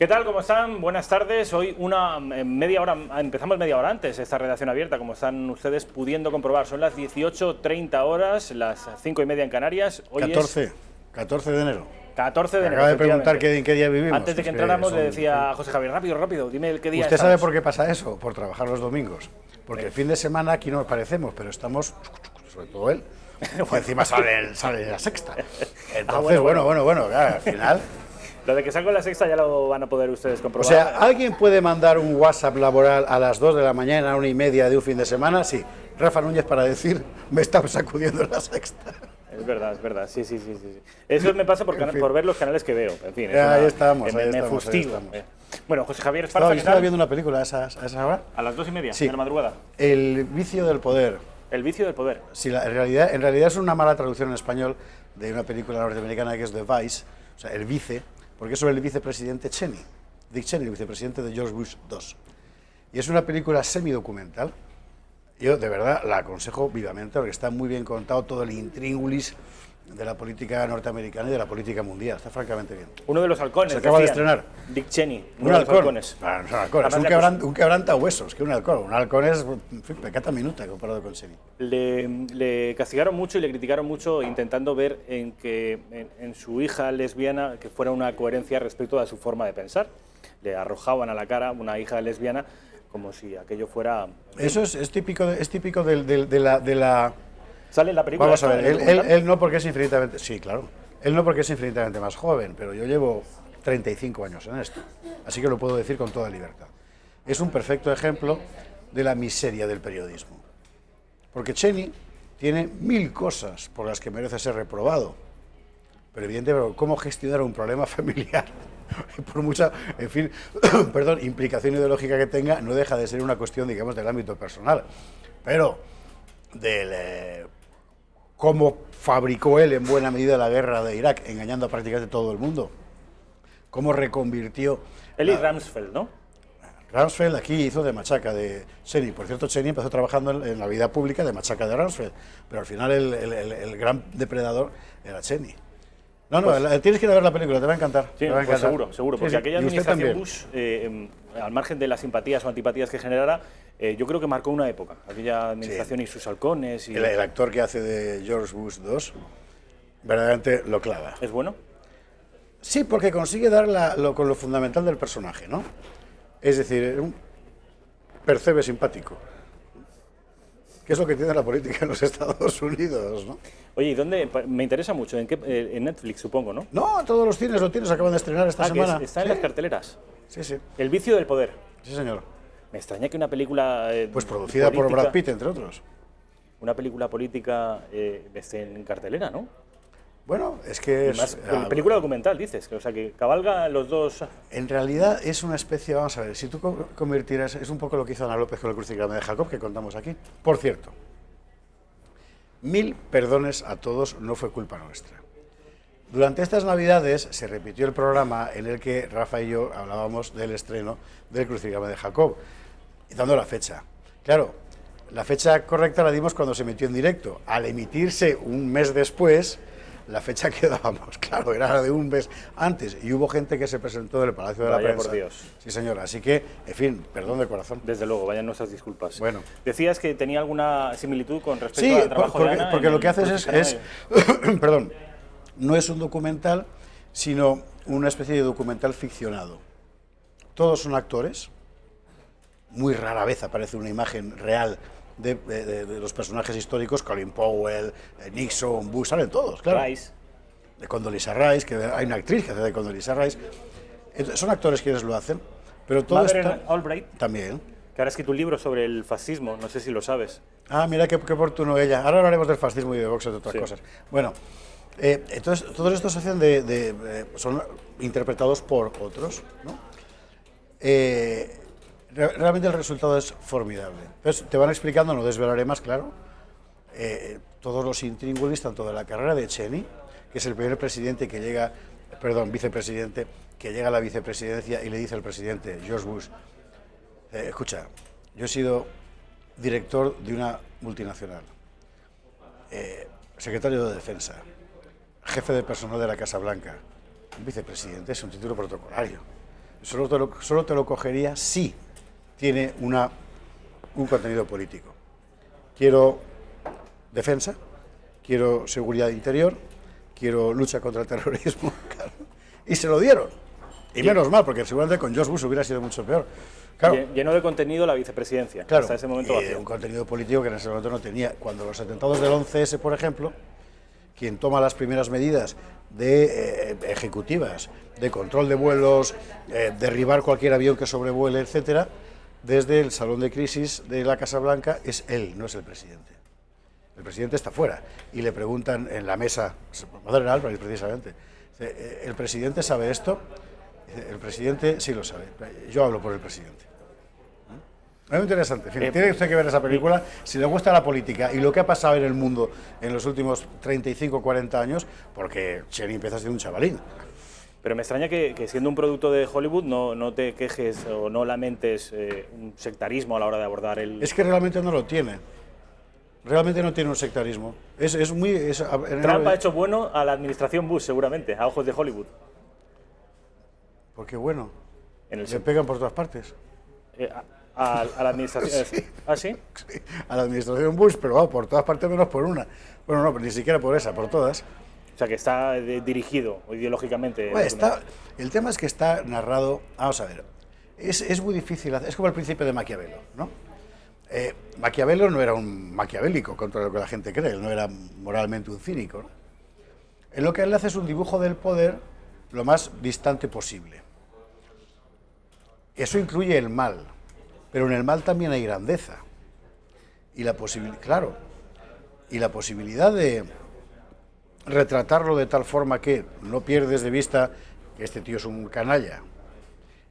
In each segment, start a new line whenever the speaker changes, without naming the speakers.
¿Qué tal? ¿Cómo están? Buenas tardes. Hoy media hora, empezamos media hora antes esta redacción abierta, como están ustedes pudiendo comprobar. Son las 18:30 horas, las 5:30 en Canarias. Hoy
14 de enero.
14 de enero.
Acaba de preguntar en qué día vivimos.
Antes de que entráramos le decía a José Javier, rápido, dime qué día
¿Usted
estamos.
sabe por qué pasa eso? Por trabajar los domingos. Porque el fin de semana aquí no parecemos, pero estamos, sobre todo él, que encima sale La Sexta. Entonces, bueno, claro, al final...
Lo de que salgo en La Sexta ya lo van a poder ustedes comprobar.
O sea, ¿alguien puede mandar un WhatsApp laboral a las 2 de la mañana, a 1:30 de un fin de semana? Sí. Rafa Núñez para decir, me está sacudiendo La Sexta.
Es verdad, sí. Eso me pasa por ver los canales que veo. En fin,
ahí estamos.
Me fustigo. Bueno, José Javier Esparza,
yo estaba viendo una película a esa hora.
A las 2:30
sí,
de la madrugada.
El vicio del poder.
El vicio del poder.
Sí, en realidad es una mala traducción en español de una película norteamericana que es The Vice, o sea, el vice, porque es sobre el vicepresidente Cheney, Dick Cheney, el vicepresidente de George Bush II. Y es una película semidocumental. Yo de verdad la aconsejo vivamente porque está muy bien contado todo el intríngulis de la política norteamericana y de la política mundial. Está francamente bien.
Uno de los halcones.
Se acaba de estrenar.
Dick Cheney.
Un halcón.
Es
un quebrantahuesos, que un halcón es, en fin, pecata minuta comparado con Cheney.
Le castigaron mucho y le criticaron mucho intentando ver en su hija lesbiana que fuera una coherencia respecto a su forma de pensar. Le arrojaban a la cara una hija lesbiana como si aquello fuera...
Eso es típico de la...
¿Sale en la película?
Vamos a ver, él no porque es infinitamente... Sí, claro. Él no porque es infinitamente más joven, pero yo llevo 35 años en esto. Así que lo puedo decir con toda libertad. Es un perfecto ejemplo de la miseria del periodismo. Porque Cheney tiene 1000 cosas por las que merece ser reprobado. Pero evidentemente, ¿cómo gestionar un problema familiar? Por mucha, en fin, perdón, implicación ideológica que tenga, no deja de ser una cuestión, digamos, del ámbito personal. Pero cómo fabricó él en buena medida la guerra de Irak, engañando a prácticamente todo el mundo. Cómo reconvirtió...
Él y Rumsfeld, ¿no?
Rumsfeld aquí hizo de machaca de Cheney. Por cierto, Cheney empezó trabajando en la vida pública de machaca de Rumsfeld, pero al final el gran depredador era Cheney. No, tienes que ir a ver la película, te va a encantar.
Sí, pues seguro, porque aquella administración Bush, al margen de las simpatías o antipatías que generara, yo creo que marcó una época, aquella administración y sus halcones. Y
el actor que hace de George Bush II, verdaderamente lo clava.
¿Es bueno?
Sí, porque consigue dar con lo fundamental del personaje, ¿no? Es decir, un percebe simpático. ¿Qué es lo que tiene la política en los Estados Unidos, no?
Oye, ¿y dónde? Me interesa mucho. En Netflix, supongo, ¿no?
No, todos los cines acaban de estrenar esta semana.
Está en las carteleras.
Sí.
El vicio del poder.
Sí, señor.
Me extraña que una película...
pues producida por Brad Pitt, entre otros.
Una película política esté en cartelera, ¿no?
Bueno, es que...
película documental, dices. O sea, que cabalga los dos...
En realidad es una especie... Vamos a ver, si tú convirtieras... Es un poco lo que hizo Ana López con el crucigrama de Jacob, que contamos aquí. Por cierto, 1000 perdones a todos, no fue culpa nuestra. Durante estas Navidades se repitió el programa en el que Rafa y yo hablábamos del estreno del crucigrama de Jacob, dando la fecha. Claro, la fecha correcta la dimos cuando se emitió en directo. Al emitirse un mes después, la fecha que dábamos, claro, era la de un mes antes, y hubo gente que se presentó en el Palacio de la Prensa.
Por Dios.
Sí, señora, así que, en fin, perdón de corazón.
Desde luego, vayan nuestras disculpas.
Bueno.
Decías que tenía alguna similitud con respecto al trabajo de Ana.
Porque lo que haces es perdón, no es un documental, sino una especie de documental ficcionado. Todos son actores, muy rara vez aparece una imagen real de los personajes históricos, Colin Powell, Nixon, Bush, salen todos, claro.
Rice.
De Condoleezza Rice, que hay una actriz que hace de Condoleezza Rice. Entonces, son actores quienes lo hacen, pero todo
Madeleine Albright.
También.
Que ahora ha escrito un libro sobre el fascismo, no sé si lo sabes.
Ah, mira qué oportuno ella. Ahora hablaremos del fascismo y de Vox y de otras cosas. Bueno, entonces todos estos se hacen son interpretados por otros, ¿no? Realmente el resultado es formidable. Entonces, te van explicando, no desvelaré más, claro, todos los intríngulis, tanto de la carrera de Cheney, que es el primer presidente que llega, vicepresidente, que llega a la vicepresidencia y le dice al presidente, George Bush, escucha, yo he sido director de una multinacional, secretario de Defensa, jefe de personal de la Casa Blanca, un vicepresidente es un título protocolario. solo te lo cogería si tiene un contenido político. Quiero defensa, quiero seguridad interior, quiero lucha contra el terrorismo, claro, y se lo dieron. Y menos mal, porque seguramente con George Bush hubiera sido mucho peor. Claro,
Lleno de contenido la vicepresidencia,
claro,
hasta ese momento vacío.
un contenido político que en ese momento no tenía. Cuando los atentados del 11S, por ejemplo, quien toma las primeras medidas ejecutivas, de control de vuelos, derribar cualquier avión que sobrevuele, etcétera, desde el salón de crisis de la Casa Blanca, es él, no es el presidente. El presidente está fuera y le preguntan en la mesa, Madeleine Albright precisamente, ¿el presidente sabe esto? El presidente sí lo sabe, yo hablo por el presidente. Es muy interesante. Tiene usted que ver esa película. Si le gusta la política y lo que ha pasado en el mundo en los últimos 35 o 40 años, porque Cheney empieza siendo un chavalín.
Pero me extraña que siendo un producto de Hollywood no te quejes o no lamentes un sectarismo a la hora de abordar el...
Es que realmente no lo tiene. Realmente no tiene un sectarismo.
Trump ha hecho bueno a la administración Bush, seguramente, a ojos de Hollywood.
Porque bueno,
le
pegan por todas partes.
A la administración...
Sí.
¿Ah, sí?
Sí, a la administración Bush, pero vamos, por todas partes menos por una. Bueno, no, ni siquiera por esa, por todas.
O sea, que está dirigido ideológicamente.
Bueno, el tema es que está narrado... Vamos a ver, es muy difícil, es como el principio de Maquiavelo, ¿no? Maquiavelo no era un maquiavélico, contra lo que la gente cree, él no era moralmente un cínico, ¿no? En lo que él hace es un dibujo del poder lo más distante posible. Eso incluye el mal, pero en el mal también hay grandeza. Y la posibilidad de retratarlo de tal forma que no pierdes de vista que este tío es un canalla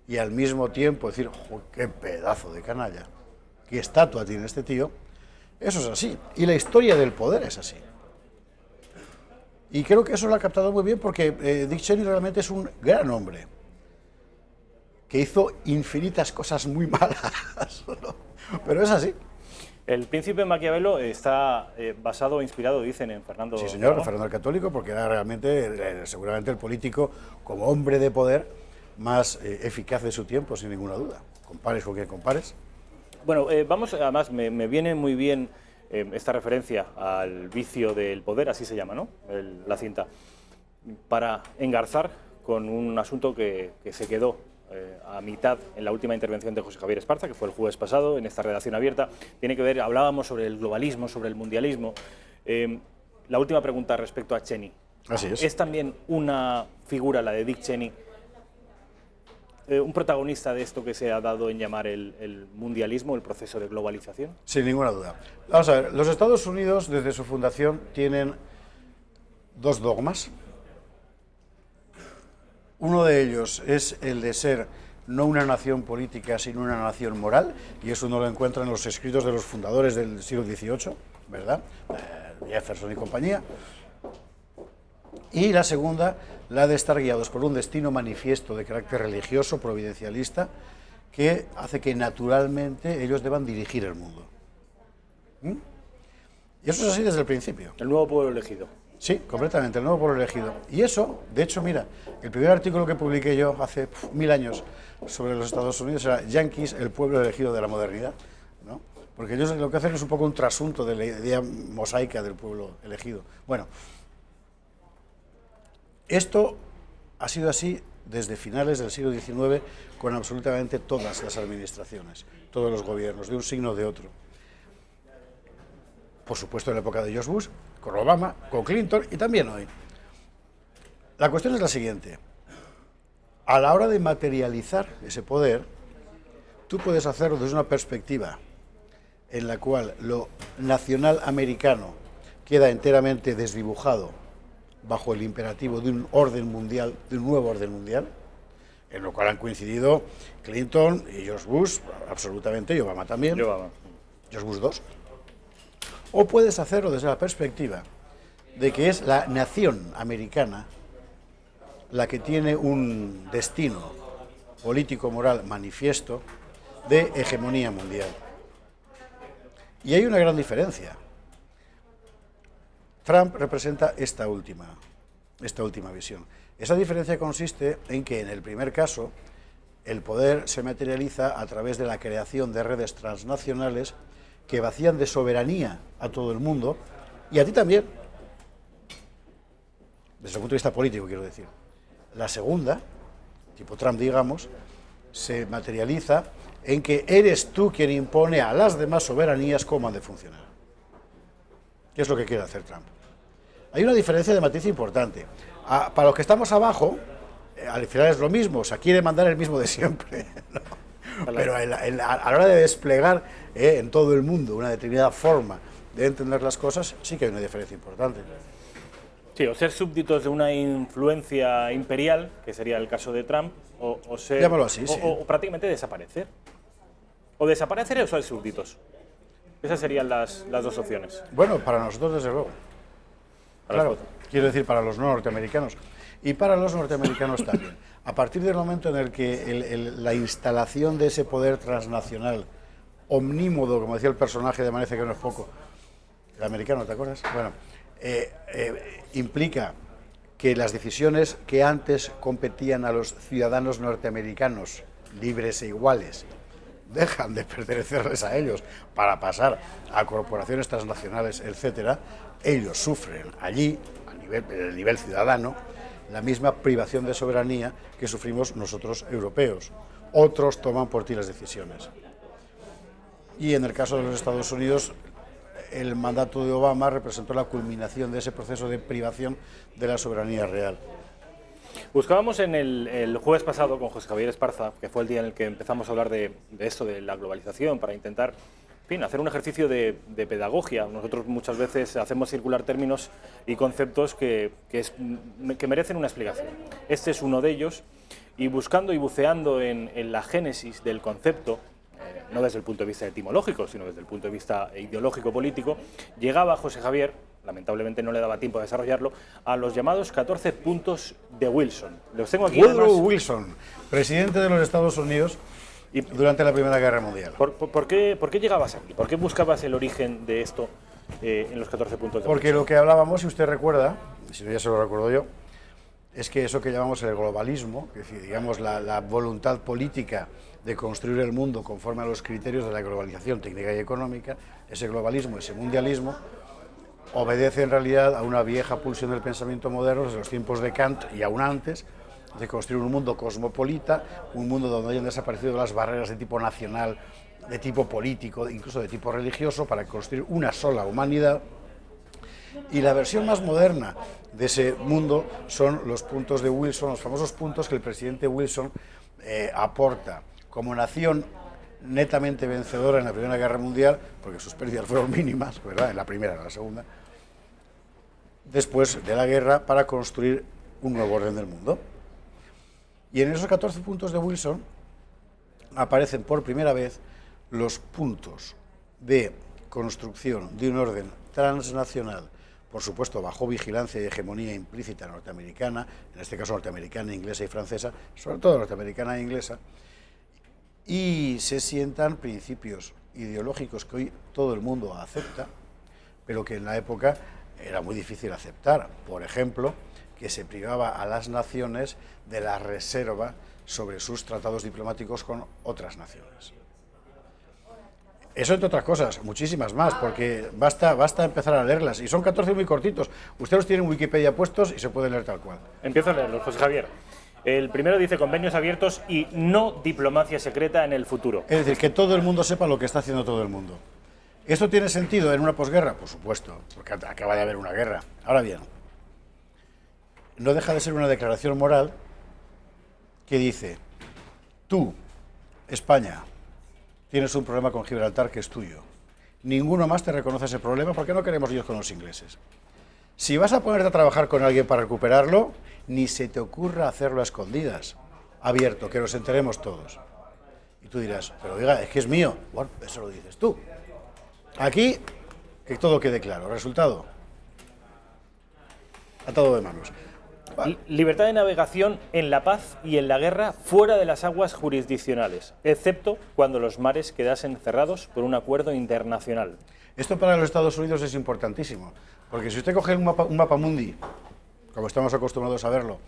y al mismo tiempo decir, qué pedazo de canalla, qué estatua tiene este tío, eso es así. Y la historia del poder es así. Y creo que eso lo ha captado muy bien porque Dick Cheney realmente es un gran hombre que hizo infinitas cosas muy malas, ¿no? Pero es así.
El Príncipe Maquiavelo está basado o inspirado, dicen, en Fernando...
Sí, señor,
¿no?
Fernando el Católico, porque era realmente, seguramente, el político como hombre de poder más eficaz de su tiempo, sin ninguna duda. Compares con quien compares.
Bueno, además, me viene muy bien esta referencia al vicio del poder, así se llama, ¿no? La cinta, para engarzar con un asunto que se quedó a mitad en la última intervención de José Javier Esparza, que fue el jueves pasado, en esta redacción abierta. Tiene que ver, hablábamos sobre el globalismo, sobre el mundialismo. La última pregunta respecto a Cheney.
Así es.
¿Es también una figura, la de Dick Cheney, un protagonista de esto que se ha dado en llamar el mundialismo, el proceso de globalización?
Sin ninguna duda. Vamos a ver, los Estados Unidos, desde su fundación, tienen dos dogmas. Uno de ellos es el de ser no una nación política, sino una nación moral, y eso uno lo encuentra en los escritos de los fundadores del siglo XVIII, ¿verdad? Jefferson y compañía. Y la segunda, la de estar guiados por un destino manifiesto de carácter religioso, providencialista, que hace que naturalmente ellos deban dirigir el mundo. Y eso es así desde el principio.
El nuevo pueblo elegido.
Sí, completamente, el nuevo pueblo elegido. Y eso, de hecho, mira, el primer artículo que publiqué yo hace 1000 años sobre los Estados Unidos era Yankees, el pueblo elegido de la modernidad, ¿no? Porque ellos lo que hacen es un poco un trasunto de la idea mosaica del pueblo elegido. Bueno, esto ha sido así desde finales del siglo XIX con absolutamente todas las administraciones, todos los gobiernos, de un signo o de otro. Por supuesto en la época de George Bush, con Obama, con Clinton y también hoy. La cuestión es la siguiente. A la hora de materializar ese poder, tú puedes hacerlo desde una perspectiva en la cual lo nacional americano queda enteramente desdibujado bajo el imperativo de un orden mundial, de un nuevo orden mundial, en lo cual han coincidido Clinton y George Bush, absolutamente, y Obama también, George Bush II. O puedes hacerlo desde la perspectiva de que es la nación americana la que tiene un destino político-moral manifiesto de hegemonía mundial. Y hay una gran diferencia. Trump representa esta última visión. Esa diferencia consiste en que en el primer caso el poder se materializa a través de la creación de redes transnacionales que vacían de soberanía a todo el mundo, y a ti también, desde el punto de vista político, quiero decir. La segunda, tipo Trump, digamos, se materializa en que eres tú quien impone a las demás soberanías cómo han de funcionar. ¿Qué es lo que quiere hacer Trump? Hay una diferencia de matiz importante. Para los que estamos abajo, al final es lo mismo, o sea, quiere mandar el mismo de siempre, ¿no? Pero a la hora de desplegar en todo el mundo una determinada forma de entender las cosas, sí que hay una diferencia importante.
Sí, o ser súbditos de una influencia imperial, que sería el caso de Trump, o ser...
Llámalo así, sí.
O prácticamente desaparecer. O desaparecer o ser súbditos. Esas serían las dos opciones.
Bueno, para nosotros desde luego. Claro, quiero decir para los no norteamericanos. Y para los norteamericanos también. A partir del momento en el que la instalación de ese poder transnacional omnímodo, como decía el personaje de Amanece que no es poco, el americano, ¿te acuerdas? Bueno, implica que las decisiones que antes competían a los ciudadanos norteamericanos libres e iguales dejan de pertenecerles a ellos para pasar a corporaciones transnacionales, etcétera. Ellos sufren allí, en el nivel ciudadano, la misma privación de soberanía que sufrimos nosotros europeos. Otros toman por ti las decisiones. Y en el caso de los Estados Unidos, el mandato de Obama representó la culminación de ese proceso de privación de la soberanía real.
Buscábamos en el jueves pasado con José Javier Esparza, que fue el día en el que empezamos a hablar de esto, de la globalización, para intentar, en fin, hacer un ejercicio de pedagogía. Nosotros muchas veces hacemos circular términos y conceptos que merecen una explicación. Este es uno de ellos, y buscando y buceando en la génesis del concepto, no desde el punto de vista etimológico, sino desde el punto de vista ideológico-político, llegaba José Javier, lamentablemente no le daba tiempo a desarrollarlo, a los llamados 14 puntos de Wilson. Los tengo aquí.
Woodrow Wilson, presidente de los Estados Unidos durante la Primera Guerra Mundial.
¿Por qué llegabas aquí? ¿Por qué buscabas el origen de esto en los 14 puntos de Wilson?
Porque lo que hablábamos, si usted recuerda, si no ya se lo recuerdo yo, es que eso que llamamos el globalismo, es decir, digamos la voluntad política de construir el mundo conforme a los criterios de la globalización técnica y económica, ese globalismo, ese mundialismo, obedece en realidad a una vieja pulsión del pensamiento moderno desde los tiempos de Kant y aún antes, de construir un mundo cosmopolita, un mundo donde hayan desaparecido las barreras de tipo nacional, de tipo político, incluso de tipo religioso, para construir una sola humanidad. Y la versión más moderna de ese mundo son los puntos de Wilson, los famosos puntos que el presidente Wilson aporta como nación netamente vencedora en la Primera Guerra Mundial, porque sus pérdidas fueron mínimas, ¿verdad?, en la primera, en la segunda, después de la guerra, para construir un nuevo orden del mundo. Y en esos 14 puntos de Wilson aparecen por primera vez los puntos de construcción de un orden transnacional, por supuesto bajo vigilancia y hegemonía implícita norteamericana, en este caso norteamericana, inglesa y francesa, sobre todo norteamericana e inglesa, y se sientan principios ideológicos que hoy todo el mundo acepta, pero que en la época era muy difícil aceptar. Por ejemplo, que se privaba a las naciones de la reserva sobre sus tratados diplomáticos con otras naciones. Eso entre otras cosas, muchísimas más, porque basta empezar a leerlas, y son 14 muy cortitos. Ustedes los tienen en Wikipedia puestos y se pueden leer tal cual.
Empiezo a leerlos, José Javier. El primero dice convenios abiertos y no diplomacia secreta en el futuro.
Es decir, que todo el mundo sepa lo que está haciendo todo el mundo. ¿Esto tiene sentido en una posguerra? Por supuesto, porque acaba de haber una guerra. Ahora bien, no deja de ser una declaración moral que dice: tú, España, tienes un problema con Gibraltar que es tuyo. Ninguno más te reconoce ese problema porque no queremos líos con los ingleses. Si vas a ponerte a trabajar con alguien para recuperarlo, ni se te ocurra hacerlo a escondidas, abierto, que nos enteremos todos. Y tú dirás, pero oiga, es que es mío. Bueno, eso lo dices tú. Aquí, que todo quede claro. Resultado, atado de manos.
Libertad de navegación en la paz y en la guerra fuera de las aguas jurisdiccionales, excepto cuando los mares quedasen cerrados por un acuerdo internacional.
Esto para los Estados Unidos es importantísimo, porque si usted coge un mapa mundi, como estamos acostumbrados a verlo,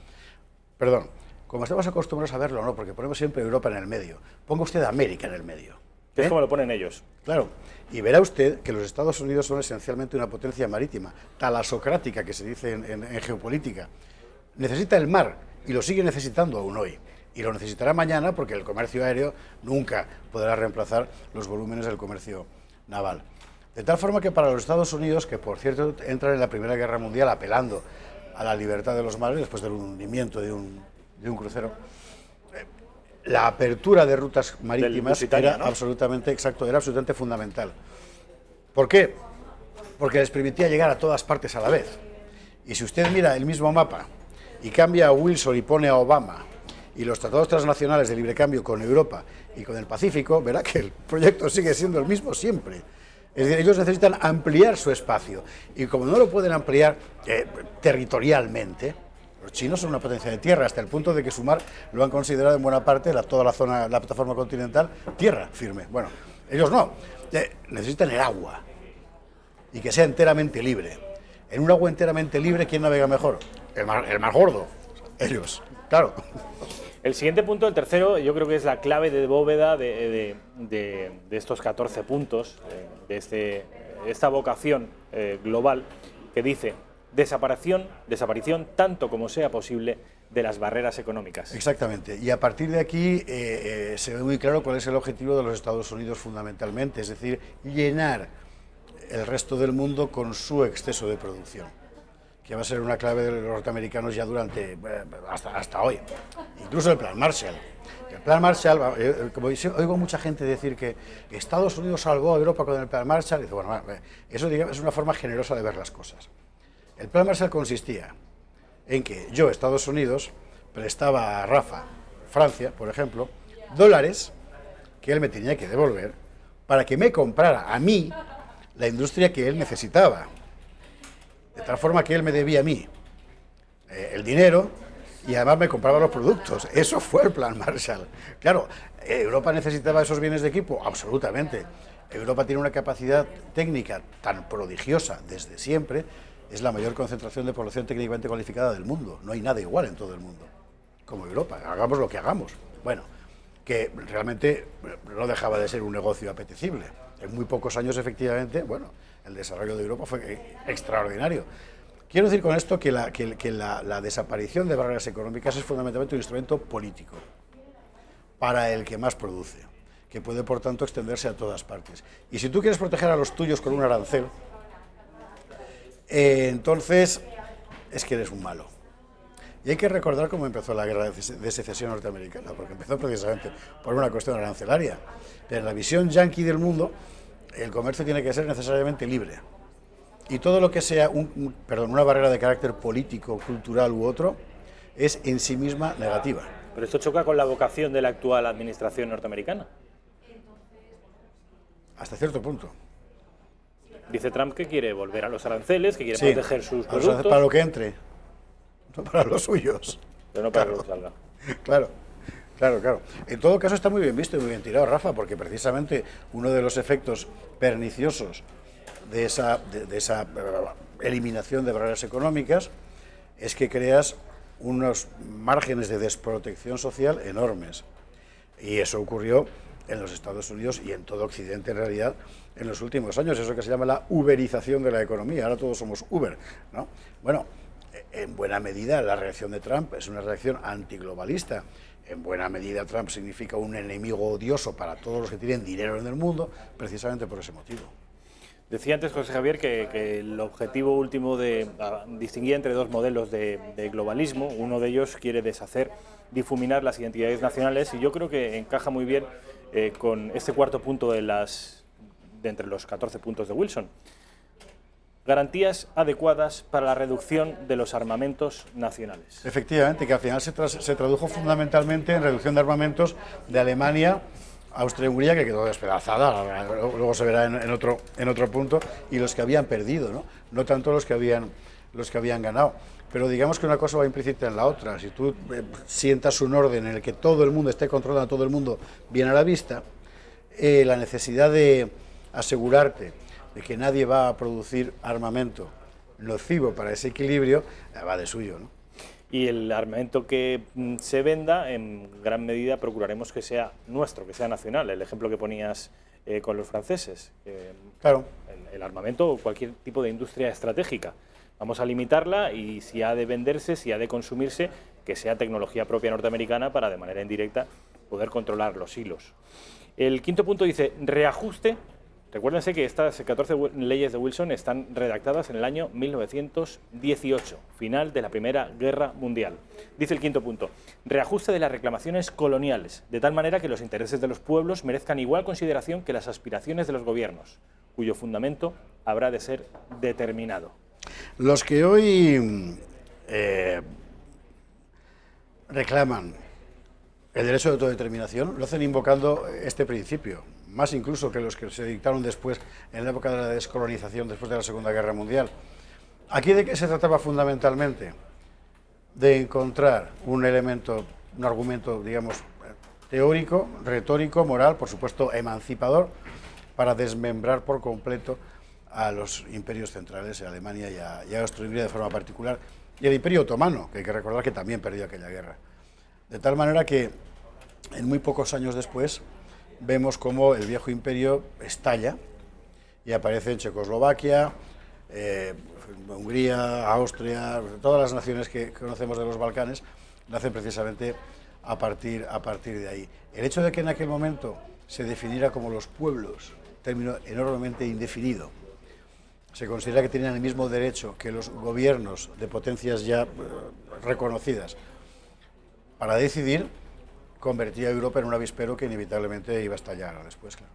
como estamos acostumbrados a verlo, no, porque ponemos siempre Europa en el medio. Ponga usted América en el medio.
Que es como lo ponen ellos.
Claro, y verá usted que los Estados Unidos son esencialmente una potencia marítima, talasocrática, que se dice en geopolítica. Necesita el mar y lo sigue necesitando aún hoy. Y lo necesitará mañana porque el comercio aéreo nunca podrá reemplazar los volúmenes del comercio naval. De tal forma que para los Estados Unidos, que por cierto entran en la Primera Guerra Mundial apelando a la libertad de los mares después del hundimiento de un crucero, la apertura de rutas marítimas era, ¿no?, absolutamente fundamental. ¿Por qué? Porque les permitía llegar a todas partes a la vez. Y si usted mira el mismo mapa y cambia a Wilson y pone a Obama y los tratados transnacionales de libre cambio con Europa y con el Pacífico, verá que el proyecto sigue siendo el mismo siempre. Es decir, ellos necesitan ampliar su espacio y como no lo pueden ampliar territorialmente, los chinos son una potencia de tierra hasta el punto de que su mar lo han considerado en buena parte, toda la zona, la plataforma continental, tierra firme. Bueno, ellos no, necesitan el agua y que sea enteramente libre. En un agua enteramente libre, ¿quién navega mejor? El mar gordo, ellos, claro.
El siguiente punto, el tercero, yo creo que es la clave de bóveda de estos 14 puntos, de esta vocación global que dice desaparición, tanto como sea posible, de las barreras económicas.
Exactamente, y a partir de aquí se ve muy claro cuál es el objetivo de los Estados Unidos fundamentalmente, es decir, llenar el resto del mundo con su exceso de producción, que va a ser una clave de los norteamericanos ya durante, hasta hoy. Incluso el Plan Marshall. El Plan Marshall, como oigo mucha gente decir que Estados Unidos salvó a Europa con el Plan Marshall, y dice, bueno, eso digamos, es una forma generosa de ver las cosas. El Plan Marshall consistía en que yo, Estados Unidos, prestaba a Rafa, Francia, por ejemplo, dólares que él me tenía que devolver para que me comprara a mí la industria que él necesitaba. De tal forma que él me debía a mí el dinero y además me compraba los productos. Eso fue el Plan Marshall. Claro, ¿Europa necesitaba esos bienes de equipo? Absolutamente. Europa tiene una capacidad técnica tan prodigiosa desde siempre, es la mayor concentración de población técnicamente cualificada del mundo. No hay nada igual en todo el mundo, como Europa. Hagamos lo que hagamos. Bueno, que realmente no dejaba de ser un negocio apetecible. En muy pocos años, efectivamente, bueno, el desarrollo de Europa fue extraordinario. Quiero decir con esto que la desaparición de barreras económicas es fundamentalmente un instrumento político para el que más produce, que puede, por tanto, extenderse a todas partes. Y si tú quieres proteger a los tuyos con un arancel, entonces es que eres un malo. Y hay que recordar cómo empezó la guerra de secesión norteamericana, porque empezó precisamente por una cuestión arancelaria. Pero en la visión yanqui del mundo, el comercio tiene que ser necesariamente libre. Y todo lo que sea una barrera de carácter político, cultural u otro, es en sí misma negativa.
Pero esto choca con la vocación de la actual administración norteamericana.
Hasta cierto punto.
Dice Trump que quiere volver a los aranceles, que quiere proteger sus productos.
Para lo que entre, no para los suyos.
Pero no para que los salga.
Claro. En todo caso está muy bien visto y muy bien tirado, Rafa, porque precisamente uno de los efectos perniciosos de esa eliminación de barreras económicas es que creas unos márgenes de desprotección social enormes. Y eso ocurrió en los Estados Unidos y en todo Occidente en realidad en los últimos años, eso que se llama la uberización de la economía. Ahora todos somos Uber, ¿no? Bueno, en buena medida la reacción de Trump es una reacción antiglobalista. En buena medida Trump significa un enemigo odioso para todos los que tienen dinero en el mundo, precisamente por ese motivo.
Decía antes José Javier que el objetivo último de distinguir entre dos modelos de globalismo, uno de ellos quiere deshacer, difuminar las identidades nacionales, y yo creo que encaja muy bien con este cuarto punto de entre los 14 puntos de Wilson. Garantías adecuadas para la reducción de los armamentos nacionales.
Efectivamente, que al final se tradujo fundamentalmente en reducción de armamentos de Alemania, Austria y Hungría, que quedó despedazada, luego se verá en otro punto, y los que habían perdido, no tanto los que habían ganado. Pero digamos que una cosa va implícita en la otra. Si tú sientas un orden en el que todo el mundo esté controlando a todo el mundo bien a la vista, la necesidad de asegurarte de que nadie va a producir armamento nocivo para ese equilibrio va de suyo, ¿no?
Y el armamento que se venda, en gran medida procuraremos que sea nuestro, que sea nacional. El ejemplo que ponías con los franceses.
Claro.
El armamento o cualquier tipo de industria estratégica. Vamos a limitarla y si ha de venderse, si ha de consumirse, que sea tecnología propia norteamericana para de manera indirecta poder controlar los hilos. El quinto punto dice reajuste. Recuérdense que estas 14 leyes de Wilson están redactadas en el año 1918, final de la Primera Guerra Mundial. Dice el quinto punto, reajuste de las reclamaciones coloniales, de tal manera que los intereses de los pueblos merezcan igual consideración que las aspiraciones de los gobiernos, cuyo fundamento habrá de ser determinado.
Los que hoy reclaman el derecho de autodeterminación lo hacen invocando este principio, más incluso que los que se dictaron después, en la época de la descolonización, después de la Segunda Guerra Mundial. ¿Aquí de qué se trataba fundamentalmente? De encontrar un elemento, un argumento, digamos, teórico, retórico, moral, por supuesto emancipador, para desmembrar por completo a los imperios centrales, a Alemania y a Austria-Hungría de forma particular, y el Imperio Otomano, que hay que recordar que también perdió aquella guerra. De tal manera que en muy pocos años después vemos cómo el viejo imperio estalla y aparece en Checoslovaquia, Hungría, Austria, todas las naciones que conocemos de los Balcanes nacen precisamente a partir de ahí. El hecho de que en aquel momento se definiera como los pueblos, término enormemente indefinido, se considera que tenían el mismo derecho que los gobiernos de potencias ya reconocidas para decidir, convertía a Europa en un avispero que inevitablemente iba a estallar después, claro.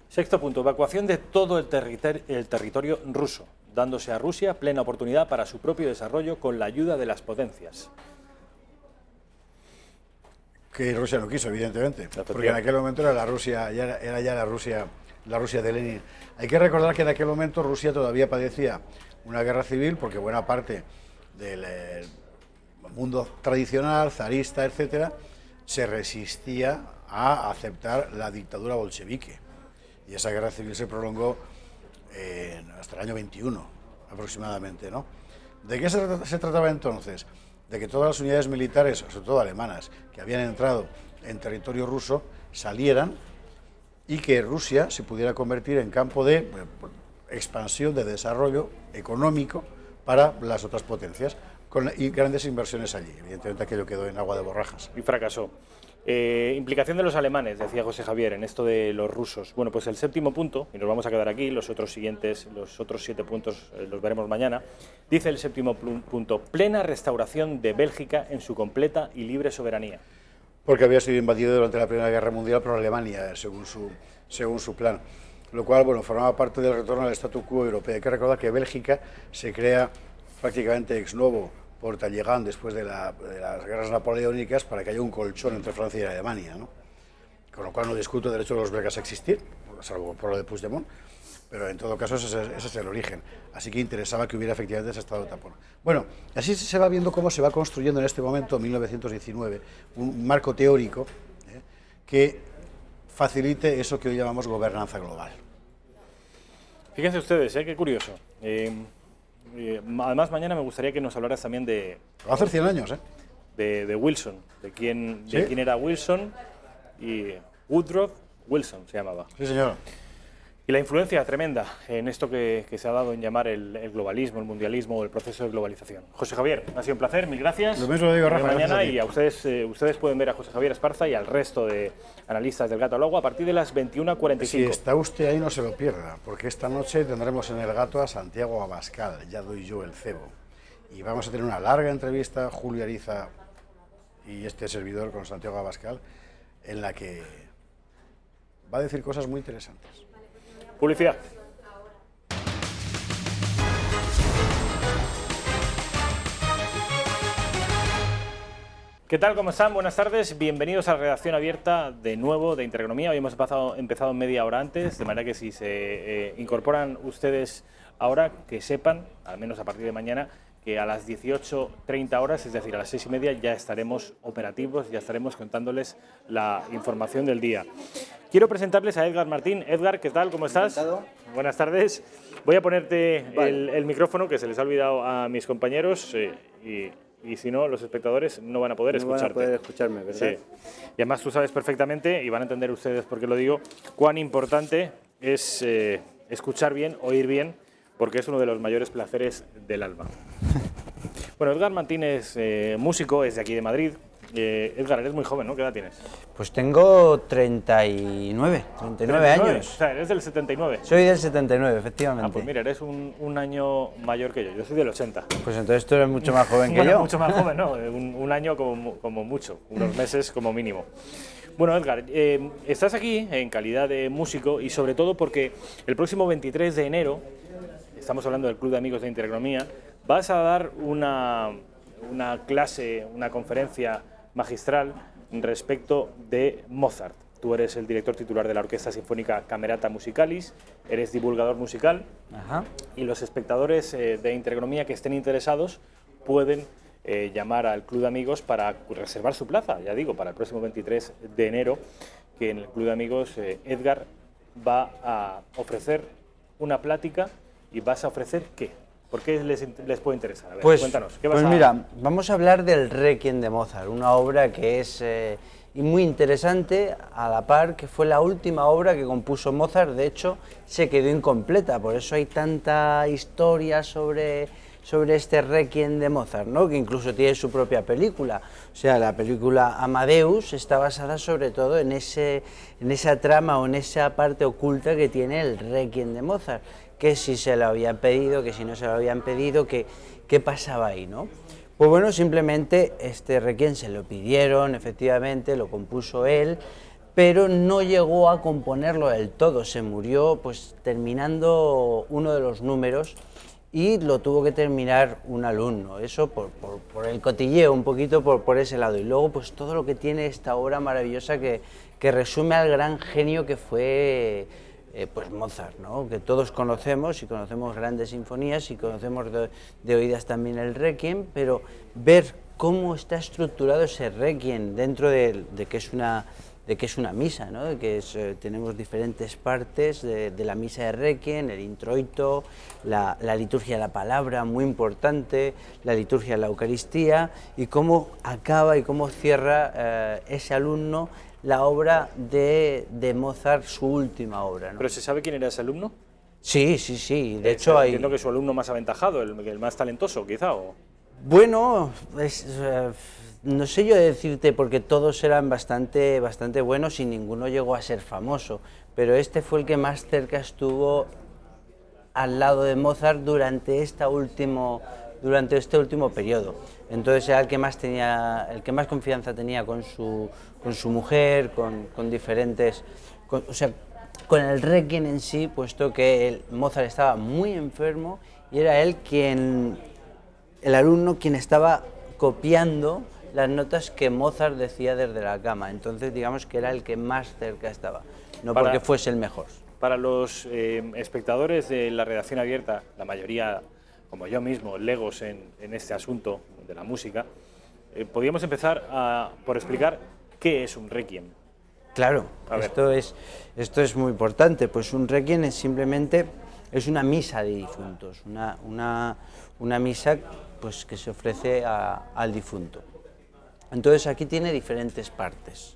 Sexto punto, evacuación de todo el territorio ruso, dándose a Rusia plena oportunidad para su propio desarrollo con la ayuda de las potencias.
Que Rusia no quiso, evidentemente, porque en aquel momento era la Rusia, era ya la Rusia de Lenin. Hay que recordar que en aquel momento Rusia todavía padecía una guerra civil, porque buena parte del mundo tradicional, zarista, etcétera, se resistía a aceptar la dictadura bolchevique. Y esa guerra civil se prolongó hasta el año 21, aproximadamente, ¿no? ¿De qué se trataba entonces? De que todas las unidades militares, sobre todo alemanas, que habían entrado en territorio ruso, salieran y que Rusia se pudiera convertir en campo de expansión, de desarrollo económico para las otras potencias, con grandes inversiones allí. Evidentemente aquello quedó en agua de borrajas.
Y fracasó. Implicación de los alemanes, decía José Javier, en esto de los rusos. Bueno, pues el séptimo punto, y nos vamos a quedar aquí, los otros 7 puntos los veremos mañana, dice el séptimo punto, plena restauración de Bélgica en su completa y libre soberanía.
Porque había sido invadido durante la Primera Guerra Mundial por Alemania, según su plan. Lo cual, bueno, formaba parte del retorno al statu quo europeo. Hay que recordar que Bélgica se crea prácticamente ex novo por Talleyrand después de las guerras napoleónicas para que haya un colchón entre Francia y Alemania, ¿no? Con lo cual no discuto el derecho de los belgas a existir, salvo por lo de Puigdemont, pero en todo caso ese es el origen. Así que interesaba que hubiera efectivamente ese estado de tapón. Bueno, así se va viendo cómo se va construyendo en este momento, 1919, un marco teórico que facilite eso que hoy llamamos gobernanza global.
Fíjense ustedes, qué curioso. Además, mañana me gustaría que nos hablaras también de...
Va a hacer 100 años,
de Wilson, de quién era Wilson, y Woodrow Wilson se llamaba.
Sí, señor.
Y la influencia tremenda en esto que se ha dado en llamar el globalismo, el mundialismo, el proceso de globalización. José Javier, ha sido un placer, mil gracias.
Lo mismo digo, Rafa.
Mañana, y a ustedes pueden ver a José Javier Esparza y al resto de analistas del Gato al Agua a partir de las 21:45.
Si está usted ahí, no se lo pierda, porque esta noche tendremos en el Gato a Santiago Abascal, ya doy yo el cebo. Y vamos a tener una larga entrevista, Julio Ariza y este servidor con Santiago Abascal, en la que va a decir cosas muy interesantes.
Publicidad. ¿Qué tal? ¿Cómo están? Buenas tardes. Bienvenidos a la redacción abierta de nuevo de Intereconomía. Hoy hemos empezado media hora antes, de manera que si se incorporan ustedes ahora, que sepan, al menos a partir de mañana, que a las 18:30 horas, es decir, a las 6:30, ya estaremos operativos, ya estaremos contándoles la información del día. Quiero presentarles a Edgar Martín. Edgar, ¿qué tal? ¿Cómo estás?
Encantado.
Buenas tardes. Voy a ponerte el micrófono, que se les ha olvidado a mis compañeros, y y si no, los espectadores no van a poder escucharte.
No van a poder escucharme, ¿verdad?
Sí. Y además tú sabes perfectamente, y van a entender ustedes por qué lo digo, cuán importante es escuchar bien, oír bien, porque es uno de los mayores placeres del alma. Bueno, Edgar Martín es músico, es de aquí de Madrid. Edgar, eres muy joven, ¿no? ¿Qué edad tienes?
Pues tengo 39 años.
O sea, eres del 79.
Soy del 79, efectivamente.
Ah, pues mira, eres un año mayor que yo. Yo soy del 80.
Pues entonces tú eres mucho más joven que
Bueno,
yo.
mucho más joven, ¿no? Un año como mucho, unos meses como mínimo. Bueno, Edgar, estás aquí en calidad de músico y sobre todo porque el próximo 23 de enero, estamos hablando del Club de Amigos de Intereconomía, vas a dar una clase, una conferencia magistral respecto de Mozart. Tú eres el director titular de la Orquesta Sinfónica Camerata Musicalis, eres divulgador musical.
Ajá.
Y los espectadores de Intereconomía que estén interesados pueden llamar al Club de Amigos para reservar su plaza, ya digo, para el próximo 23 de enero, que en el Club de Amigos Edgar va a ofrecer una plática. ¿Y vas a ofrecer qué? ¿Por qué les puede interesar? A ver,
pues,
cuéntanos.
Mira, vamos a hablar del Requiem de Mozart, una obra que es muy interesante, a la par que fue la última obra que compuso Mozart. De hecho, se quedó incompleta, por eso hay tanta historia sobre este Requiem de Mozart, ¿no? Que incluso tiene su propia película. O sea, la película Amadeus está basada sobre todo en esa trama o en esa parte oculta que tiene el Requiem de Mozart, que si se lo habían pedido, que si no se lo habían pedido, qué pasaba ahí, ¿no? Pues bueno, simplemente este Requiem se lo pidieron, efectivamente, lo compuso él, pero no llegó a componerlo del todo, se murió pues terminando uno de los números y lo tuvo que terminar un alumno, eso por el cotilleo, un poquito por ese lado, y luego pues todo lo que tiene esta obra maravillosa que resume al gran genio que fue pues Mozart, ¿no? Que todos conocemos y conocemos grandes sinfonías y conocemos de oídas también el Requiem, pero ver cómo está estructurado ese Requiem dentro de que es una misa, ¿no? De que tenemos diferentes partes de la misa de Requiem, el introito, la liturgia de la palabra, muy importante, la liturgia de la Eucaristía, y cómo acaba y cómo cierra ese alumno la obra de Mozart, su última obra, ¿no?
¿Pero se sabe quién era ese alumno?
Sí. De hecho,
entiendo que es su alumno más aventajado, el más talentoso, quizá. ¿O?
Bueno, no sé yo decirte, porque todos eran bastante buenos y ninguno llegó a ser famoso, pero este fue el que más cerca estuvo al lado de Mozart durante este último periodo. Entonces era el que más confianza tenía con su mujer, con diferentes, con el Requiem en sí, puesto que Mozart estaba muy enfermo y era él el alumno quien estaba copiando las notas que Mozart decía desde la cama. Entonces digamos que era el que más cerca estaba, no porque fuese el mejor.
Para los espectadores de la redacción abierta, la mayoría, como yo mismo, legos en este asunto de la música, podríamos empezar por explicar qué es un Requiem.
Claro, esto es muy importante. Pues un Requiem es simplemente una misa de difuntos, una misa pues que se ofrece al difunto. Entonces aquí tiene diferentes partes.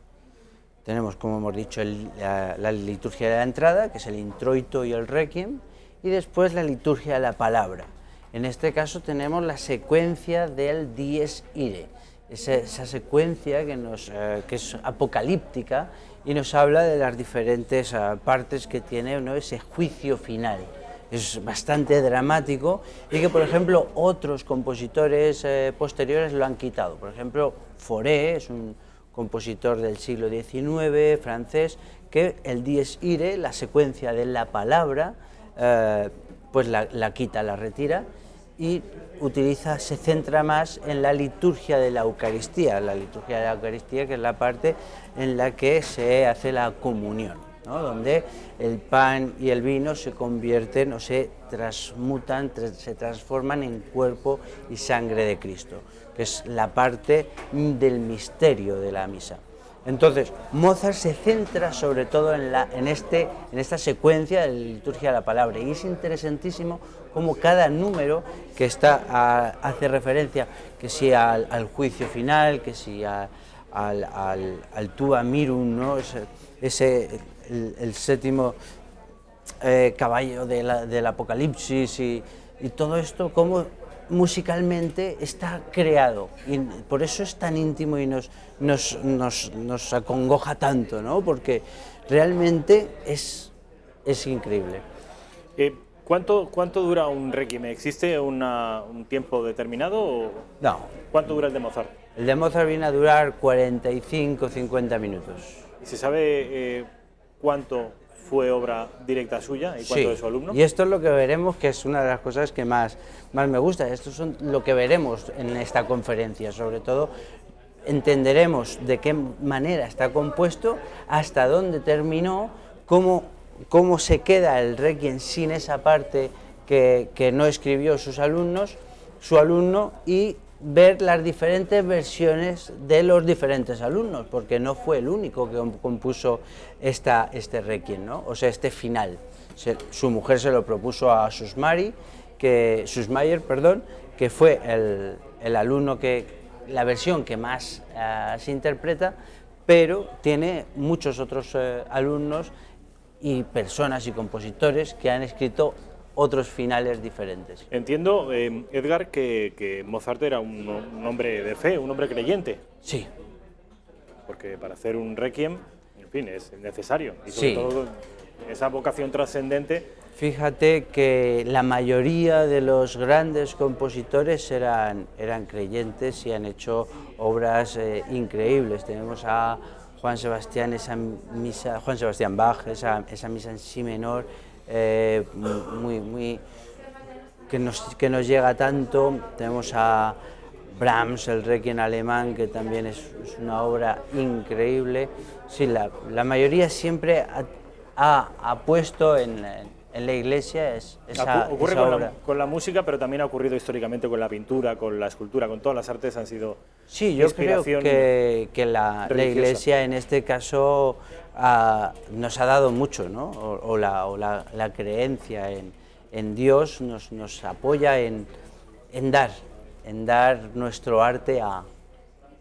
Tenemos, como hemos dicho, la liturgia de la entrada, que es el introito y el Requiem, y después la liturgia de la palabra. En este caso tenemos la secuencia del Dies Irae, esa secuencia que es apocalíptica y nos habla de las diferentes partes que tiene, ¿no? Ese juicio final. Es bastante dramático y que, por ejemplo, otros compositores posteriores lo han quitado. Por ejemplo, Fauré es un compositor del siglo XIX, francés, que el Dies Irae, la secuencia de la palabra, pues la quita, la retira y se centra más en la liturgia de la Eucaristía, que es la parte en la que se hace la comunión, ¿no? Donde el pan y el vino se convierten o se transmutan, se transforman en cuerpo y sangre de Cristo, que es la parte del misterio de la misa. Entonces, Mozart se centra sobre todo en esta secuencia de la liturgia de la palabra, y es interesantísimo cómo cada número que hace referencia que si al juicio final, que si al Tuba Mirum, ¿no? el séptimo caballo del Apocalipsis y todo esto, cómo musicalmente está creado, y por eso es tan íntimo y nos acongoja tanto, ¿no? Porque realmente es increíble.
¿Cuánto dura un requiem? ¿Existe un tiempo determinado? O
No.
¿Cuánto dura el de Mozart?
El de Mozart viene a durar 45-50 minutos.
¿Y se sabe cuánto fue obra directa suya y cuánto de su alumno?
Y esto es lo que veremos, que es una de las cosas que más me gusta. Esto es lo que veremos en esta conferencia. Sobre todo entenderemos de qué manera está compuesto, hasta dónde terminó, cómo se queda el requiem sin esa parte que no escribió su alumno, y ver las diferentes versiones de los diferentes alumnos, porque no fue el único que compuso este requiem, ¿no? O sea, este final. Su mujer se lo propuso a Schussmayer, que fue el alumno la versión que más se interpreta, pero tiene muchos otros alumnos y personas y compositores que han escrito otros finales diferentes.
Entiendo, Edgar, que Mozart era un hombre de fe, un hombre creyente.
Sí.
Porque para hacer un requiem, en fin, es necesario. Y sobre todo esa vocación trascendente.
Fíjate que la mayoría de los grandes compositores eran creyentes y han hecho obras increíbles. Tenemos a Juan Sebastián Bach, esa misa en si menor, que nos llega tanto. Tenemos a Brahms, el Requiem alemán, que también es una obra increíble. Sí, la mayoría siempre ha puesto en la Iglesia esa obra.
Con la música, pero también ha ocurrido históricamente con la pintura, con la escultura, con todas las artes han sido.
Sí, yo creo que la Iglesia en este caso nos ha dado mucho, ¿no? O la creencia en Dios nos apoya en dar nuestro arte a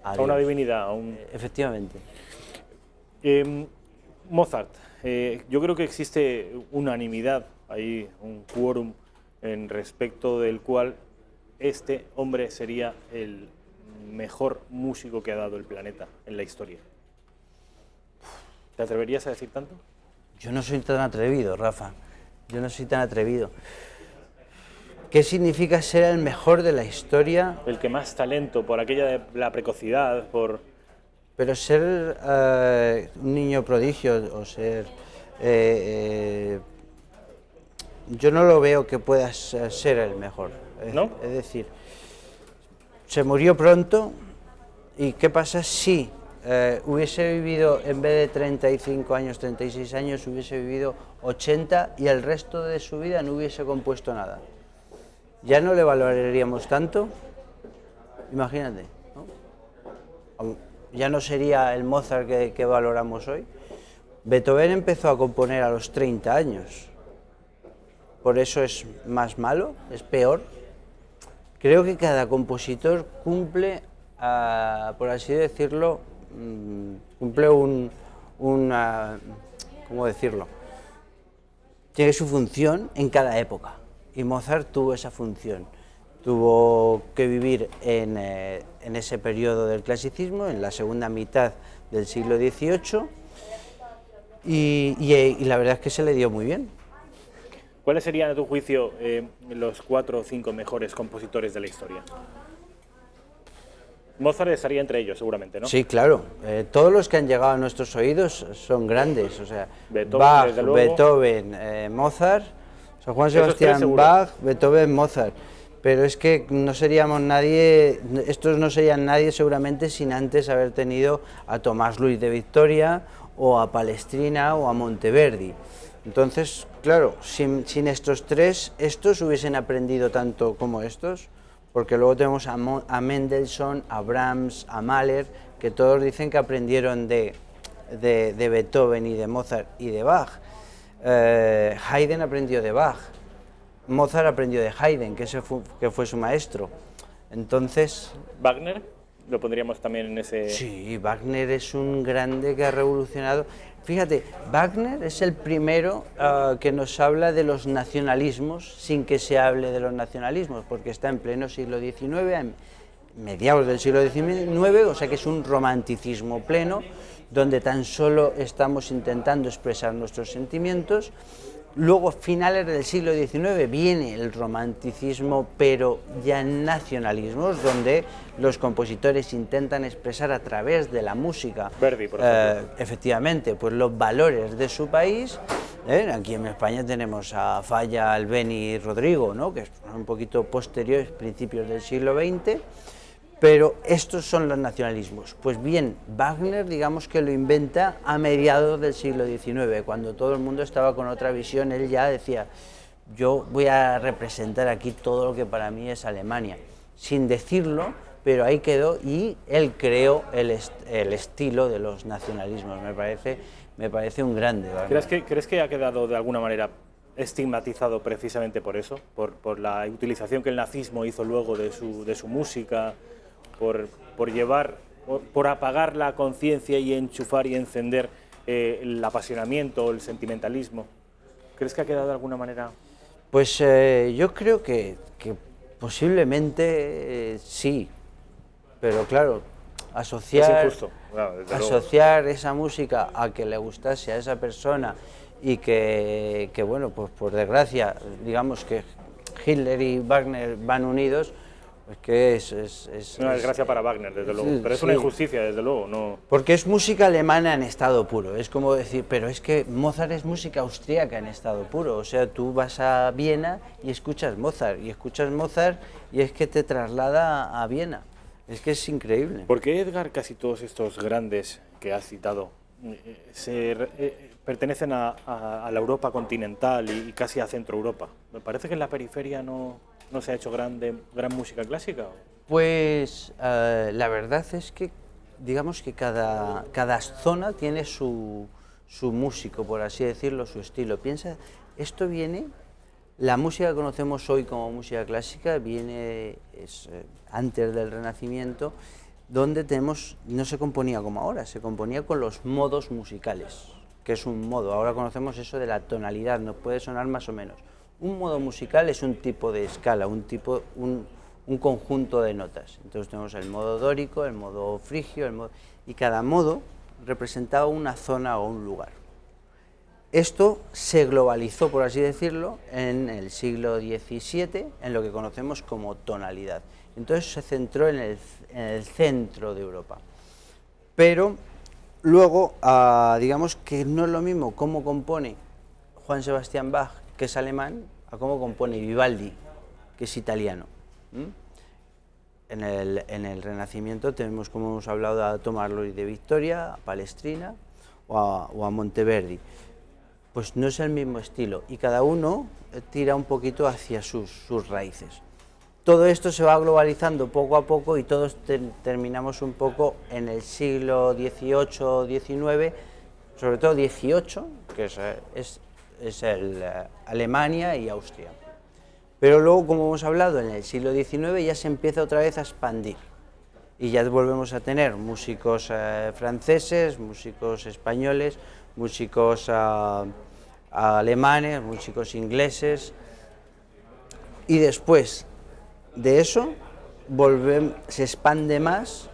Dios.
Una divinidad.
Efectivamente.
Mozart, yo creo que existe unanimidad, hay un quórum en respecto del cual este hombre sería el mejor músico que ha dado el planeta en la historia. ¿Te atreverías a decir tanto?
Yo no soy tan atrevido, Rafa. Yo no soy tan atrevido. ¿Qué significa ser el mejor de la historia?
El que más talento, por aquella de la precocidad, por...
Pero ser un niño prodigio o ser... yo no lo veo que puedas ser el mejor.
¿No?
Es decir, se murió pronto, y ¿qué pasa si hubiese vivido, en vez de 35 años, 36 años, hubiese vivido 80 y el resto de su vida no hubiese compuesto nada? ¿Ya no le valoraríamos tanto? Imagínate, ¿no? Ya no sería el Mozart que valoramos hoy. Beethoven empezó a componer a los 30 años. ¿Por eso es más malo? ¿Es peor? Creo que cada compositor cumple, por así decirlo, cumple ¿cómo decirlo? Tiene su función en cada época. Y Mozart tuvo esa función. Tuvo que vivir en ese periodo del clasicismo, en la segunda mitad del siglo XVIII, y la verdad es que se le dio muy bien.
¿Cuáles serían, a tu juicio, los 4 o 5 mejores compositores de la historia? Mozart estaría entre ellos, seguramente, ¿no?
Sí, claro. Todos los que han llegado a nuestros oídos son grandes. O sea,
Beethoven,
Bach,
desde luego.
Beethoven, Mozart, o sea, Juan Sebastián Bach, Beethoven, Mozart. Pero es que no seríamos nadie, estos no serían nadie seguramente sin antes haber tenido a Tomás Luis de Victoria, o a Palestrina, o a Monteverdi. Entonces, claro, sin estos tres, estos hubiesen aprendido tanto como estos, porque luego tenemos a Mendelssohn, a Brahms, a Mahler, que todos dicen que aprendieron de Beethoven y de Mozart y de Bach. Haydn aprendió de Bach, Mozart aprendió de Haydn, que fue su maestro. Entonces...
¿Wagner? ¿Lo pondríamos también en ese...?
Sí, Wagner es un grande que ha revolucionado. Fíjate, Wagner es el primero que nos habla de los nacionalismos sin que se hable de los nacionalismos, porque está en pleno siglo XIX, en mediados del siglo XIX, o sea que es un romanticismo pleno, donde tan solo estamos intentando expresar nuestros sentimientos. Luego, finales del siglo XIX, viene el romanticismo, pero ya en nacionalismos, donde los compositores intentan expresar a través de la música,
Verdi, por ejemplo.
efectivamente, pues los valores de su país. Aquí en España tenemos a Falla, Albeni y Rodrigo, ¿no?, que es un poquito posteriores, principios del siglo XX, pero estos son los nacionalismos. Pues bien, Wagner, digamos que lo inventa a mediados del siglo XIX, cuando todo el mundo estaba con otra visión. Él ya decía, yo voy a representar aquí todo lo que para mí es Alemania, sin decirlo, pero ahí quedó, y él creó el estilo de los nacionalismos. Me parece un grande, Wagner.
¿Crees que ha quedado de alguna manera estigmatizado precisamente por eso, por la utilización que el nazismo hizo luego de su música, por llevar, por apagar la conciencia y enchufar y encender el apasionamiento, el sentimentalismo? ¿Crees que ha quedado de alguna manera?
Pues yo creo que posiblemente sí, pero claro, asociar esa música a que le gustase a esa persona, y que bueno, pues por desgracia, digamos que Hitler y Wagner van unidos, pues que es
una desgracia para Wagner, desde luego, pero es una injusticia, desde luego, no.
Porque es música alemana en estado puro, es como decir, pero es que Mozart es música austríaca en estado puro, o sea, tú vas a Viena y escuchas Mozart, y es que te traslada a Viena, es que es increíble.
¿Por qué, Edgar, casi todos estos grandes que has citado pertenecen a la Europa continental y casi a Centro Europa? Me parece que en la periferia no se ha hecho gran música clásica.
Pues la verdad es que digamos que cada zona tiene su músico, por así decirlo, su estilo. Piensa, esto viene, la música que conocemos hoy como música clásica viene antes del Renacimiento, donde no se componía como ahora, se componía con los modos musicales, que es un modo. Ahora conocemos eso de la tonalidad, nos puede sonar más o menos. Un modo musical es un tipo de escala, un conjunto de notas. Entonces tenemos el modo dórico, el modo frigio, y cada modo representaba una zona o un lugar. Esto se globalizó, por así decirlo, en el siglo XVII, en lo que conocemos como tonalidad. Entonces se centró en el centro de Europa. Pero luego, digamos que no es lo mismo cómo compone Juan Sebastián Bach, que es alemán, a cómo compone Vivaldi, que es italiano. En el Renacimiento tenemos, como hemos hablado, a Tomás López de Victoria, a Palestrina o a Monteverdi. Pues no es el mismo estilo, y cada uno tira un poquito hacia sus raíces. Todo esto se va globalizando poco a poco, y todos terminamos un poco en el siglo XVIII, XIX, sobre todo XVIII, que es Alemania y Austria. Pero luego, como hemos hablado, en el siglo XIX ya se empieza otra vez a expandir, y ya volvemos a tener músicos franceses, músicos españoles, músicos alemanes, músicos ingleses, y después de eso se expande más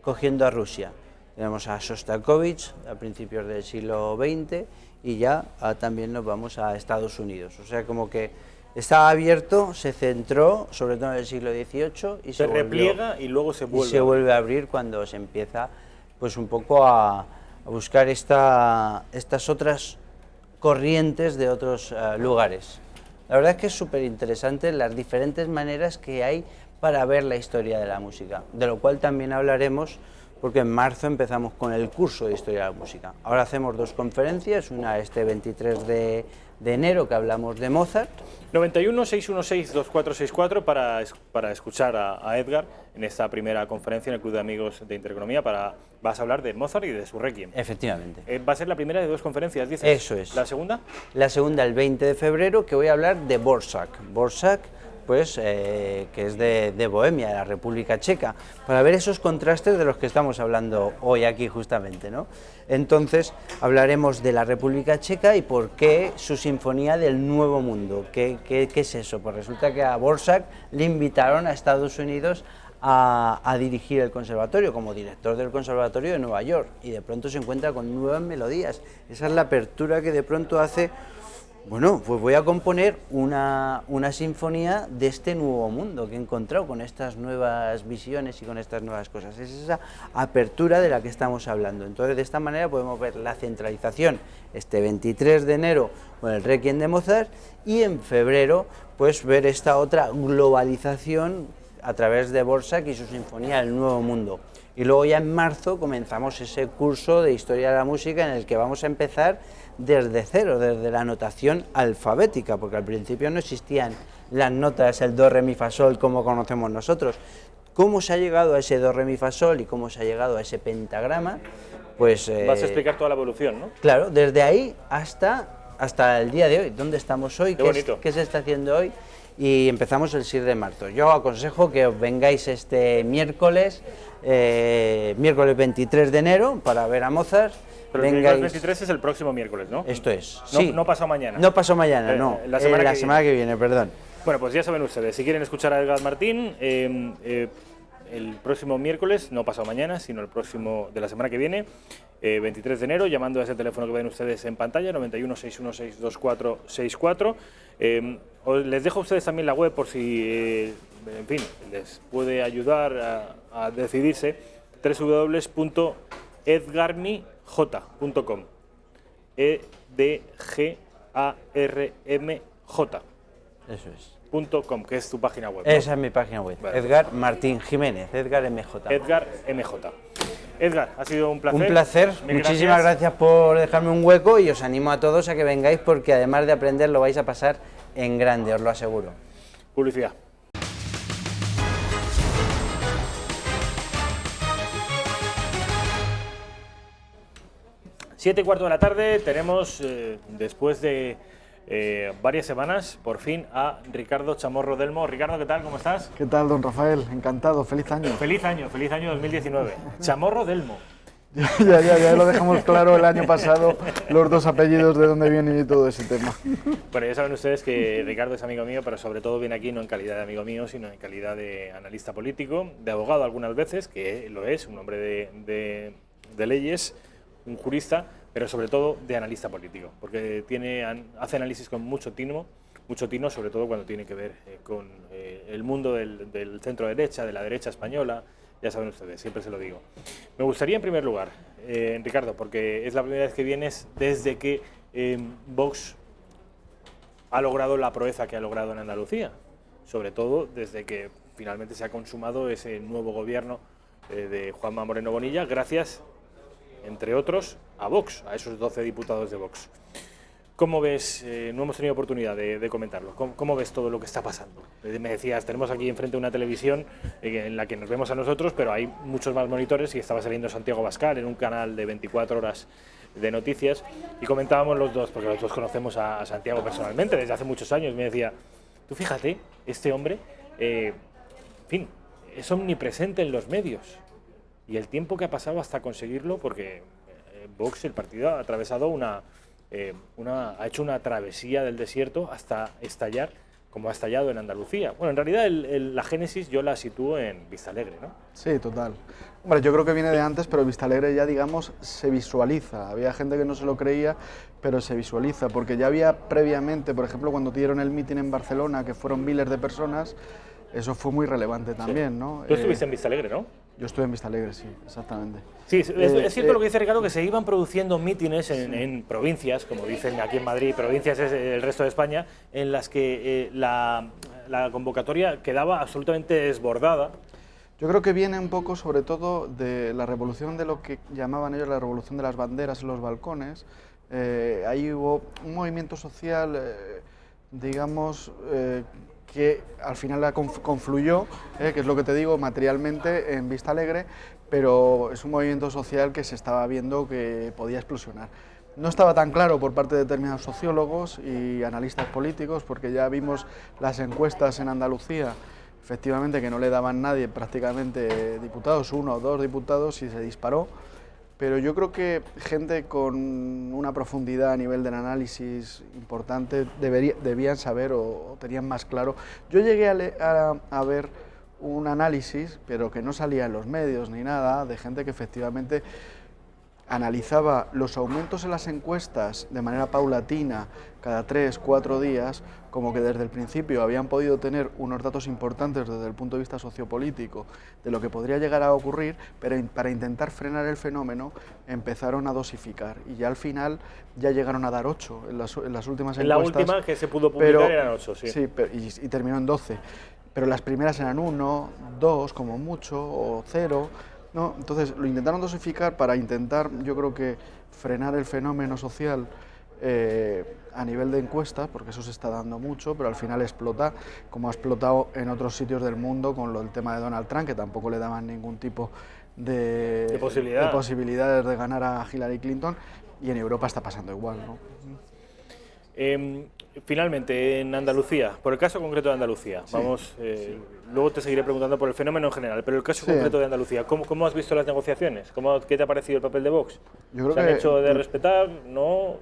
cogiendo a Rusia. Tenemos a Shostakovich a principios del siglo XX, y ya también nos vamos a Estados Unidos. O sea, como que estaba abierto, se centró, sobre todo en el siglo XVIII, y se
repliega y luego se vuelve.
Y se vuelve a abrir cuando se empieza, pues un poco a buscar estas otras corrientes de otros lugares. La verdad es que es súper interesante las diferentes maneras que hay para ver la historia de la música, de lo cual también hablaremos, porque en marzo empezamos con el curso de Historia de la Música. Ahora hacemos 2 conferencias, una este 23 de enero, que hablamos de Mozart.
91-616-2464 para escuchar a Edgar en esta primera conferencia en el Club de Amigos de Intereconomía. Vas a hablar de Mozart y de su Requiem.
Efectivamente.
Va a ser la primera de 2 conferencias, dices.
Eso es.
¿La segunda?
La segunda el 20 de febrero, que voy a hablar de Dvořák. Dvořák, pues, que es de Bohemia, de la República Checa, para ver esos contrastes de los que estamos hablando hoy aquí justamente, ¿no? Entonces hablaremos de la República Checa y por qué su Sinfonía del Nuevo Mundo. ¿Qué es eso? Pues resulta que a Dvořák le invitaron a Estados Unidos a dirigir el conservatorio, como director del Conservatorio de Nueva York, y de pronto se encuentra con nuevas melodías. Esa es la apertura que de pronto hace. Bueno, pues voy a componer una sinfonía de este nuevo mundo que he encontrado, con estas nuevas visiones y con estas nuevas cosas. Es esa apertura de la que estamos hablando. Entonces, de esta manera podemos ver la centralización este 23 de enero con el Requiem de Mozart, y en febrero pues ver esta otra globalización a través de Dvořák y su Sinfonía del Nuevo Mundo. Y luego ya en marzo comenzamos ese curso de Historia de la Música en el que vamos a empezar desde cero, desde la notación alfabética, porque al principio no existían las notas, el do, re, mi, fa, sol, como conocemos nosotros. ¿Cómo se ha llegado a ese do, re, mi, fa, sol y cómo se ha llegado a ese pentagrama? Pues,
vas a explicar toda la evolución, ¿no?
Claro, desde ahí hasta el día de hoy. ¿Dónde estamos hoy? ¿Qué se está haciendo hoy? Y empezamos el 6 de marzo. Yo aconsejo que os vengáis este miércoles 23 de enero, para ver a Mozart.
Pero el miércoles 23 es el próximo miércoles, ¿no?
Esto es,
no,
sí.
No pasado mañana.
No pasado mañana, no.
La semana
que viene, perdón.
Bueno, pues ya saben ustedes, si quieren escuchar a Edgar Martín, el próximo miércoles, no pasado mañana, sino el próximo de la semana que viene, 23 de enero, llamando a ese teléfono que ven ustedes en pantalla, 91-616-2464. Les dejo a ustedes también la web por si, en fin, les puede ayudar a decidirse, www.edgarmj.com, EDGARMJ.
Eso es.
.com, que es tu página web, ¿no?
Esa es mi página web, vale. Edgar Martín Jiménez, Edgar MJ.
Edgar MJ. Edgar, ha sido un placer.
Un placer, muchísimas gracias por dejarme un hueco, y os animo a todos a que vengáis, porque además de aprender lo vais a pasar en grande, os lo aseguro.
Publicidad. Siete y cuarto de la tarde, tenemos, después de varias semanas, por fin, a Ricardo Chamorro Delmo. Ricardo, ¿qué tal? ¿Cómo estás?
¿Qué tal, don Rafael? Encantado, feliz año.
Feliz año 2019. Chamorro Delmo.
Ya lo dejamos claro el año pasado, los 2 apellidos, de dónde vienen y todo ese tema.
Bueno, ya saben ustedes que Ricardo es amigo mío, pero sobre todo viene aquí no en calidad de amigo mío, sino en calidad de analista político, de abogado algunas veces, que lo es, un hombre de leyes, un jurista, pero sobre todo de analista político, porque hace análisis con mucho tino, sobre todo cuando tiene que ver con el mundo del centro derecha, de la derecha española. Ya saben ustedes, siempre se lo digo. Me gustaría, en primer lugar, Ricardo, porque es la primera vez que vienes desde que Vox ha logrado la proeza que ha logrado en Andalucía, sobre todo desde que finalmente se ha consumado ese nuevo gobierno de Juanma Moreno Bonilla, gracias, entre otros, a Vox, a esos 12 diputados de Vox. ¿Cómo ves? No hemos tenido oportunidad de comentarlo. ¿Cómo ves todo lo que está pasando? Me decías, tenemos aquí enfrente una televisión en la que nos vemos a nosotros, pero hay muchos más monitores, y estaba saliendo Santiago Abascal en un canal de 24 horas de noticias, y comentábamos los dos, porque los dos conocemos a Santiago personalmente desde hace muchos años. Me decía, tú fíjate, este hombre, en fin, es omnipresente en los medios, y el tiempo que ha pasado hasta conseguirlo, porque Vox, el partido, ha atravesado ha hecho una travesía del desierto hasta estallar como ha estallado en Andalucía. Bueno, en realidad la génesis yo la sitúo en Vistalegre, ¿no?
Sí, total. Hombre, yo creo que viene de antes, pero Vistalegre ya, digamos, se visualiza. Había gente que no se lo creía, pero se visualiza, porque ya había previamente, por ejemplo, cuando dieron el mitin en Barcelona, que fueron miles de personas, eso fue muy relevante también, sí, ¿no?
Tú estuviste en Vistalegre, ¿no?
Yo estuve en Vistalegre, sí, exactamente.
Sí, es cierto lo que dice Ricardo, que se iban produciendo mítines en provincias, como dicen aquí en Madrid, provincias es el resto de España, en las que la convocatoria quedaba absolutamente desbordada.
Yo creo que viene un poco sobre todo de la revolución de lo que llamaban ellos la revolución de las banderas en los balcones. Ahí hubo un movimiento social, digamos, que al final confluyó, que es lo que te digo, materialmente en Vistalegre, pero es un movimiento social que se estaba viendo que podía explosionar. No estaba tan claro por parte de determinados sociólogos y analistas políticos, porque ya vimos las encuestas en Andalucía, efectivamente que no le daban nadie prácticamente diputados, 1 o 2 diputados, y se disparó. Pero yo creo que gente con una profundidad a nivel del análisis importante debían saber o tenían más claro. Yo llegué a ver un análisis, pero que no salía en los medios ni nada, de gente que efectivamente analizaba los aumentos en las encuestas de manera paulatina, cada 3 o 4 días, como que desde el principio habían podido tener unos datos importantes desde el punto de vista sociopolítico de lo que podría llegar a ocurrir, pero para intentar frenar el fenómeno empezaron a dosificar y ya al final ya llegaron a dar 8 en las últimas encuestas.
En la última que se pudo publicar eran 8, sí.
Sí, y terminó en 12, pero las primeras eran 1, 2 como mucho, o 0... ¿no? Entonces lo intentaron dosificar para intentar, yo creo que, frenar el fenómeno social a nivel de encuestas, porque eso se está dando mucho, pero al final explota, como ha explotado en otros sitios del mundo con el tema de Donald Trump, que tampoco le daban ningún tipo de posibilidades de ganar a Hillary Clinton, y en Europa está pasando igual, ¿no?
Finalmente, en Andalucía, por el caso concreto de Andalucía, sí, vamos, luego te seguiré preguntando por el fenómeno en general, pero el caso concreto de Andalucía, ¿cómo has visto las negociaciones? ¿Qué te ha parecido el papel de Vox?
Yo creo
¿Se han hecho de respetar? ¿No?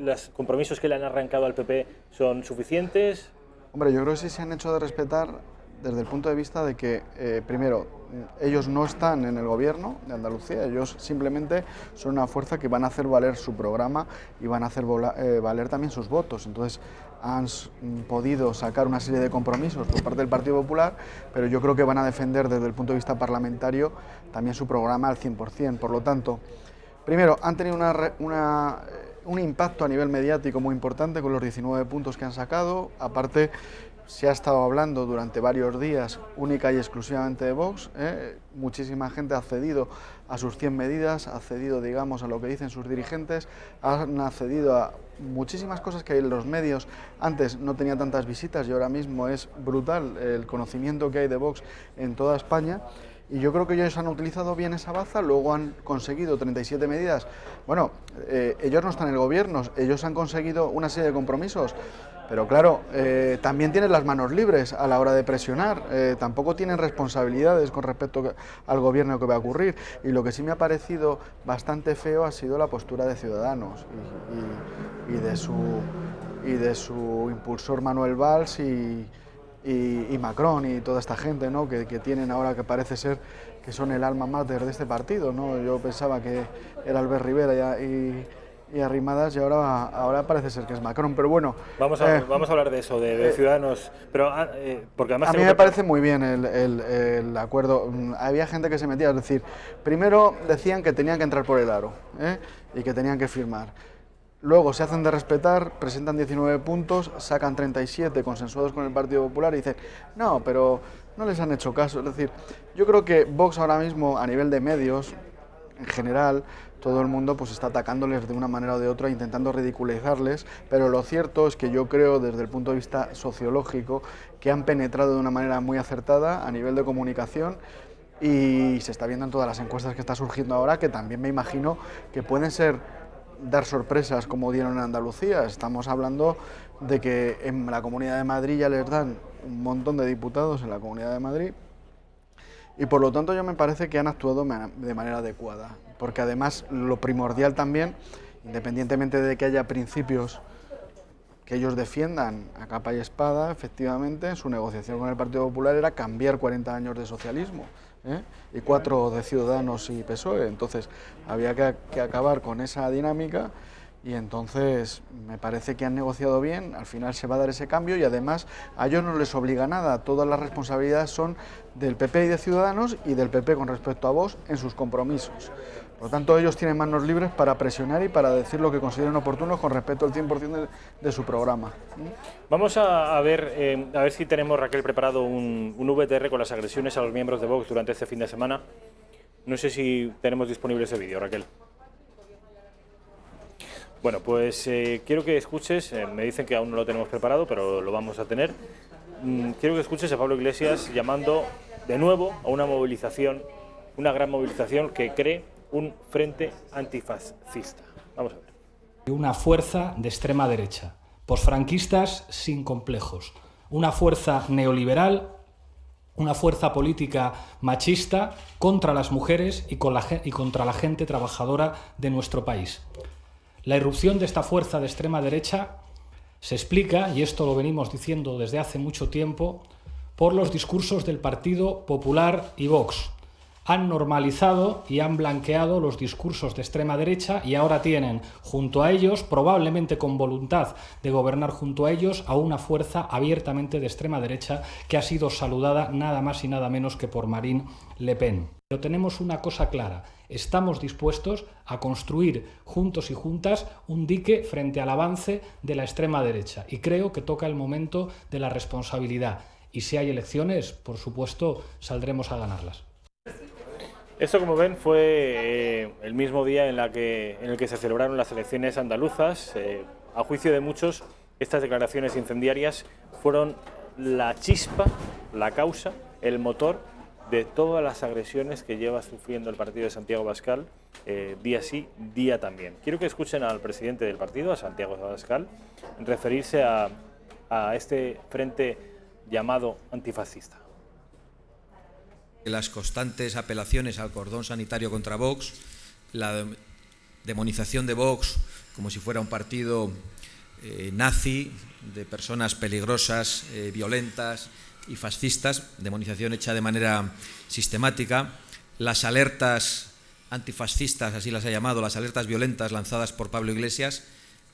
¿Los compromisos que le han arrancado al PP son suficientes?
Hombre, yo creo que sí se han hecho de respetar desde el punto de vista de que, primero, ellos no están en el gobierno de Andalucía, ellos simplemente son una fuerza que van a hacer valer su programa y van a hacer valer también sus votos. Entonces han podido sacar una serie de compromisos por parte del Partido Popular, pero yo creo que van a defender desde el punto de vista parlamentario también su programa al 100%. Por lo tanto, primero, han tenido un impacto a nivel mediático muy importante con los 19 puntos que han sacado. Aparte, se ha estado hablando durante varios días única y exclusivamente de Vox. Muchísima gente ha accedido a sus 100 medidas, ha accedido, digamos, a lo que dicen sus dirigentes, han accedido a muchísimas cosas que en los medios antes no tenía tantas visitas y ahora mismo es brutal el conocimiento que hay de Vox en toda España. Y yo creo que ellos han utilizado bien esa baza, luego han conseguido 37 medidas. Bueno, ellos no están en el gobierno, ellos han conseguido una serie de compromisos, pero claro, también tienen las manos libres a la hora de presionar, tampoco tienen responsabilidades con respecto al gobierno que va a ocurrir. Y lo que sí me ha parecido bastante feo ha sido la postura de Ciudadanos y de su impulsor Manuel Valls y Macron y toda esta gente, ¿no? que tienen ahora, que parece ser que son el alma mater de este partido, ¿no? Yo pensaba que era Albert Rivera y Arrimadas y ahora parece ser que es Macron, pero bueno.
Vamos a hablar de eso, de Ciudadanos, pero porque además...
A mí me parece muy bien el acuerdo. Había gente que se metía, es decir, primero decían que tenían que entrar por el aro, y que tenían que firmar. Luego se hacen de respetar, presentan 19 puntos, sacan 37 consensuados con el Partido Popular y dicen, no, pero no les han hecho caso. Es decir, yo creo que Vox ahora mismo, a nivel de medios, en general, todo el mundo pues está atacándoles de una manera o de otra, intentando ridiculizarles, pero lo cierto es que yo creo, desde el punto de vista sociológico, que han penetrado de una manera muy acertada a nivel de comunicación. Y se está viendo en todas las encuestas que está surgiendo ahora, que también me imagino que pueden dar sorpresas como dieron en Andalucía. Estamos hablando de que en la Comunidad de Madrid ya les dan un montón de diputados en la Comunidad de Madrid y por lo tanto yo me parece que han actuado de manera adecuada, porque además lo primordial también, independientemente de que haya principios que ellos defiendan a capa y espada, efectivamente en su negociación con el Partido Popular era cambiar 40 años de socialismo, y 4 de Ciudadanos y PSOE. Entonces había que acabar con esa dinámica y entonces me parece que han negociado bien, al final se va a dar ese cambio y además a ellos no les obliga nada, todas las responsabilidades son del PP y de Ciudadanos y del PP con respecto a Vox en sus compromisos. Por lo tanto, ellos tienen manos libres para presionar y para decir lo que consideren oportuno con respecto al 100% de su programa.
Vamos a ver si tenemos, Raquel, preparado un VTR con las agresiones a los miembros de Vox durante este fin de semana. No sé si tenemos disponible ese vídeo, Raquel. Bueno, pues quiero que escuches, me dicen que aún no lo tenemos preparado, pero lo vamos a tener. Quiero que escuches a Pablo Iglesias llamando de nuevo a una movilización, una gran movilización que cree un frente antifascista. Vamos a ver.
Una fuerza de extrema derecha, posfranquistas sin complejos, una fuerza neoliberal, una fuerza política machista contra las mujeres y contra la gente trabajadora de nuestro país. La irrupción de esta fuerza de extrema derecha se explica, y esto lo venimos diciendo desde hace mucho tiempo, por los discursos del Partido Popular y Vox. Han normalizado y han blanqueado los discursos de extrema derecha y ahora tienen junto a ellos, probablemente con voluntad de gobernar junto a ellos, a una fuerza abiertamente de extrema derecha que ha sido saludada nada más y nada menos que por Marine Le Pen. Pero tenemos una cosa clara, estamos dispuestos a construir juntos y juntas un dique frente al avance de la extrema derecha y creo que toca el momento de la responsabilidad y si hay elecciones, por supuesto, saldremos a ganarlas.
Esto, como ven, fue el mismo día en el que se celebraron las elecciones andaluzas. A juicio de muchos, estas declaraciones incendiarias fueron la chispa, la causa, el motor de todas las agresiones que lleva sufriendo el partido de Santiago Abascal, día sí, día también. Quiero que escuchen al presidente del partido, a Santiago Abascal, referirse a este frente llamado antifascista.
Las constantes apelaciones al cordón sanitario contra Vox, la demonización de Vox como si fuera un partido nazi, de personas peligrosas, violentas y fascistas, demonización hecha de manera sistemática, las alertas antifascistas, así las ha llamado, las alertas violentas lanzadas por Pablo Iglesias,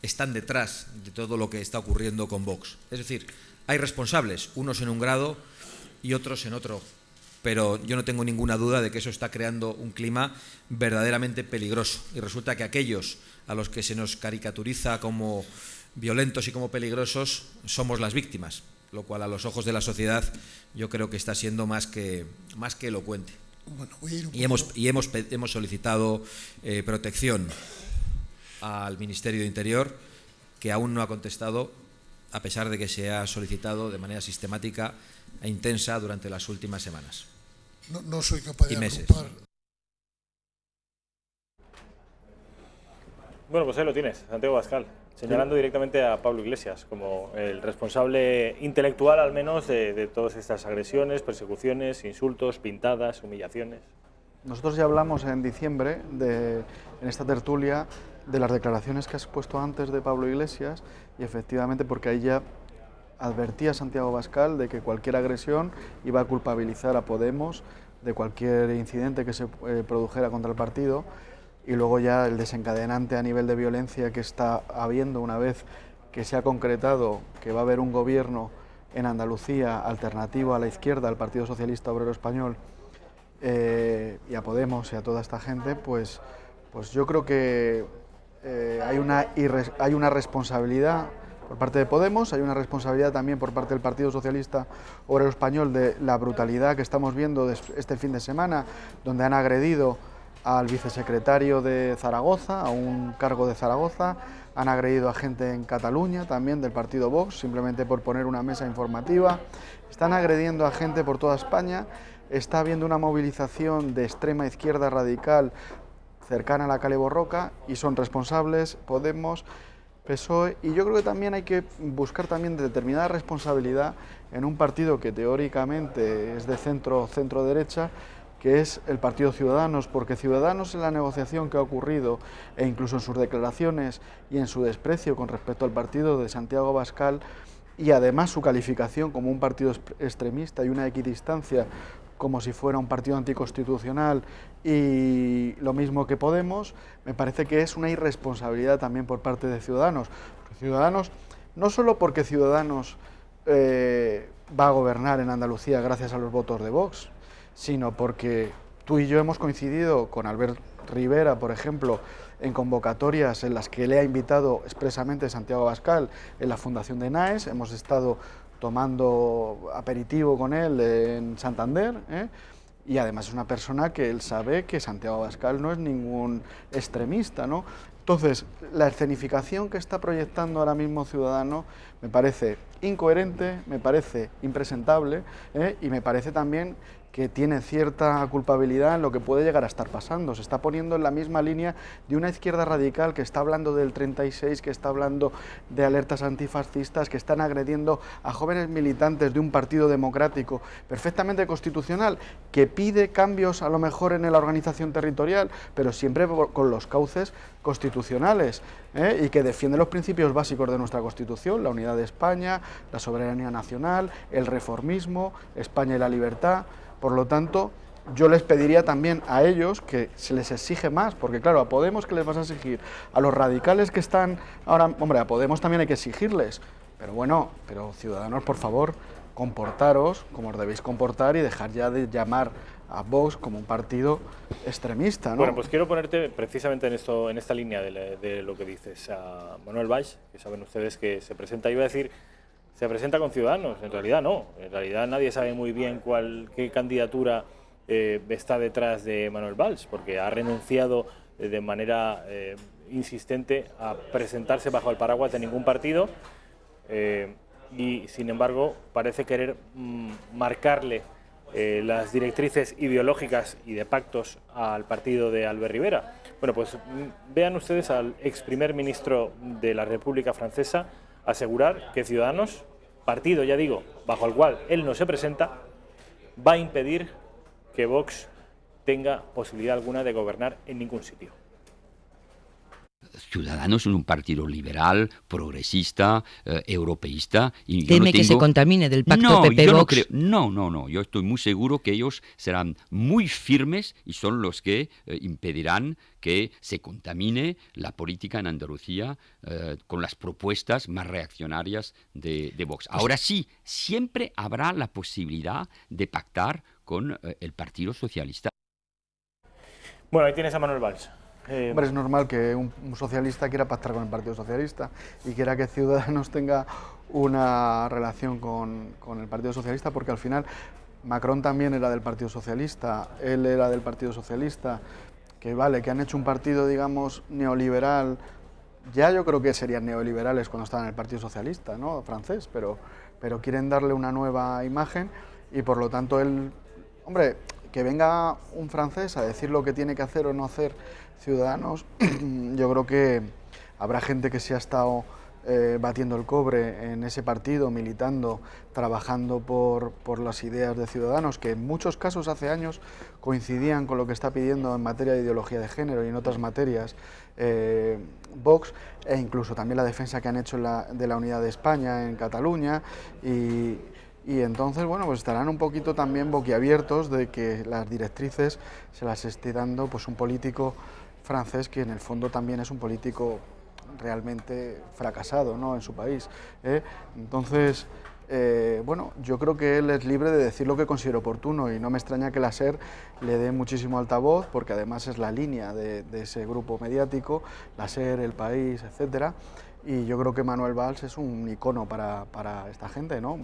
están detrás de todo lo que está ocurriendo con Vox. Es decir, hay responsables, unos en un grado y otros en otro, pero yo no tengo ninguna duda de que eso está creando un clima verdaderamente peligroso. Y resulta que aquellos a los que se nos caricaturiza como violentos y como peligrosos somos las víctimas, lo cual a los ojos de la sociedad yo creo que está siendo más que elocuente. Bueno, y hemos solicitado protección al Ministerio de Interior, que aún no ha contestado, a pesar de que se ha solicitado de manera sistemática e intensa durante las últimas semanas.
No soy capaz de
agrupar.
Bueno, pues ahí lo tienes, Santiago Abascal, señalando directamente a Pablo Iglesias como el responsable intelectual, al menos, de todas estas agresiones, persecuciones, insultos, pintadas, humillaciones.
Nosotros ya hablamos en diciembre, en esta tertulia, de las declaraciones que has puesto antes de Pablo Iglesias, y efectivamente porque ahí ya advertía Santiago Abascal de que cualquier agresión iba a culpabilizar a Podemos de cualquier incidente que se produjera contra el partido, y luego ya el desencadenante a nivel de violencia que está habiendo una vez que se ha concretado que va a haber un gobierno en Andalucía alternativo a la izquierda, al Partido Socialista Obrero Español, y a Podemos y a toda esta gente, pues yo creo que hay una responsabilidad por parte de Podemos, hay una responsabilidad también por parte del Partido Socialista Obrero Español de la brutalidad que estamos viendo este fin de semana, donde han agredido al vicesecretario de Zaragoza, a un cargo de Zaragoza, han agredido a gente en Cataluña también del partido Vox, simplemente por poner una mesa informativa, están agrediendo a gente por toda España, está habiendo una movilización de extrema izquierda radical cercana a la Cale Borroca y son responsables Podemos, PSOE, y yo creo que también hay que buscar también determinada responsabilidad en un partido que teóricamente es de centro-derecha, que es el Partido Ciudadanos, porque Ciudadanos en la negociación que ha ocurrido e incluso en sus declaraciones y en su desprecio con respecto al partido de Santiago Abascal y además su calificación como un partido extremista y una equidistancia como si fuera un partido anticonstitucional y lo mismo que Podemos, me parece que es una irresponsabilidad también por parte de Ciudadanos. Ciudadanos, no solo porque Ciudadanos va a gobernar en Andalucía gracias a los votos de Vox, sino porque Tú y yo hemos coincidido con Albert Rivera, por ejemplo, en convocatorias en las que le ha invitado expresamente Santiago Abascal en la Fundación de NAES, hemos estado tomando aperitivo con él en Santander, y además es una persona que él sabe que Santiago Abascal no es ningún extremista, ¿no? Entonces, la escenificación que está proyectando ahora mismo Ciudadanos me parece incoherente, me parece impresentable, y me parece también que tiene cierta culpabilidad en lo que puede llegar a estar pasando. Se está poniendo en la misma línea de una izquierda radical que está hablando del 36, que está hablando de alertas antifascistas, que están agrediendo a jóvenes militantes de un partido democrático perfectamente constitucional, que pide cambios a lo mejor en la organización territorial, pero siempre con los cauces constitucionales, y que defiende los principios básicos de nuestra Constitución, la unidad de España, la soberanía nacional, el reformismo, España y la libertad. Por lo tanto, yo les pediría también a ellos que se les exige más, porque claro, a Podemos, ¿qué les vas a exigir? A los radicales que están ahora, hombre, a Podemos también hay que exigirles, pero bueno, pero Ciudadanos, por favor, comportaros como os debéis comportar y dejar ya de llamar a Vox como un partido extremista, ¿no?
Bueno, pues quiero ponerte precisamente en esta línea de lo que dices a Manuel Valls, que saben ustedes que se presenta, iba a decir, se presenta con Ciudadanos, en realidad no, en realidad nadie sabe muy bien qué candidatura está detrás de Manuel Valls, porque ha renunciado de manera insistente a presentarse bajo el paraguas de ningún partido, y sin embargo parece querer marcarle las directrices ideológicas y de pactos al partido de Albert Rivera. Bueno, pues vean ustedes al ex primer ministro de la República Francesa asegurar que Ciudadanos, partido, ya digo, bajo el cual él no se presenta, va a impedir que Vox tenga posibilidad alguna de gobernar en ningún sitio.
Ciudadanos es un partido liberal, progresista, europeísta. Y
¿Teme que se contamine del pacto PP-Vox?
No, yo estoy muy seguro que ellos serán muy firmes y son los que impedirán que se contamine la política en Andalucía con las propuestas más reaccionarias de Vox. Ahora sí, siempre habrá la posibilidad de pactar con el Partido Socialista.
Bueno, ahí tienes a Manuel Valls.
Hombre, es normal que un socialista quiera pactar con el Partido Socialista y quiera que Ciudadanos tenga una relación con el Partido Socialista, porque al final Macron también era del Partido Socialista, él era del Partido Socialista, que vale, que han hecho un partido, digamos, neoliberal. Ya yo creo que serían neoliberales cuando estaban en el Partido Socialista, ¿no?, francés, pero quieren darle una nueva imagen y por lo tanto él, hombre, que venga un francés a decir lo que tiene que hacer o no hacer Ciudadanos, yo creo que habrá gente que se ha estado batiendo el cobre en ese partido, militando, trabajando por las ideas de Ciudadanos, que en muchos casos hace años coincidían con lo que está pidiendo en materia de ideología de género y en otras materias Vox, e incluso también la defensa que han hecho de la unidad de España en Cataluña, y entonces, bueno, pues estarán un poquito también boquiabiertos de que las directrices se las esté dando pues un político francés que en el fondo también es un político realmente fracasado, ¿no?, en su país, Entonces, bueno, yo creo que él es libre de decir lo que considere oportuno y no me extraña que la SER le dé muchísimo altavoz, porque además es la línea de ese grupo mediático, la SER, El País, etcétera, y yo creo que Manuel Valls es un icono para esta gente, ¿no?,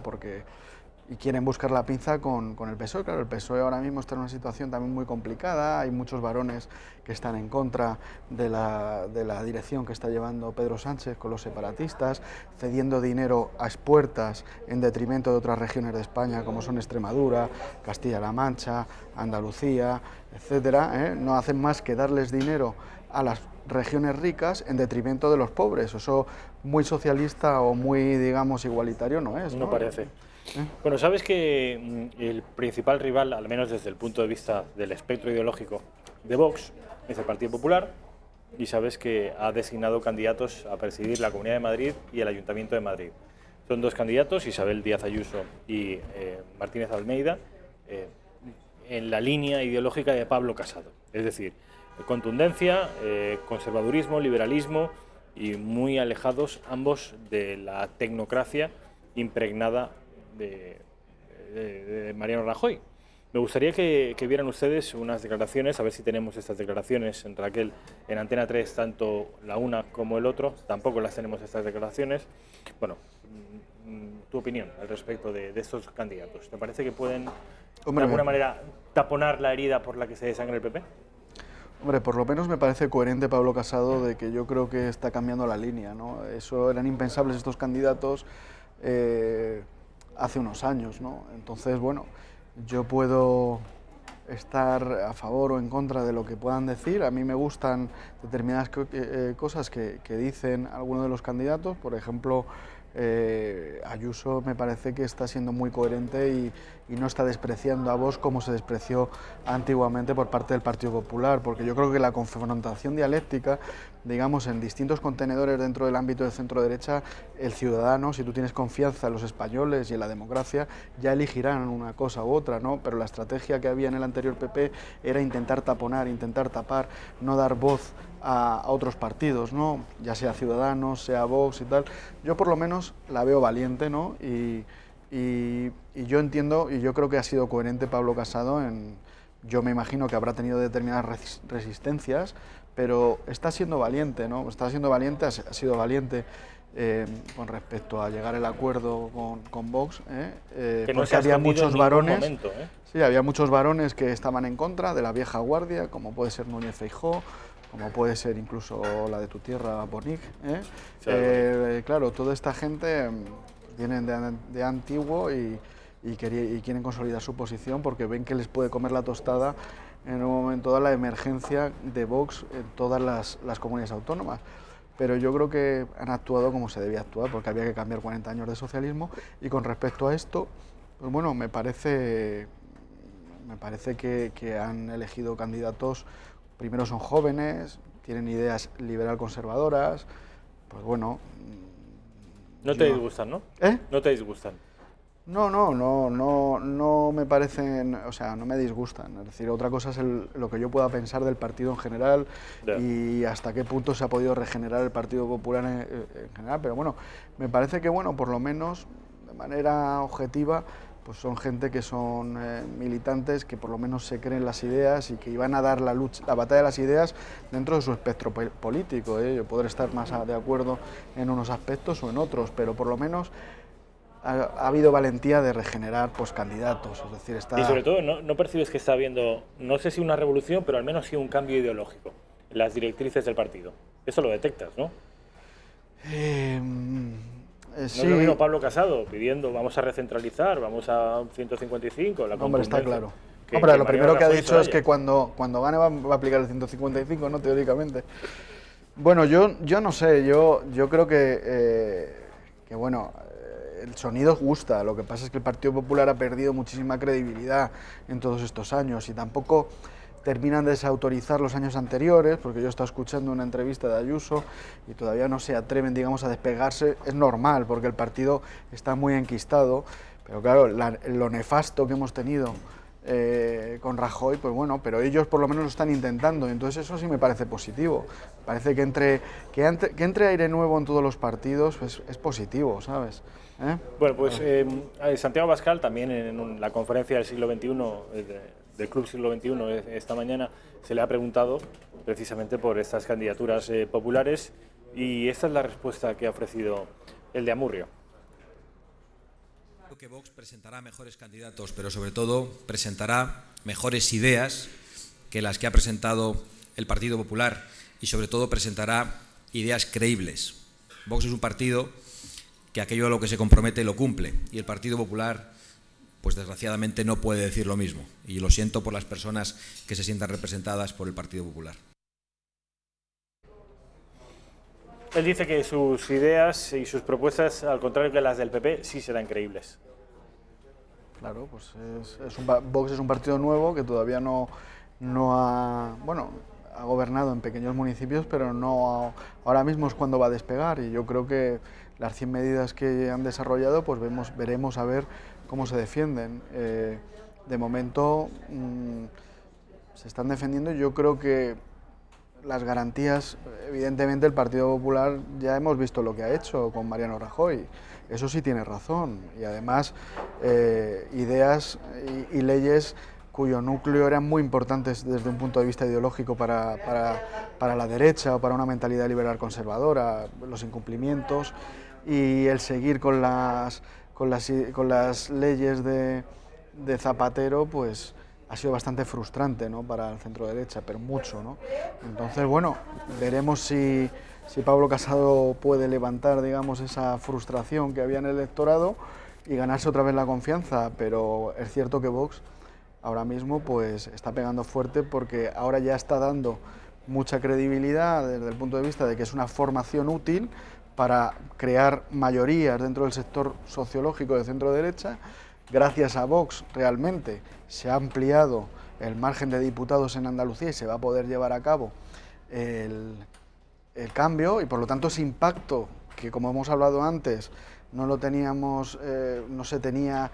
y quieren buscar la pinza con el PSOE. Claro, el PSOE ahora mismo está en una situación también muy complicada, hay muchos varones que están en contra de la dirección que está llevando Pedro Sánchez con los separatistas, cediendo dinero a expuertas en detrimento de otras regiones de España como son Extremadura, Castilla-La Mancha, Andalucía, etcétera, No hacen más que darles dinero a las regiones ricas en detrimento de los pobres. Eso muy socialista o muy, digamos, igualitario no es, ¿no?
No parece. Bueno, sabes que el principal rival, al menos desde el punto de vista del espectro ideológico de Vox, es el Partido Popular, y sabes que ha designado candidatos a presidir la Comunidad de Madrid y el Ayuntamiento de Madrid. Son dos candidatos, Isabel Díaz Ayuso y Martínez Almeida, en la línea ideológica de Pablo Casado. Es decir, contundencia, conservadurismo, liberalismo, y muy alejados ambos de la tecnocracia impregnada de Mariano Rajoy. Me gustaría que vieran ustedes unas declaraciones, a ver si tenemos estas declaraciones, en Raquel, en Antena 3, tanto la una como el otro, tampoco las tenemos estas declaraciones. Bueno, tu opinión al respecto de estos candidatos. ¿Te parece que pueden, de alguna manera, taponar la herida por la que se desangra el PP?
Hombre, por lo menos me parece coherente Pablo Casado de que yo creo que está cambiando la línea, ¿no? Eso eran impensables estos candidatos hace unos años, ¿no? Entonces, bueno, yo puedo estar a favor o en contra de lo que puedan decir. A mí me gustan determinadas cosas que dicen algunos de los candidatos. Por ejemplo, Ayuso me parece que está siendo muy coherente y no está despreciando a Vox como se despreció antiguamente por parte del Partido Popular, porque yo creo que la confrontación dialéctica, digamos, en distintos contenedores dentro del ámbito de centro-derecha, el ciudadano, si tú tienes confianza en los españoles y en la democracia, ya elegirán una cosa u otra, ¿no? Pero la estrategia que había en el anterior PP era intentar taponar, intentar tapar, no dar voz a otros partidos, ¿no? Ya sea Ciudadanos, sea Vox y tal. Yo por lo menos la veo valiente, ¿no? Y yo entiendo, y yo creo que ha sido coherente Pablo Casado yo me imagino que habrá tenido determinadas resistencias, pero está siendo valiente, ¿no? Está siendo valiente, ha sido valiente con respecto a llegar al acuerdo con Vox,
que no
porque había muchos varones, sí, había muchos varones que estaban en contra de la vieja guardia, como puede ser Núñez Feijóo, como puede ser incluso la de tu tierra, Bonic, claro, toda esta gente vienen de antiguo y quieren consolidar su posición porque ven que les puede comer la tostada en un momento dado la emergencia de Vox en todas las comunidades autónomas. Pero yo creo que han actuado como se debía actuar, porque había que cambiar 40 años de socialismo. Y con respecto a esto, pues bueno, me parece que han elegido candidatos, primero son jóvenes, tienen ideas liberal-conservadoras, pues bueno...
No te disgustan, ¿no? No te disgustan.
No me parecen, o sea, no me disgustan. Es decir, otra cosa es lo que yo pueda pensar del partido en general y hasta qué punto se ha podido regenerar el Partido Popular en general. Pero bueno, me parece que, bueno, por lo menos de manera objetiva, pues son gente que son militantes que por lo menos se creen las ideas y que iban a dar la batalla de las ideas dentro de su espectro político. Yo podré estar más de acuerdo en unos aspectos o en otros, pero por lo menos ha habido valentía de regenerar pues, candidatos. Es decir,
Y sobre todo, ¿no percibes que está habiendo, no sé si una revolución, pero al menos sí un cambio ideológico en las directrices del partido? Eso lo detectas, ¿no? No es lo mismo Pablo Casado pidiendo vamos a recentralizar, vamos a 155, la
Hombre, está claro. Hombre, lo primero que ha dicho es que cuando gane va a aplicar el 155, ¿no? Teóricamente. Bueno, yo no sé, yo creo que bueno, el sonido gusta, lo que pasa es que el Partido Popular ha perdido muchísima credibilidad en todos estos años y tampoco terminan de desautorizar los años anteriores, porque yo estaba escuchando una entrevista de Ayuso y todavía no se atreven, digamos, a despegarse. Es normal, porque el partido está muy enquistado, pero claro, lo nefasto que hemos tenido con Rajoy, pues bueno, pero ellos por lo menos lo están intentando, y entonces eso sí me parece positivo. Parece que entre aire nuevo en todos los partidos pues, es positivo, ¿sabes?
Bueno, pues Santiago Abascal también en la conferencia del siglo XXI, del Club Siglo XXI, esta mañana se le ha preguntado precisamente por estas candidaturas populares y esta es la respuesta que ha ofrecido el de Amurrio.
Creo que Vox presentará mejores candidatos, pero sobre todo presentará mejores ideas que las que ha presentado el Partido Popular y sobre todo presentará ideas creíbles. Vox es un partido que aquello a lo que se compromete lo cumple y el Partido Popular pues desgraciadamente no puede decir lo mismo y lo siento por las personas que se sientan representadas por el Partido Popular.
Él dice que sus ideas y sus propuestas, al contrario que las del PP, sí serán creíbles.
Claro, pues Vox es un partido nuevo que todavía no ha, bueno, ha gobernado en pequeños municipios, pero ahora mismo es cuando va a despegar y yo creo que las 100 medidas que han desarrollado, pues veremos a ver cómo se defienden. De momento se están defendiendo y yo creo que las garantías, evidentemente el Partido Popular ya hemos visto lo que ha hecho con Mariano Rajoy, eso sí tiene razón y además ideas y leyes cuyo núcleo eran muy importantes desde un punto de vista ideológico para la derecha o para una mentalidad liberal conservadora, los incumplimientos y el seguir con las leyes de Zapatero, pues ha sido bastante frustrante, ¿no?, para el centro derecha, pero mucho, ¿no? Entonces, bueno, veremos si Pablo Casado puede levantar, digamos, esa frustración que había en el electorado y ganarse otra vez la confianza, pero es cierto que Vox ahora mismo pues está pegando fuerte porque ahora ya está dando mucha credibilidad desde el punto de vista de que es una formación útil para crear mayorías dentro del sector sociológico de centro derecha. Gracias a Vox realmente se ha ampliado el margen de diputados en Andalucía y se va a poder llevar a cabo el cambio, y por lo tanto ese impacto que, como hemos hablado antes, no lo teníamos, no se tenía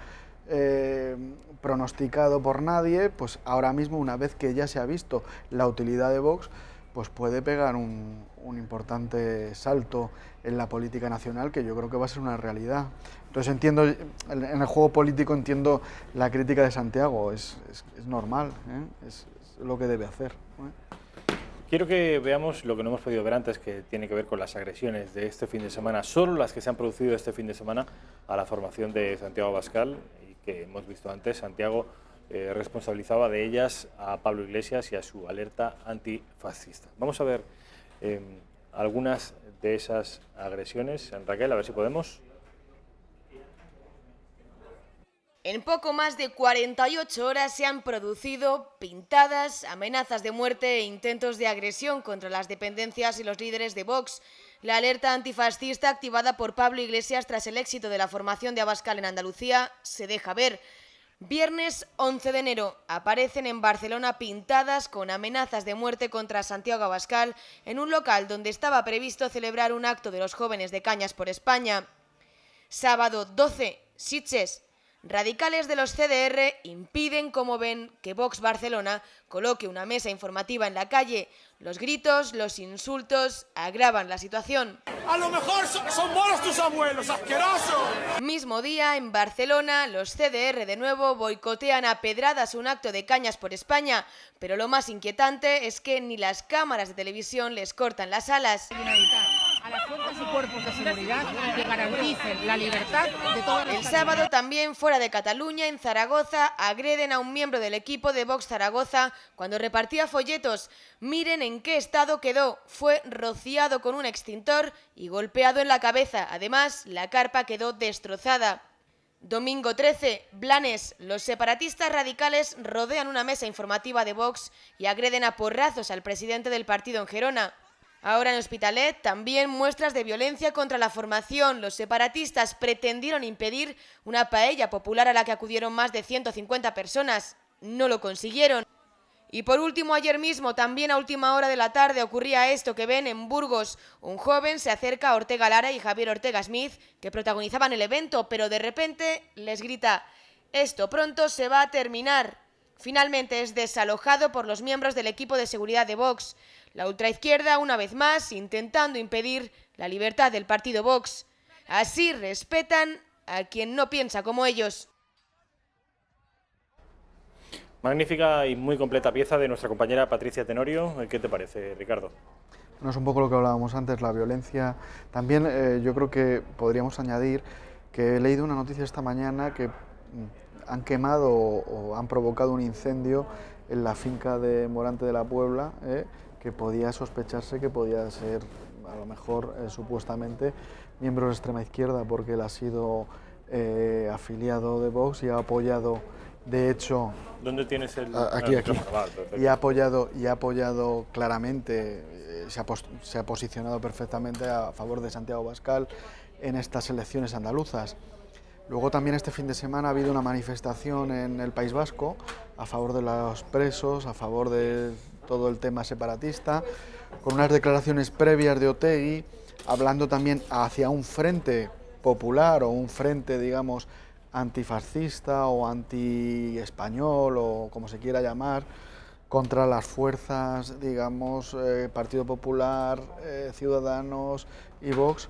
pronosticado por nadie, pues ahora mismo, una vez que ya se ha visto la utilidad de Vox, pues puede pegar un importante salto en la política nacional, que yo creo que va a ser una realidad. Entonces entiendo, en el juego político entiendo la crítica de Santiago, es normal, es lo que debe hacer.
Quiero que veamos lo que no hemos podido ver antes, que tiene que ver con las agresiones de este fin de semana, solo las que se han producido este fin de semana a la formación de Santiago Abascal, y que hemos visto antes. Santiago responsabilizaba de ellas a Pablo Iglesias y a su alerta antifascista. Vamos a ver algunas de esas agresiones. Raquel, a ver si podemos.
En poco más de 48 horas se han producido pintadas, amenazas de muerte e intentos de agresión contra las dependencias y los líderes de Vox. La alerta antifascista activada por Pablo Iglesias tras el éxito de la formación de Abascal en Andalucía se deja ver. Viernes 11 de enero aparecen en Barcelona pintadas con amenazas de muerte contra Santiago Abascal en un local donde estaba previsto celebrar un acto de los jóvenes de Cañas por España. Sábado 12, Sitges. Radicales de los CDR impiden, como ven, que Vox Barcelona coloque una mesa informativa en la calle. Los gritos, los insultos agravan la situación.
¡A lo mejor son moros tus abuelos, asqueroso!
Mismo día, en Barcelona, los CDR de nuevo boicotean a pedradas un acto de Cañas por España, pero lo más inquietante es que ni las cámaras de televisión les cortan las alas.
A las fuerzas y cuerpos de seguridad que garanticen la libertad de todas las...
El sábado, también fuera de Cataluña, en Zaragoza, agreden a un miembro del equipo de Vox Zaragoza cuando repartía folletos. Miren en qué estado quedó. Fue rociado con un extintor y golpeado en la cabeza. Además, la carpa quedó destrozada. Domingo 13, Blanes. Los separatistas radicales rodean una mesa informativa de Vox y agreden a porrazos al presidente del partido en Gerona. Ahora en Hospitalet, también muestras de violencia contra la formación. Los separatistas pretendieron impedir una paella popular a la que acudieron más de 150 personas. No lo consiguieron. Y por último, ayer mismo, también a última hora de la tarde, ocurría esto que ven en Burgos. Un joven se acerca a Ortega Lara y Javier Ortega Smith, que protagonizaban el evento, pero de repente les grita: «Esto pronto se va a terminar». Finalmente es desalojado por los miembros del equipo de seguridad de Vox. La ultraizquierda, una vez más, intentando impedir la libertad del partido Vox. Así respetan a quien no piensa como ellos.
Magnífica y muy completa pieza de nuestra compañera Patricia Tenorio. ¿Qué te parece, Ricardo?
No es un poco lo que hablábamos antes, la violencia. También yo creo que podríamos añadir que he leído una noticia esta mañana que han quemado o han provocado un incendio en la finca de Morante de la Puebla, que podía sospecharse que podía ser, a lo mejor, supuestamente, miembro de extrema izquierda, porque él ha sido afiliado de Vox y ha apoyado, de hecho...
¿Dónde tienes el...?
Aquí. Y ha apoyado claramente, se ha posicionado perfectamente a favor de Santiago Abascal en estas elecciones andaluzas. Luego también este fin de semana ha habido una manifestación en el País Vasco a favor de los presos, a favor de todo el tema separatista, con unas declaraciones previas de Otegi, hablando también hacia un frente popular o un frente, digamos, antifascista o anti-español o como se quiera llamar, contra las fuerzas, digamos, Partido Popular, Ciudadanos y Vox,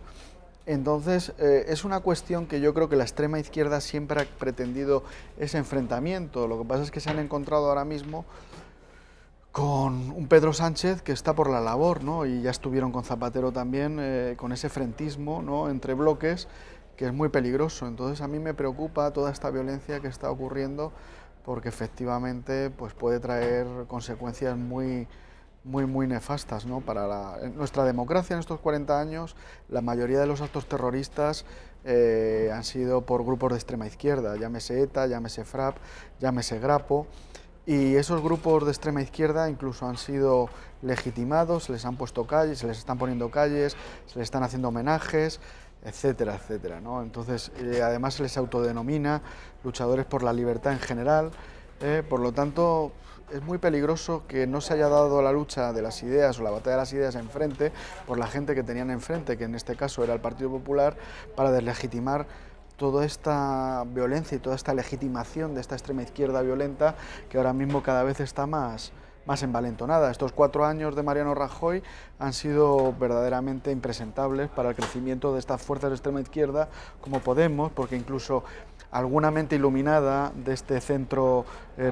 Entonces, es una cuestión que yo creo que la extrema izquierda siempre ha pretendido ese enfrentamiento. Lo que pasa es que se han encontrado ahora mismo con un Pedro Sánchez que está por la labor, ¿no? Y ya estuvieron con Zapatero también, con ese frentismo, ¿no?, entre bloques, que es muy peligroso. Entonces a mí me preocupa toda esta violencia que está ocurriendo, porque efectivamente pues puede traer consecuencias muy nefastas, ¿no?, para nuestra democracia. En estos 40 años, la mayoría de los actos terroristas han sido por grupos de extrema izquierda, llámese ETA, llámese FRAP, llámese Grapo. Y esos grupos de extrema izquierda incluso han sido legitimados, se les han puesto calles, se les están poniendo calles, se les están haciendo homenajes, etcétera, etcétera, ¿no? Entonces, además se les autodenomina luchadores por la libertad en general. Por lo tanto, es muy peligroso que no se haya dado la lucha de las ideas o la batalla de las ideas enfrente por la gente que tenían enfrente, que en este caso era el Partido Popular, para deslegitimar toda esta violencia y toda esta legitimación de esta extrema izquierda violenta que ahora mismo cada vez está más envalentonada. Estos 4 años de Mariano Rajoy han sido verdaderamente impresentables para el crecimiento de estas fuerzas de extrema izquierda como Podemos, porque incluso alguna mente iluminada de este centro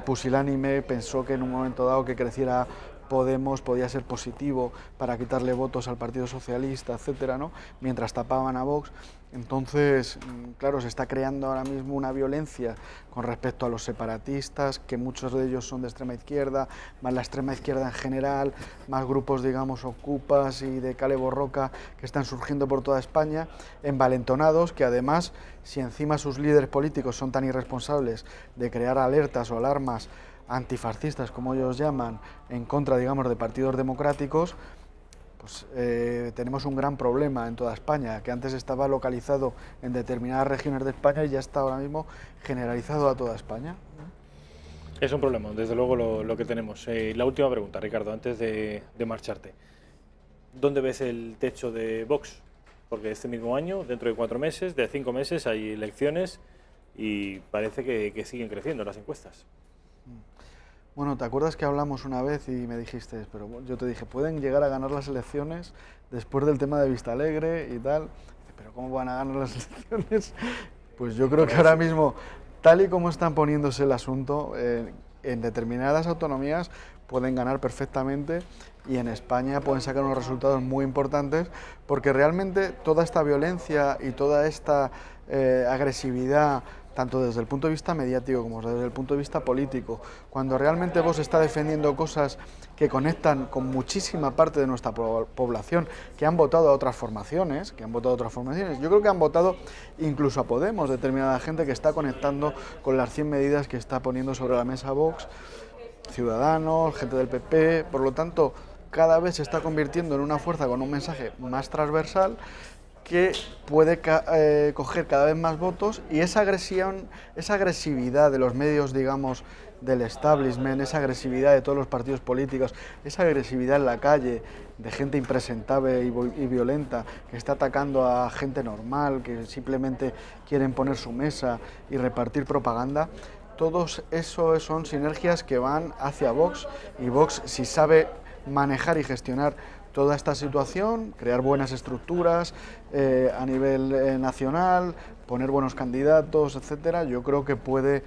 pusilánime pensó que en un momento dado que creciera Podemos podía ser positivo para quitarle votos al Partido Socialista, etcétera, ¿no?, mientras tapaban a Vox. Entonces, claro, se está creando ahora mismo una violencia con respecto a los separatistas, que muchos de ellos son de extrema izquierda, más la extrema izquierda en general, más grupos, digamos, ocupas y de Kale Borroka que están surgiendo por toda España, envalentonados, que además, si encima sus líderes políticos son tan irresponsables de crear alertas o alarmas antifascistas, como ellos llaman, en contra, digamos, de partidos democráticos, pues tenemos un gran problema en toda España, que antes estaba localizado en determinadas regiones de España y ya está ahora mismo generalizado a toda España.
Es un problema, desde luego lo que tenemos. La última pregunta, Ricardo, antes de marcharte. ¿Dónde ves el techo de Vox? Porque este mismo año, dentro de 4 meses, de 5 meses, hay elecciones y parece que siguen creciendo las encuestas.
Bueno, ¿te acuerdas que hablamos una vez y me dijiste, pero yo te dije, pueden llegar a ganar las elecciones después del tema de Vistalegre y tal? ¿Pero cómo van a ganar las elecciones? Pues yo creo que ahora mismo, tal y como están poniéndose el asunto, en determinadas autonomías pueden ganar perfectamente y en España pueden sacar unos resultados muy importantes, porque realmente toda esta violencia y toda esta agresividad, tanto desde el punto de vista mediático como desde el punto de vista político, cuando realmente Vox está defendiendo cosas que conectan con muchísima parte de nuestra población, que han votado a otras formaciones, yo creo que han votado incluso a Podemos, determinada gente que está conectando con las 100 medidas que está poniendo sobre la mesa Vox, Ciudadanos, gente del PP, por lo tanto, cada vez se está convirtiendo en una fuerza con un mensaje más transversal, que puede coger cada vez más votos, y esa agresividad de los medios, digamos, del establishment, esa agresividad de todos los partidos políticos, esa agresividad en la calle de gente impresentable y violenta que está atacando a gente normal, que simplemente quieren poner su mesa y repartir propaganda, todos eso son sinergias que van hacia Vox, y Vox, si sabe manejar y gestionar toda esta situación, crear buenas estructuras a nivel nacional, poner buenos candidatos, etcétera, yo creo que puede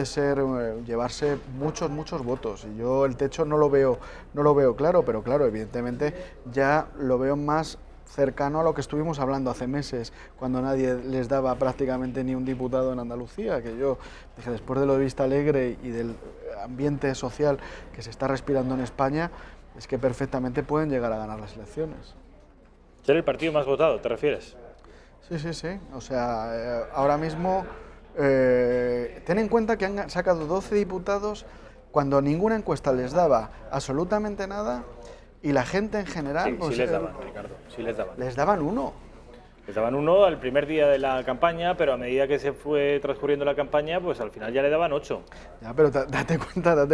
ser llevarse muchos votos. Y yo el techo no lo veo claro, pero claro, evidentemente ya lo veo más cercano a lo que estuvimos hablando hace meses, cuando nadie les daba prácticamente ni un diputado en Andalucía, que yo dije, después de lo de Vistalegre y del ambiente social que se está respirando en España, es que perfectamente pueden llegar a ganar las elecciones.
¿Ser el partido más votado, te refieres?
Sí. O sea, ahora mismo, ten en cuenta que han sacado 12 diputados cuando ninguna encuesta les daba absolutamente nada, y la gente en general...
Sí,
pues,
sí les daban, Ricardo, sí les daban.
Les daban uno.
Les daban uno al primer día de la campaña, pero a medida que se fue transcurriendo la campaña, pues al final ya le daban 8.
Ya, pero date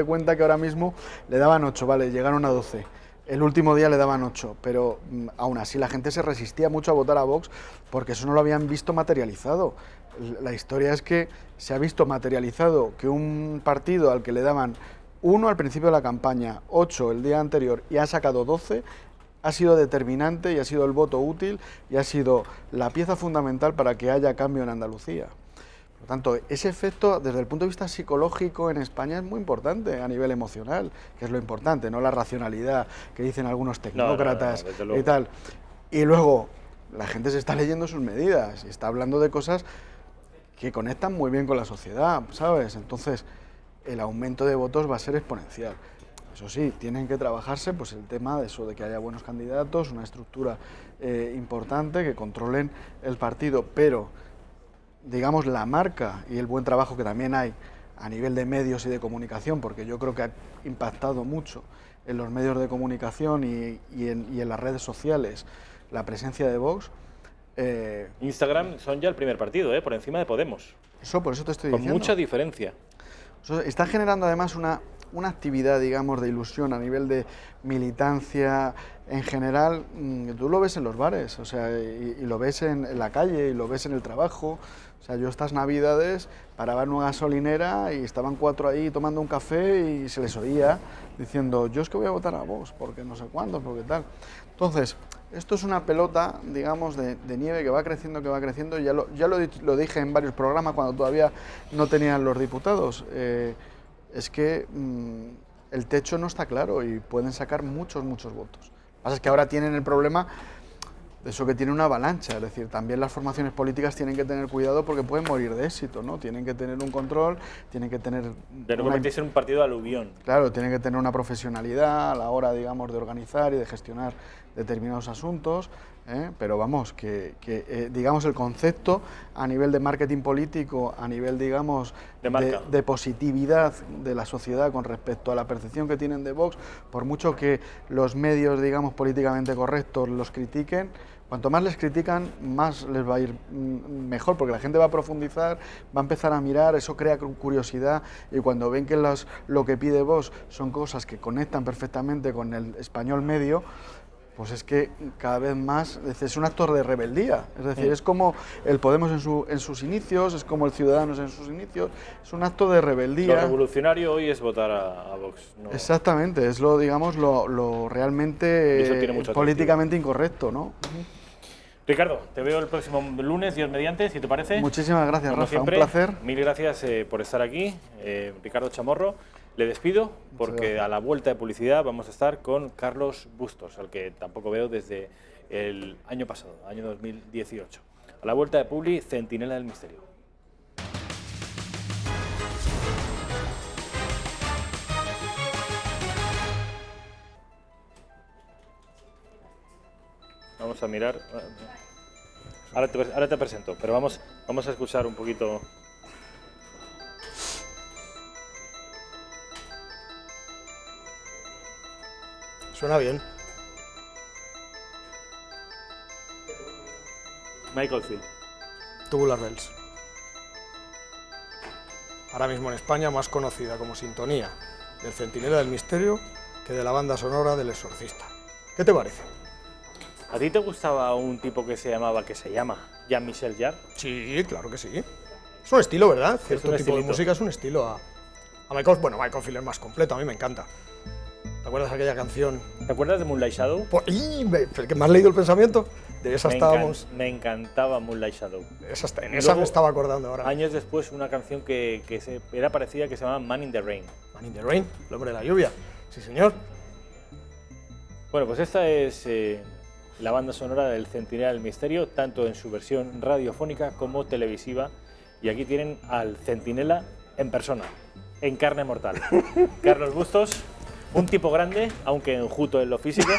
cuenta que ahora mismo le daban 8, vale, llegaron a 12. El último día le daban 8, pero aún así la gente se resistía mucho a votar a Vox porque eso no lo habían visto materializado. La historia es que se ha visto materializado que un partido al que le daban 1 al principio de la campaña, 8 el día anterior y ha sacado 12, ha sido determinante y ha sido el voto útil y ha sido la pieza fundamental para que haya cambio en Andalucía. Por lo tanto, ese efecto desde el punto de vista psicológico en España es muy importante a nivel emocional, que es lo importante, no la racionalidad que dicen algunos tecnócratas y tal. Y luego, la gente se está leyendo sus medidas y está hablando de cosas que conectan muy bien con la sociedad, ¿sabes? Entonces, el aumento de votos va a ser exponencial. Eso sí, tienen que trabajarse pues el tema de eso, de que haya buenos candidatos, una estructura importante, que controlen el partido, pero digamos la marca y el buen trabajo que también hay a nivel de medios y de comunicación, porque yo creo que ha impactado mucho en los medios de comunicación y en las redes sociales la presencia de Vox.
Instagram son ya el primer partido, por encima de Podemos.
Por eso te estoy diciendo.
Con mucha diferencia.
Está generando además una actividad, digamos, de ilusión a nivel de militancia en general. Tú lo ves en los bares, o sea, y lo ves en la calle, y lo ves en el trabajo. O sea, yo estas navidades paraba en una gasolinera y estaban 4 ahí tomando un café y se les oía diciendo, yo es que voy a votar a Vox, porque no sé cuándo, porque tal. Entonces, esto es una pelota, digamos, de nieve que va creciendo, ya lo dije en varios programas cuando todavía no tenían los diputados. Es que el techo no está claro y pueden sacar muchos votos. Lo que pasa es que ahora tienen el problema de eso, que tiene una avalancha, es decir, también las formaciones políticas tienen que tener cuidado porque pueden morir de éxito, ¿no? Tienen que tener un control, tienen que tener...
De no convertirse en un partido de aluvión.
Claro, tienen que tener una profesionalidad a la hora, digamos, de organizar y de gestionar determinados asuntos, pero vamos, digamos el concepto a nivel de marketing político, a nivel, digamos, de positividad de la sociedad con respecto a la percepción que tienen de Vox, por mucho que los medios, digamos, políticamente correctos los critiquen, cuanto más les critican, más les va a ir mejor, porque la gente va a profundizar, va a empezar a mirar, eso crea curiosidad, y cuando ven que lo que pide Vox son cosas que conectan perfectamente con el español medio, pues es que cada vez más es un actor de rebeldía, es decir, es como el Podemos en sus inicios, es como el Ciudadanos en sus inicios, es un acto de rebeldía.
Lo revolucionario hoy es votar a Vox. ¿No?
Exactamente, es lo realmente políticamente incorrecto, ¿no?
Ricardo, te veo el próximo lunes, Dios mediante, si te parece.
Muchísimas gracias,
como
Rafa,
siempre,
un placer.
Mil gracias por estar aquí, Ricardo Chamorro. Le despido porque a la vuelta de publicidad vamos a estar con Carlos Bustos, al que tampoco veo desde el año pasado, año 2018. A la vuelta de publi, Centinela del Misterio. Vamos a mirar. Ahora te presento, pero vamos a escuchar un poquito.
Suena bien.
Michael Field.
Tubular Bells. Ahora mismo en España más conocida como sintonía del Centinela del Misterio que de la banda sonora del Exorcista. ¿Qué te parece?
¿A ti te gustaba un tipo que se llama Jean-Michel Jarre?
Sí, claro que sí. Es un estilo, ¿verdad? Cierto tipo de música es un estilo a Michael... Bueno, Michael Field es más completo, a mí me encanta. ¿Te acuerdas de aquella canción?
¿Te acuerdas de Moonlight Shadow?
¿Que me has leído el pensamiento? De esa estábamos...
Me encantaba Moonlight Shadow.
En esa me estaba acordando ahora.
Años después, una canción que era parecida, que se llamaba Man in the Rain.
Man in the Rain, el hombre de la lluvia. Sí, señor.
Bueno, pues esta es la banda sonora del Centinela del Misterio, tanto en su versión radiofónica como televisiva. Y aquí tienen al Centinela en persona, en carne mortal. Carlos Bustos. Un tipo grande, aunque enjuto en lo físico.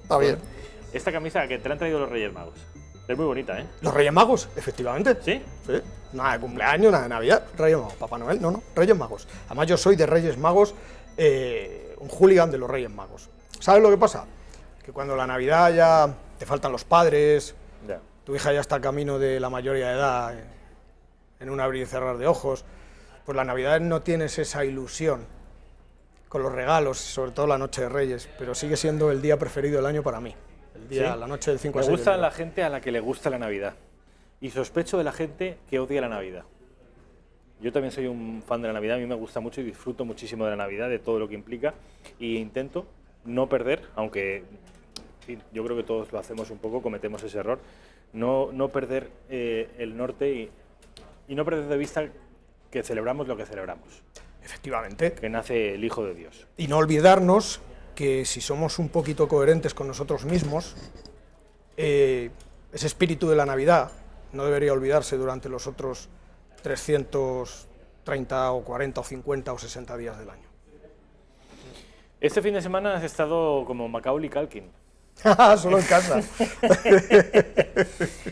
Está bien.
Esta camisa que te la han traído los Reyes Magos. Es muy bonita, ¿eh?
¿Los Reyes Magos? Efectivamente.
¿Sí?
Sí. Nada de cumpleaños, nada de Navidad. Reyes Magos. Papá Noel, no. Reyes Magos. Además, yo soy de Reyes Magos, un hooligan de los Reyes Magos. ¿Sabes lo que pasa? Que cuando la Navidad ya te faltan los padres, tu hija ya está al camino de la mayoría de edad, en un abrir y cerrar de ojos, pues la Navidad no tienes esa ilusión con los regalos, sobre todo la noche de Reyes, pero sigue siendo el día preferido del año para mí. El día, ¿sí? La noche del 5 a 6 de enero.
Me gusta la gente a la que le gusta la Navidad. Y sospecho de la gente que odia la Navidad. Yo también soy un fan de la Navidad, a mí me gusta mucho y disfruto muchísimo de la Navidad, de todo lo que implica. Y intento no perder, aunque en fin, yo creo que todos lo hacemos un poco, cometemos ese error, no perder el norte y no perder de vista que celebramos lo que celebramos.
Efectivamente.
Que nace el Hijo de Dios.
Y no olvidarnos que si somos un poquito coherentes con nosotros mismos, ese espíritu de la Navidad no debería olvidarse durante los otros 330 o 40 o 50 o 60 días del año.
Este fin de semana has estado como Macaulay Culkin.
Solo en casa.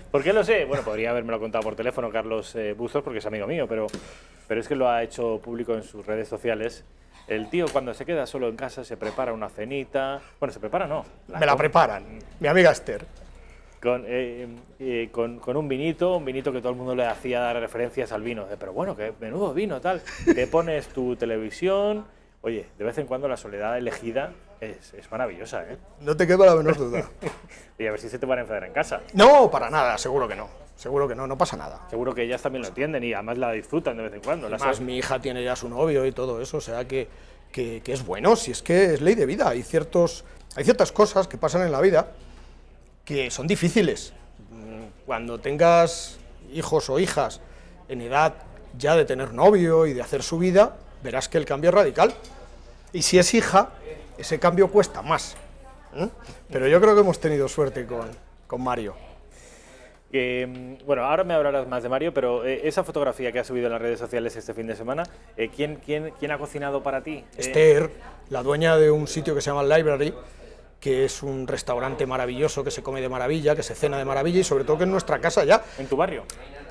¿Por qué lo sé? Bueno, podría habérmelo contado por teléfono Carlos Buzos, porque es amigo mío, pero es que lo ha hecho público en sus redes sociales. El tío, cuando se queda solo en casa, se prepara una cenita. Bueno, se prepara, no.
Me la preparan, mi amiga Esther.
Con un vinito que todo el mundo le hacía dar referencias al vino. Pero bueno, que menudo vino, tal. Te pones tu televisión. Oye, de vez en cuando la soledad elegida es maravillosa, ¿eh?
No te quepa la menor duda.
Y a ver si se te van a enfadar en casa.
No, para nada, seguro que no. Seguro que no, no pasa nada.
Seguro que ellas también lo entienden y además la disfrutan de vez en cuando.
Además, mi hija tiene ya su novio y todo eso, o sea que es bueno, si es que es ley de vida. Hay ciertas cosas que pasan en la vida que son difíciles. Cuando tengas hijos o hijas en edad ya de tener novio y de hacer su vida, verás que el cambio es radical. Y si es hija, ese cambio cuesta más. Pero yo creo que hemos tenido suerte con Mario.
Bueno, ahora me hablarás más de Mario, pero esa fotografía que has subido en las redes sociales este fin de semana, ¿quién ha cocinado para ti?
Esther, la dueña de un sitio que se llama Library, que es un restaurante maravilloso, que se come de maravilla, que se cena de maravilla y sobre todo que es nuestra casa ya.
¿En tu barrio?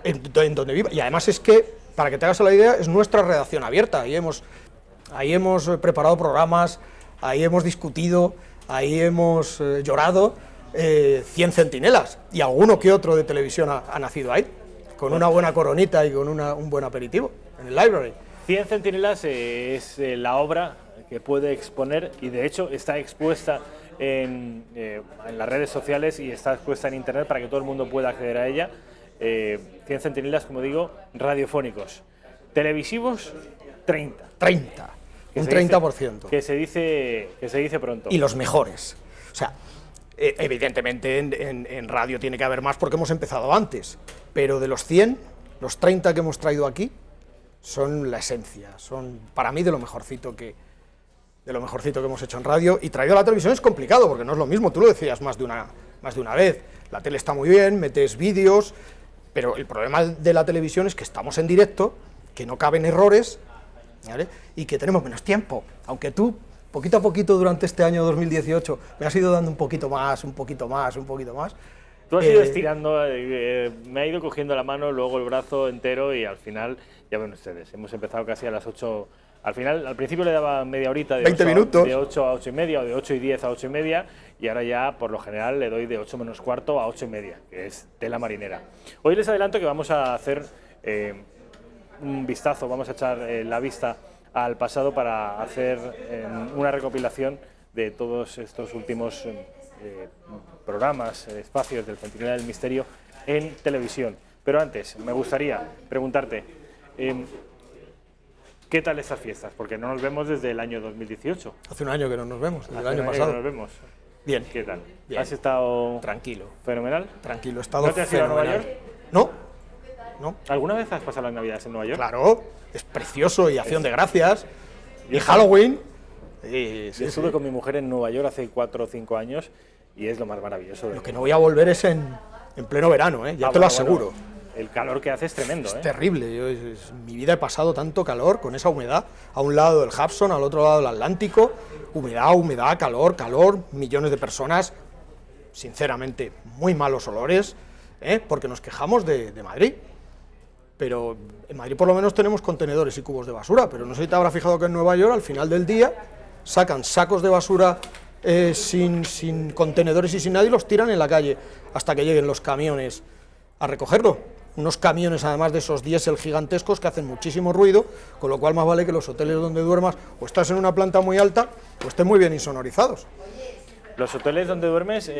En donde vivo. Y además es que, para que te hagas la idea, es nuestra redacción abierta. Ahí hemos preparado programas, ahí hemos discutido, ahí hemos llorado. 100 centinelas y alguno que otro de televisión ha nacido ahí, con una buena coronita y con un buen aperitivo en el Library.
100 centinelas es la obra que puede exponer y de hecho está expuesta en las redes sociales y está expuesta en internet para que todo el mundo pueda acceder a ella. 100 centinelas, como digo, radiofónicos. Televisivos, 30.
30, un 30%.
Que se dice pronto.
Y los mejores. O sea, evidentemente en radio tiene que haber más porque hemos empezado antes, pero de los 100, los 30 que hemos traído aquí son la esencia, son para mí de lo mejorcito que hemos hecho en radio, y traído a la televisión es complicado porque no es lo mismo, tú lo decías más de una vez, la tele está muy bien, metes vídeos, pero el problema de la televisión es que estamos en directo, que no caben errores, ¿vale? Y que tenemos menos tiempo, aunque tú poquito a poquito durante este año 2018 me has ido dando un poquito más.
Tú has ido estirando, me ha ido cogiendo la mano, luego el brazo entero y al final, ya ven ustedes, hemos empezado casi a las 8, al principio le daba media horita de
20 minutos.
De 8 a 8 y media o de 8 y 10 a 8 y media y ahora ya por lo general le doy de 8 menos cuarto a 8 y media, que es tela marinera. Hoy les adelanto que vamos a hacer un vistazo, vamos a echar la vista al pasado para hacer una recopilación de todos estos últimos programas, espacios del Centinela del Misterio en televisión. Pero antes, me gustaría preguntarte, ¿qué tal estas fiestas? Porque no nos vemos desde el año 2018.
Hace un año que no nos vemos, desde el año
pasado.
pasado.
No nos vemos.
Bien.
¿Qué tal?
Bien.
¿Has estado
tranquilo?
¿Fenomenal?
Tranquilo, he estado
¿No te has ido a Nueva York?
No.
¿Alguna vez has pasado las Navidades en Nueva York?
Claro, es precioso, y Acción de Gracias, y Halloween.
Estuve con mi mujer en Nueva York hace 4 o 5 años y es lo más maravilloso.
Lo que no voy a volver es en pleno verano, ya te lo aseguro.
Bueno, el calor que hace es tremendo.
Es terrible. Yo, en mi vida he pasado tanto calor con esa humedad. A un lado del Hudson, al otro lado del Atlántico. Humedad, calor, millones de personas. Sinceramente, muy malos olores, porque nos quejamos de Madrid. Pero en Madrid por lo menos tenemos contenedores y cubos de basura, pero no sé si te habrás fijado que en Nueva York al final del día sacan sacos de basura sin contenedores y sin nadie y los tiran en la calle hasta que lleguen los camiones a recogerlo. Unos camiones además de esos diésel gigantescos que hacen muchísimo ruido, con lo cual más vale que los hoteles donde duermas o estás en una planta muy alta o estén muy bien insonorizados.
Los hoteles donde duermes,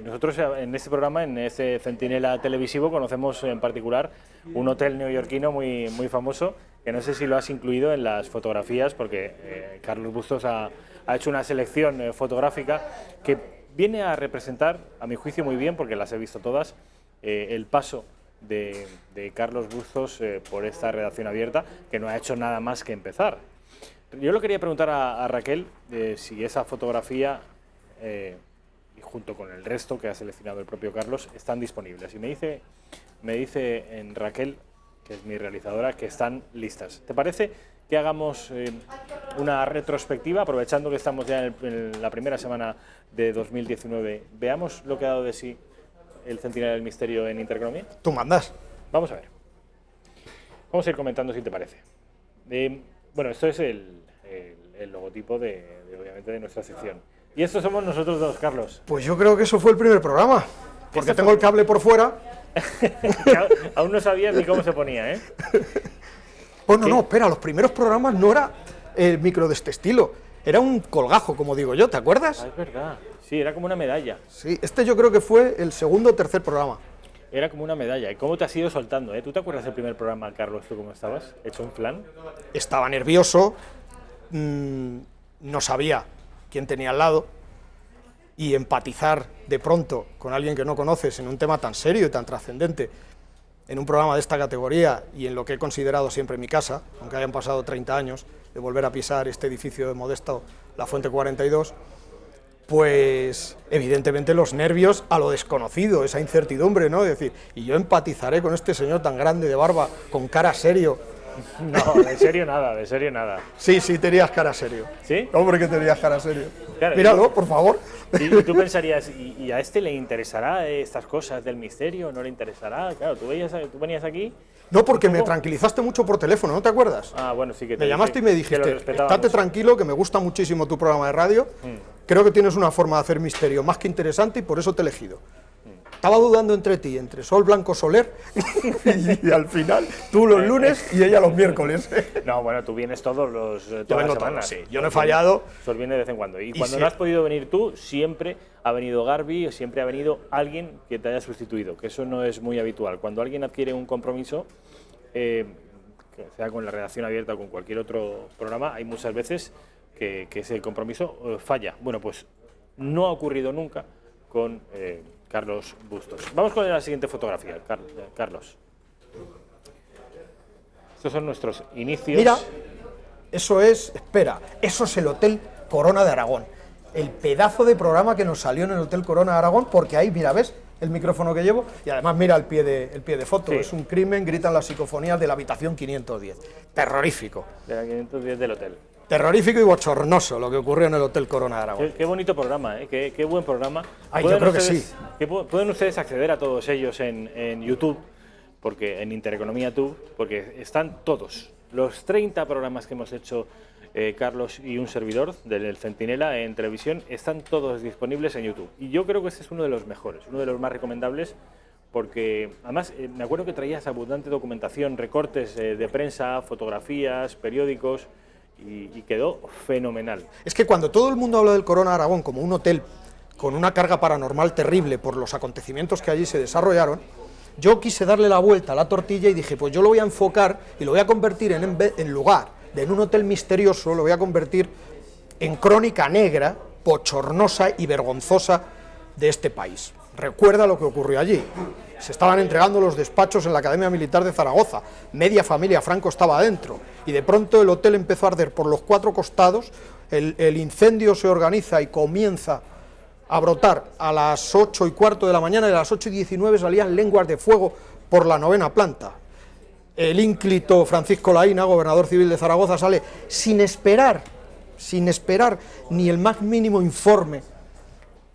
nosotros en este programa, en este Centinela televisivo, conocemos en particular un hotel neoyorquino muy famoso, que no sé si lo has incluido en las fotografías, porque Carlos Bustos ha ha hecho una selección fotográfica que viene a representar, a mi juicio muy bien, porque las he visto todas, el paso de Carlos Bustos por esta redacción abierta, que no ha hecho nada más que empezar. Yo le quería preguntar a Raquel si esa fotografía, y junto con el resto que ha seleccionado el propio Carlos, están disponibles. Y me dice en Raquel, que es mi realizadora, que están listas. ¿Te parece que hagamos una retrospectiva, aprovechando que estamos ya en la primera semana de 2019? Veamos lo que ha dado de sí el Centinela del Misterio en Intereconomía.
Tú mandas.
Vamos a ver. Vamos a ir comentando si te parece. Bueno, esto es el logotipo obviamente de nuestra sección. Y estos somos nosotros dos, Carlos.
Pues yo creo que eso fue el primer programa, porque tengo el cable por fuera.
Aún no sabías ni cómo se ponía, ¿eh?
Bueno, no, espera, los primeros programas no era el micro de este estilo, era un colgajo, como digo yo, ¿te acuerdas?
Ah, es verdad, sí, era como una medalla.
Sí, este yo creo que fue el segundo o tercer programa.
Era como una medalla. ¿Y cómo te has ido soltando, eh? ¿Tú te acuerdas del primer programa, Carlos, tú cómo estabas? ¿Hecho un plan?
Estaba nervioso, no sabía quién tenía al lado, y empatizar de pronto con alguien que no conoces en un tema tan serio y tan trascendente, en un programa de esta categoría y en lo que he considerado siempre mi casa, aunque hayan pasado 30 años de volver a pisar este edificio de Modesto, la Fuente 42, pues evidentemente los nervios a lo desconocido, esa incertidumbre, ¿no? Es decir, y yo empatizaré con este señor tan grande de barba, con cara serio.
No, de serio nada, de serio nada.
Sí, tenías cara serio.
¿Sí?
Hombre, que tenías cara serio.
Claro,
míralo, por favor.
Y tú pensarías, ¿y a este le interesará estas cosas del misterio? ¿No le interesará? Claro, tú venías aquí...
No, porque me tranquilizaste mucho por teléfono, ¿no te acuerdas?
Ah, bueno, sí que te
me llamaste y me dijiste, estate tranquilo, que me gusta muchísimo tu programa de radio, creo que tienes una forma de hacer misterio más que interesante y por eso te he elegido. Estaba dudando entre ti, entre Sol Blanco Soler y al final tú los lunes y ella los miércoles.
No, bueno, tú vienes todas las semanas.
Sí, yo no he fallado.
Sol viene de vez en cuando. Y cuando no has podido venir tú, siempre ha venido Garbi o siempre ha venido alguien que te haya sustituido, que eso no es muy habitual. Cuando alguien adquiere un compromiso, sea con la redacción abierta o con cualquier otro programa, hay muchas veces que ese compromiso falla. Bueno, pues no ha ocurrido nunca con... Carlos Bustos. Vamos con la siguiente fotografía, Carlos. Estos son nuestros inicios.
Mira, eso es el Hotel Corona de Aragón. El pedazo de programa que nos salió en el Hotel Corona de Aragón, porque ahí, mira, ¿ves el micrófono que llevo? Y además mira el pie de foto. Sí. Es un crimen, gritan las psicofonías de la habitación 510. Terrorífico.
De la 510 del hotel.
Terrorífico y bochornoso lo que ocurrió en el Hotel Corona de Aragón.
Qué bonito programa, ¿eh? Qué buen programa.
Ay, yo creo que sí.
Pueden ustedes acceder a todos ellos en YouTube, porque en Intereconomía Tube, porque están todos. Los 30 programas que hemos hecho Carlos y un servidor del Centinela en televisión, están todos disponibles en YouTube. Y yo creo que este es uno de los mejores, uno de los más recomendables, porque además me acuerdo que traías abundante documentación, recortes de prensa, fotografías, periódicos... Y quedó fenomenal.
Es que cuando todo el mundo habla del Corona Aragón como un hotel con una carga paranormal terrible por los acontecimientos que allí se desarrollaron, yo quise darle la vuelta a la tortilla y dije, pues yo lo voy a enfocar y lo voy a convertir en lugar de en un hotel misterioso, lo voy a convertir en crónica negra, bochornosa y vergonzosa de este país. Recuerda lo que ocurrió allí. Se estaban entregando los despachos en la Academia Militar de Zaragoza, media familia Franco estaba adentro, y de pronto el hotel empezó a arder por los 4 costados, el incendio se organiza y comienza a brotar a las 8:15 de la mañana, y a las 8:19 salían lenguas de fuego por la 9ª planta. El ínclito Francisco Laína, gobernador civil de Zaragoza, sale sin esperar ni el más mínimo informe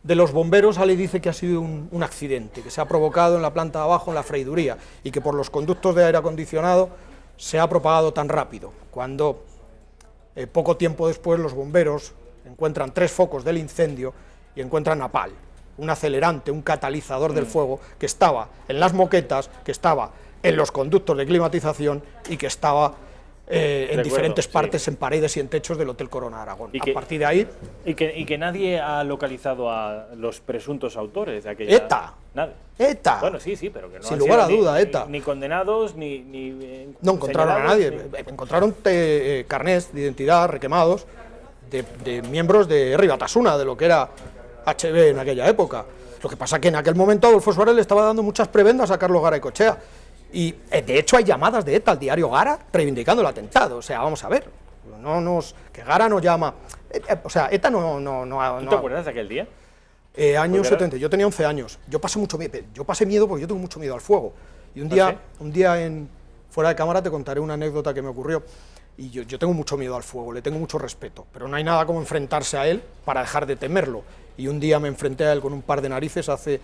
de los bomberos, sale y dice que ha sido un accidente, que se ha provocado en la planta de abajo, en la freiduría, y que por los conductos de aire acondicionado se ha propagado tan rápido, cuando poco tiempo después los bomberos encuentran 3 focos del incendio y encuentran napal, un acelerante, un catalizador del fuego que estaba en las moquetas, que estaba en los conductos de climatización y que estaba en diferentes partes, en paredes y en techos del Hotel Corona de Aragón. A partir de ahí...
Y que nadie ha localizado a los presuntos autores de aquella...
¡ETA!
Nadie.
¡ETA!
Bueno, sí, pero que no
sin lugar a duda, ETA.
Ni condenados, ni
no encontraron a nadie. Encontraron carnés de identidad requemados de miembros de Herri Batasuna, de lo que era HB en aquella época. Lo que pasa que en aquel momento Adolfo Suárez le estaba dando muchas prebendas a Carlos Garaycochea. Y de hecho hay llamadas de ETA al diario Gara reivindicando el atentado. O sea, vamos a ver, que Gara nos llama. O sea, ETA no.
¿Tú te acuerdas de aquel día?
Años 70, yo tenía 11 años. Yo pasé miedo porque yo tengo mucho miedo al fuego. Y un día fuera de cámara te contaré una anécdota que me ocurrió. Y yo tengo mucho miedo al fuego, le tengo mucho respeto, pero no hay nada como enfrentarse a él para dejar de temerlo. Y un día me enfrenté a él con un par de narices hace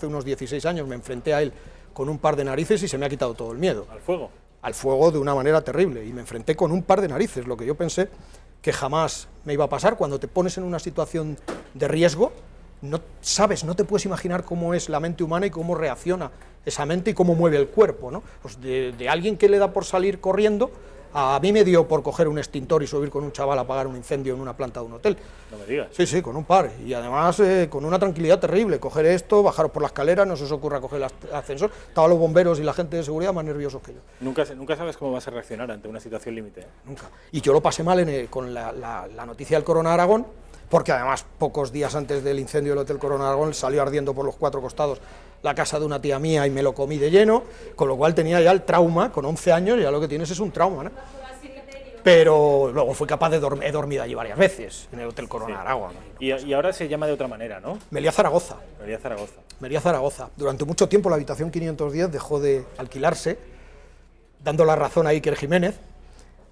unos 16 años me enfrenté a él con un par de narices y se me ha quitado todo el miedo.
¿Al fuego?
Al fuego de una manera terrible, y me enfrenté con un par de narices, lo que yo pensé que jamás me iba a pasar. Cuando te pones en una situación de riesgo, no te puedes imaginar cómo es la mente humana y cómo reacciona esa mente y cómo mueve el cuerpo, ¿no? Pues de alguien que le da por salir corriendo, a mí me dio por coger un extintor y subir con un chaval a apagar un incendio en una planta de un hotel.
No me digas.
Sí, con un par, y además con una tranquilidad terrible, coger esto, bajaros por la escalera, no se os ocurra coger el ascensor. Estaban los bomberos y la gente de seguridad más nerviosos que yo.
Nunca sabes cómo vas a reaccionar ante una situación límite.
Nunca. Y yo lo pasé mal con la noticia del Corona Aragón, porque además pocos días antes del incendio del Hotel Corona Aragón salió ardiendo por los 4 costados la casa de una tía mía y me lo comí de lleno, con lo cual tenía ya el trauma, con 11 años ya lo que tienes es un trauma, ¿no? Pero luego fui capaz de he dormido allí varias veces, en el Hotel Corona Aragón.
Y ahora se llama de otra manera, ¿no?
Meliá Zaragoza.
Meliá Zaragoza.
Durante mucho tiempo la habitación 510 dejó de alquilarse, dando la razón a Iker Jiménez.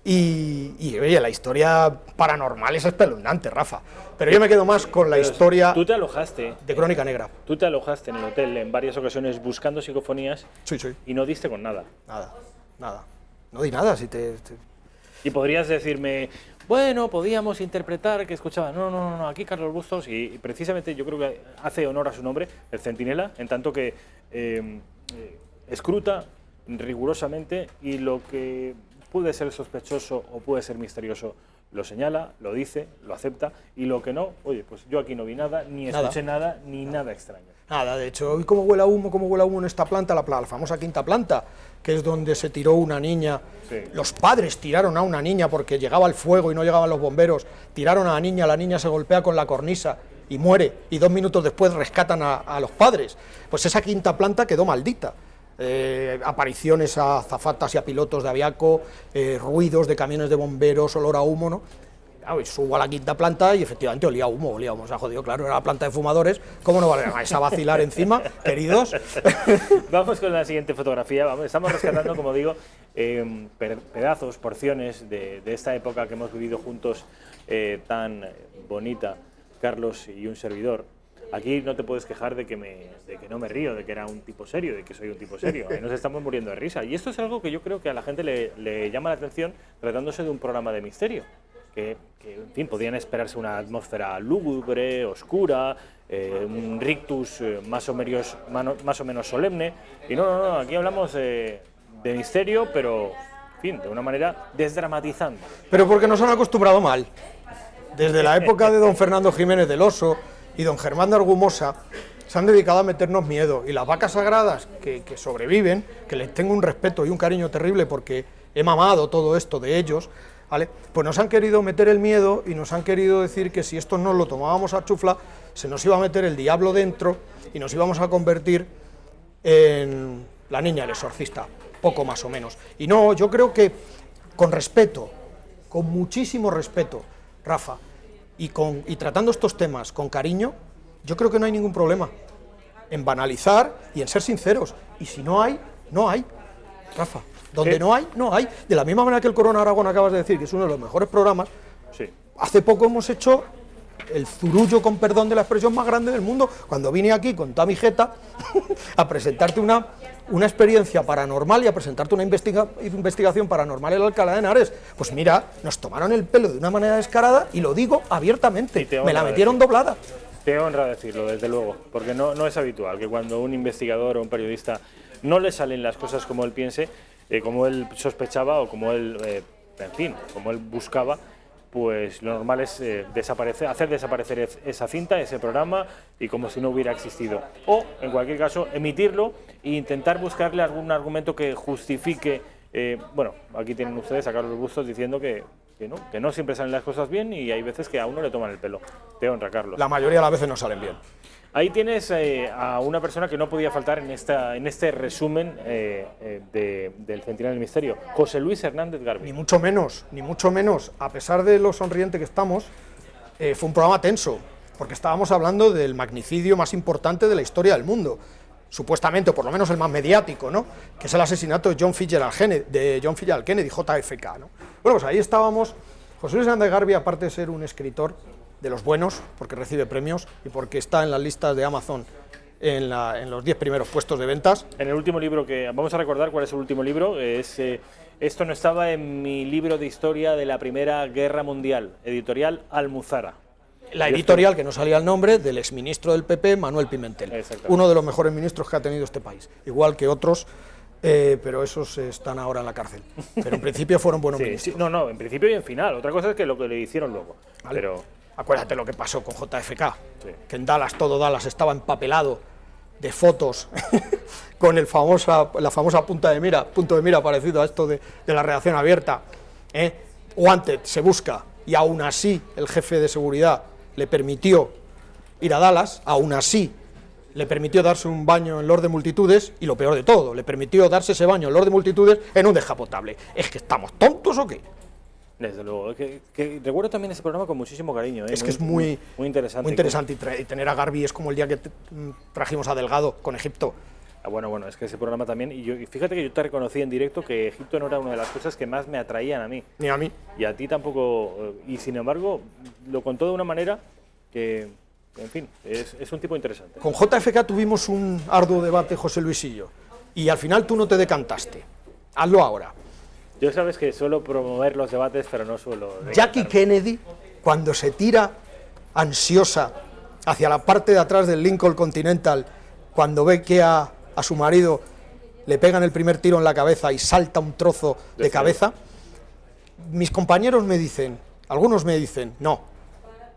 Y oye, la historia paranormal es espeluznante, Rafa. Pero yo me quedo más con la historia.
Tú te alojaste
de Crónica Negra.
Tú te alojaste en el hotel en varias ocasiones buscando psicofonías.
Sí.
Y no diste con nada.
Nada. No di nada.
Y podrías decirme, bueno, podíamos interpretar que escuchaba. No, aquí Carlos Bustos, y precisamente yo creo que hace honor a su nombre, el Centinela, en tanto que escruta rigurosamente y lo que puede ser sospechoso o puede ser misterioso lo señala, lo dice, lo acepta, y lo que no, oye, pues yo aquí no vi nada, ni escuché nada, ni nada extraño.
Nada, de hecho, hoy cómo huele a humo en esta planta, la famosa quinta planta, que es donde se tiró una niña. Sí. Los padres tiraron a una niña porque llegaba el fuego y no llegaban los bomberos, tiraron a la niña se golpea con la cornisa y muere, y 2 minutos después rescatan a los padres. Pues esa quinta planta quedó maldita. Apariciones a azafatas y a pilotos de Aviaco, ruidos de camiones de bomberos, olor a humo, ¿no? Claro, subo a la quinta planta y efectivamente olía a humo, o sea, jodido, claro, era la planta de fumadores, ¿cómo no vais a vacilar encima, queridos?
Vamos con la siguiente fotografía, estamos rescatando, como digo, pedazos, porciones de esta época que hemos vivido juntos, tan bonita, Carlos y un servidor. Aquí no te puedes quejar de que no me río, de que era un tipo serio, de que soy un tipo serio. Ahí nos estamos muriendo de risa. Y esto es algo que yo creo que a la gente le llama la atención, tratándose de un programa de misterio. Que en fin, podían esperarse una atmósfera lúgubre, oscura, un rictus más o menos solemne. Y no, aquí hablamos de misterio, pero en fin, de una manera desdramatizante.
Pero porque nos han acostumbrado mal. Desde la época de don Fernando Jiménez del Oso y don Germán de Argumosa se han dedicado a meternos miedo, y las vacas sagradas que sobreviven, que les tengo un respeto y un cariño terrible porque he mamado todo esto de ellos, ¿vale? Pues nos han querido meter el miedo y nos han querido decir que si esto no lo tomábamos a chufla, se nos iba a meter el diablo dentro y nos íbamos a convertir en la niña el exorcista, poco más o menos. Y no, yo creo que con respeto, con muchísimo respeto, Rafa, y tratando estos temas con cariño, yo creo que no hay ningún problema en banalizar y en ser sinceros. Y si no hay, no hay, Rafa. Donde no hay, no hay. De la misma manera que el Corona Aragón acabas de decir, que es uno de los mejores programas,
sí.
Hace poco hemos hecho el zurullo, con perdón de la expresión, más grande del mundo, cuando vine aquí con toda mi jeta a presentarte una experiencia paranormal y a presentarte una investigación paranormal en el Alcalá de Henares. Pues mira, nos tomaron el pelo de una manera descarada, y lo digo abiertamente, me la metieron doblada.
Te honra decirlo, desde luego, porque no es habitual que cuando un investigador o un periodista no le salen las cosas como él piense, como él sospechaba o como él, en fin, como él buscaba, pues lo normal es hacer desaparecer esa cinta, ese programa, y como si no hubiera existido. O, en cualquier caso, emitirlo e intentar buscarle algún argumento que justifique. Bueno, aquí tienen ustedes a Carlos Bustos diciendo que que no siempre salen las cosas bien y hay veces que a uno le toman el pelo. Te honra, Carlos.
La mayoría de las veces no salen bien.
Ahí tienes a una persona que no podía faltar en este resumen del Centinela del Misterio, José Luis Hernández Garbi.
Ni mucho menos. A pesar de lo sonriente que estamos, fue un programa tenso, porque estábamos hablando del magnicidio más importante de la historia del mundo, supuestamente, o por lo menos el más mediático, ¿no? Que es el asesinato de John Fitzgerald Kennedy, JFK, ¿no? Bueno, pues ahí estábamos. José Luis Hernández Garbi, aparte de ser un escritor de los buenos, porque recibe premios y porque está en las listas de Amazon en los 10 primeros puestos de ventas.
En el último libro vamos a recordar cuál es el último libro, esto no estaba en mi libro de historia de la Primera Guerra Mundial, editorial Almuzara.
La editorial, que no salía el nombre, del exministro del PP, Manuel Pimentel, uno de los mejores ministros que ha tenido este país, igual que otros, pero esos están ahora en la cárcel. Pero en principio fueron buenos ministros.
Sí, no, en principio y en final, otra cosa es que lo que le hicieron luego.
¿Vale?
Pero
acuérdate lo que pasó con JFK, que en Dallas, todo Dallas estaba empapelado de fotos con la famosa punto de mira parecido a esto de la redacción abierta. Wanted, se busca, y aún así el jefe de seguridad le permitió ir a Dallas, aún así le permitió darse un baño en Lord de Multitudes, y lo peor de todo, le permitió darse ese baño en Lord de Multitudes en un descapotable. ¿Es que estamos tontos o qué?
Desde luego, que recuerdo también ese programa con muchísimo cariño.
Es que es muy interesante. Muy interesante, y tener a Garbi es como el día que trajimos a Delgado con Egipto.
Bueno, es que ese programa también, y fíjate que yo te reconocí en directo que Egipto no era una de las cosas que más me atraían a mí.
Ni a mí.
Y a ti tampoco, y sin embargo, lo contó de una manera que, en fin, es un tipo interesante.
Con JFK tuvimos un arduo debate, José Luis y yo, y al final tú no te decantaste. Hazlo ahora.
Yo sabes que suelo promover los debates, pero no suelo...
Jackie Kennedy, cuando se tira ansiosa hacia la parte de atrás del Lincoln Continental, cuando ve que a su marido le pegan el primer tiro en la cabeza y salta un trozo de cabeza, mis compañeros me dicen, algunos me dicen, no,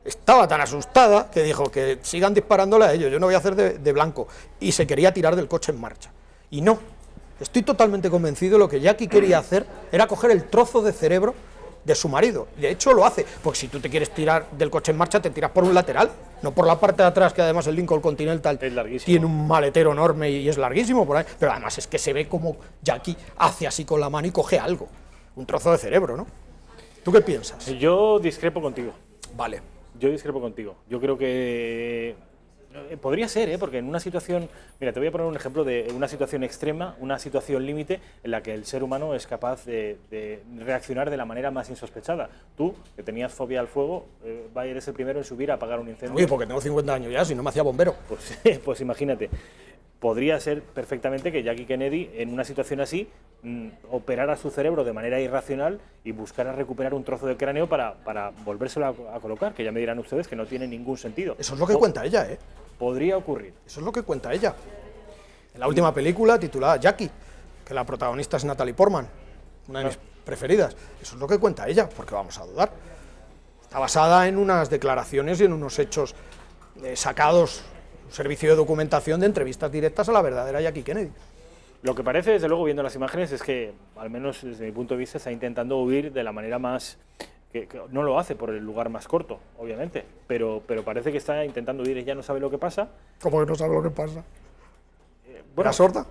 estaba tan asustada que dijo que sigan disparándole a ellos, yo no voy a hacer de blanco, y se quería tirar del coche en marcha. Y no, estoy totalmente convencido, lo que Jackie quería hacer era coger el trozo de cerebro de su marido. De hecho lo hace, porque si tú te quieres tirar del coche en marcha, te tiras por un lateral, no por la parte de atrás, que además el Lincoln Continental tiene un maletero enorme y es larguísimo por ahí, pero además es que se ve como Jackie hace así con la mano y coge algo, un trozo de cerebro, ¿no? ¿Tú qué piensas?
Yo discrepo contigo.
Vale.
Yo discrepo contigo. Yo creo que podría ser, porque en una situación... Mira, te voy a poner un ejemplo de una situación extrema, una situación límite en la que el ser humano es capaz de reaccionar de la manera más insospechada. Tú, que tenías fobia al fuego, eres el primero en subir a apagar un incendio.
Oye, porque tengo 50 años ya, si no me hacía bombero.
Pues imagínate. Podría ser perfectamente que Jackie Kennedy, en una situación así, operara su cerebro de manera irracional y buscara recuperar un trozo de cráneo para volvérselo a colocar, que ya me dirán ustedes que no tiene ningún sentido.
Eso es lo que cuenta ella, ¿eh?
Podría ocurrir.
Eso es lo que cuenta ella. En la última película, titulada Jackie, que la protagonista es Natalie Portman, una de mis preferidas. Eso es lo que cuenta ella, porque vamos a dudar. Está basada en unas declaraciones y en unos hechos sacados, un servicio de documentación de entrevistas directas a la verdadera Jackie Kennedy.
Lo que parece, desde luego, viendo las imágenes, es que, al menos desde mi punto de vista, está intentando huir de la manera más... que no lo hace por el lugar más corto, obviamente, pero parece que está intentando huir. Ella no sabe lo que pasa.
¿Cómo que no sabe lo que pasa?
Bueno,
¿Era sorda?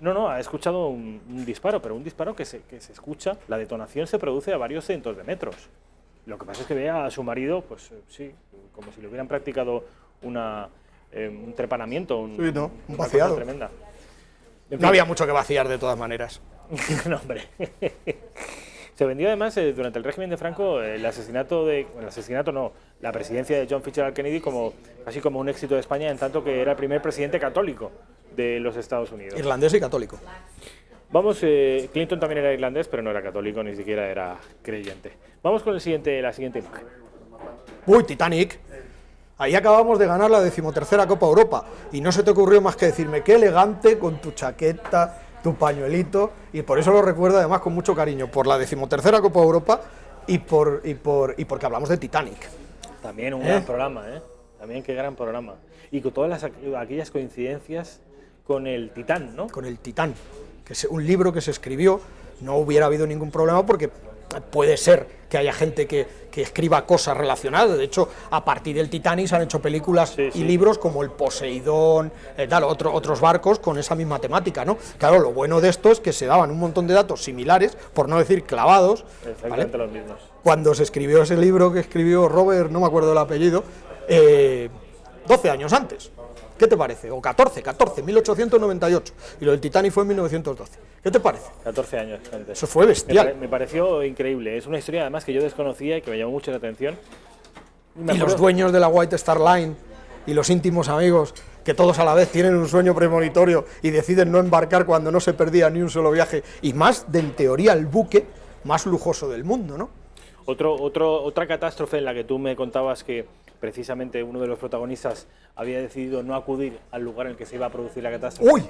No, ha escuchado un disparo, pero un disparo que se escucha, la detonación se produce a varios cientos de metros. Lo que pasa es que ve a su marido, pues sí, como si le hubieran practicado un trepanamiento, un
vaciado.
Tremenda.
No había mucho que vaciar de todas maneras.
No, hombre. Se vendió además durante el régimen de Franco la presidencia de John Fitzgerald Kennedy casi como un éxito de España, en tanto que era el primer presidente católico de los Estados Unidos.
Irlandés y católico.
Vamos, Clinton también era irlandés, pero no era católico, ni siquiera era creyente. Vamos con la siguiente imagen.
Uy, Titanic. Ahí acabamos de ganar la 13ª Copa Europa y no se te ocurrió más que decirme qué elegante con tu chaqueta, tu pañuelito, y por eso lo recuerdo además con mucho cariño, por la 13ª Copa Europa y porque hablamos de Titanic.
También un gran programa, También qué gran programa. Y con todas aquellas coincidencias con el Titán, ¿no?
Con el Titán, que es un libro que se escribió, no hubiera habido ningún problema porque puede ser que haya gente que escriba cosas relacionadas. De hecho, a partir del Titanic se han hecho películas y libros como el Poseidón, otros barcos con esa misma temática, ¿no? Claro, lo bueno de esto es que se daban un montón de datos similares, por no decir clavados,
exactamente los mismos.
Cuando se escribió ese libro que escribió Robert, no me acuerdo el apellido, 12 años antes. ¿Qué te parece? O 14, 1898. Y lo del Titanic fue en 1912. ¿Qué te parece?
14 años antes.
Eso fue bestial.
Me pareció increíble. Es una historia además que yo desconocía y que me llamó mucho la atención.
Y los dueños de la White Star Line y los íntimos amigos, que todos a la vez tienen un sueño premonitorio y deciden no embarcar cuando no se perdía ni un solo viaje. Y más, en teoría, el buque más lujoso del mundo, ¿no?
Otra catástrofe en la que tú me contabas que precisamente uno de los protagonistas había decidido no acudir al lugar en el que se iba a producir la catástrofe.
¡Uy!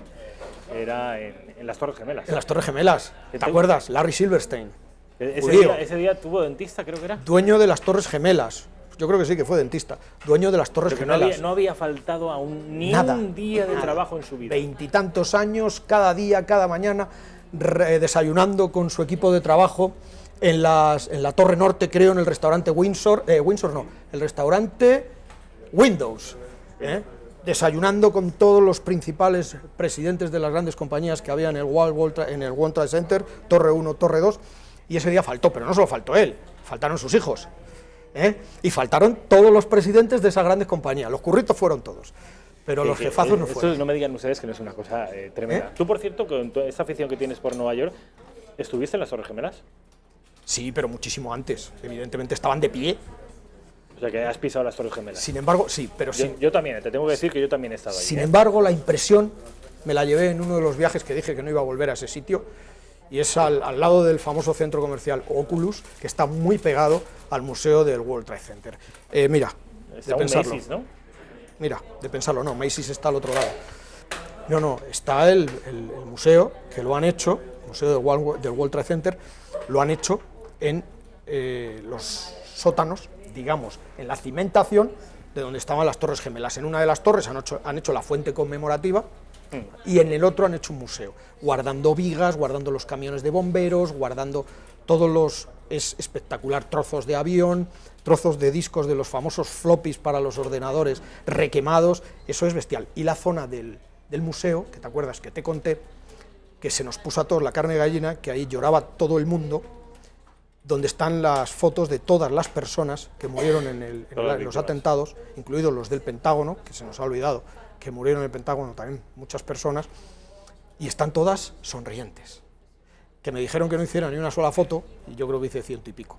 Era en las Torres Gemelas.
En las Torres Gemelas. ¿Te acuerdas? Larry Silverstein.
Ese día tuvo dentista, creo que era.
Dueño de las Torres Gemelas. Yo creo que sí, que fue dentista. Dueño de las Torres Gemelas.
No había faltado ni un día de trabajo en su vida.
20 y tantos años, cada día, cada mañana, desayunando con su equipo de trabajo en la Torre Norte, creo, en el restaurante Windsor. El restaurante Windows. Desayunando con todos los principales presidentes de las grandes compañías que había en el World Trade Center, Torre 1, Torre 2, y ese día faltó, pero no solo faltó él, faltaron sus hijos, y faltaron todos los presidentes de esas grandes compañías, los curritos fueron todos, pero los jefazos no fueron.
No me digan ustedes que no es una cosa tremenda. Tú, por cierto, con toda esa afición que tienes por Nueva York, ¿estuviste en las Torres Gemelas?
Sí, pero muchísimo antes, evidentemente estaban de pie.
O sea, que has pisado las Torres Gemelas.
Sin embargo, sí, pero
yo también, te tengo que decir que yo también he estado ahí.
Sin embargo, la impresión me la llevé en uno de los viajes que dije que no iba a volver a ese sitio, y es al lado del famoso centro comercial Oculus, que está muy pegado al museo del World Trade Center. Mira,
está de pensarlo. Macy's, ¿no?
Mira, de pensarlo, no, Macy's está al otro lado. No, está el museo, que lo han hecho, el museo del World Trade Center, lo han hecho en los sótanos, digamos, en la cimentación de donde estaban las Torres Gemelas. En una de las torres han hecho la fuente conmemorativa y en el otro han hecho un museo, guardando vigas, guardando los camiones de bomberos, guardando todos los... Es espectacular, trozos de avión, trozos de discos de los famosos floppies para los ordenadores requemados, eso es bestial. Y la zona del museo, que te acuerdas que te conté, que se nos puso a todos la carne de gallina, que ahí lloraba todo el mundo, donde están las fotos de todas las personas que murieron en los atentados, incluidos los del Pentágono, que se nos ha olvidado, que murieron en el Pentágono también muchas personas, y están todas sonrientes. Que me dijeron que no hiciera ni una sola foto, y yo creo que hice 100 y pico.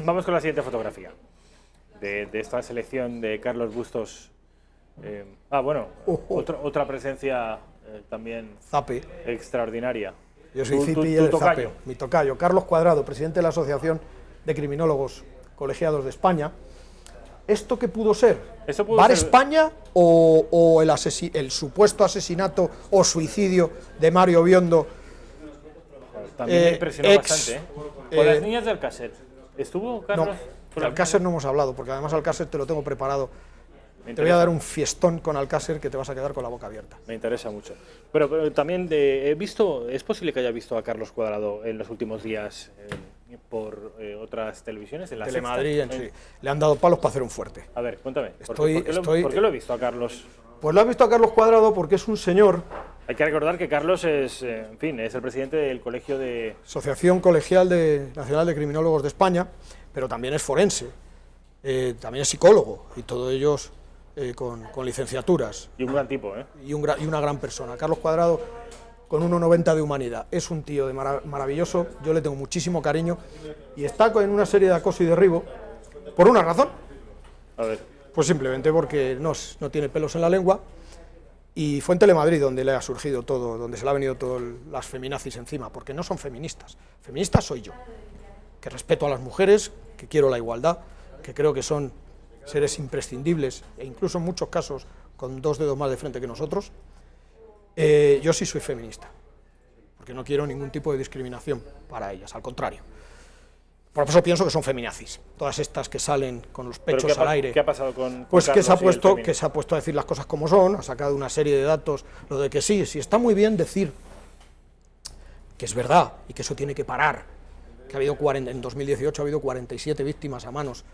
Vamos con la siguiente fotografía de esta selección de Carlos Bustos. Otra presencia también
Zape.
Extraordinaria.
Yo soy Zipi y él es Zapeo. Mi tocayo, Carlos Cuadrado, presidente de la Asociación de Criminólogos Colegiados de España. ¿Esto qué pudo ser? ¿Bar España o el supuesto asesinato o suicidio de Mario Biondo?
También me impresionó bastante. Con las niñas de Alcácer. ¿Estuvo Carlos?
No, de Alcácer no hemos hablado, porque además Alcácer te lo tengo preparado. Te voy a dar un fiestón con Alcácer que te vas a quedar con la boca abierta.
Me interesa mucho. Pero también he visto, ¿es posible que haya visto a Carlos Cuadrado en los últimos días por otras televisiones? En la
Telemadrid, sí. Le han dado palos para hacer un fuerte.
A ver, cuéntame. ¿Por qué lo he visto a Carlos?
Pues lo has visto a Carlos Cuadrado porque es un señor...
Hay que recordar que Carlos es el presidente del colegio de...
Asociación Colegial Nacional de Criminólogos de España, pero también es forense, también es psicólogo, y todos ellos con licenciaturas.
Y un gran tipo,
y una gran persona. Carlos Cuadrado, con 1,90 de humanidad, es un tío maravilloso, yo le tengo muchísimo cariño, y está en una serie de acoso y derribo, por una razón.
A ver.
Pues simplemente porque no tiene pelos en la lengua, y fue en Telemadrid donde le ha surgido todo, donde se le ha venido todas las feminazis encima, porque no son feministas. Feminista soy yo, que respeto a las mujeres, que quiero la igualdad, que creo que son seres imprescindibles, e incluso en muchos casos con 2 dedos más de frente que nosotros. Yo sí soy feminista, porque no quiero ningún tipo de discriminación para ellas, al contrario. Por eso pienso que son feminazis, todas estas que salen con los pechos al aire.
¿Qué ha pasado con
Pues que se ha puesto a decir las cosas como son, ha sacado una serie de datos, lo de que sí está muy bien decir que es verdad y que eso tiene que parar, que ha habido en 2018 ha habido 47 víctimas a manos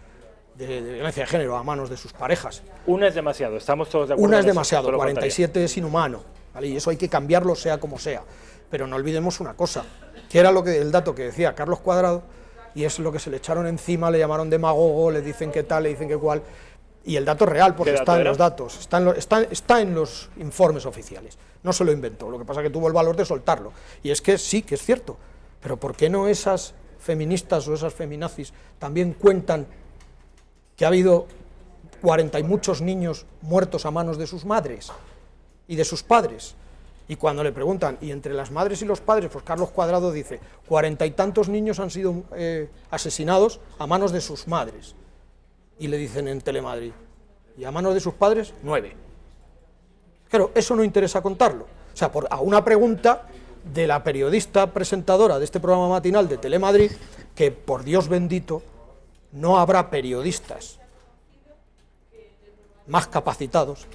de violencia de género, a manos de sus parejas.
Una es demasiado, estamos todos de acuerdo.
Una es
en eso,
demasiado,
solo
47
faltaría.
es inhumano, ¿vale? Y eso hay que cambiarlo sea como sea. Pero no olvidemos una cosa, que era el dato que decía Carlos Cuadrado, y es lo que se le echaron encima, le llamaron demagogo, le dicen que tal, le dicen que cual, y el dato es real, porque está en los datos, está en los informes oficiales, no se lo inventó, lo que pasa es que tuvo el valor de soltarlo, y es que sí, que es cierto, pero ¿por qué no esas feministas o esas feminazis también cuentan que ha habido 40 y muchos niños muertos a manos de sus madres y de sus padres? Y cuando le preguntan, y entre las madres y los padres, pues Carlos Cuadrado dice, 40 y tantos niños han sido asesinados a manos de sus madres. Y le dicen en Telemadrid, y a manos de sus padres, 9. Claro, eso no interesa contarlo. O sea, a una pregunta de la periodista presentadora de este programa matinal de Telemadrid, que por Dios bendito, no habrá periodistas más capacitados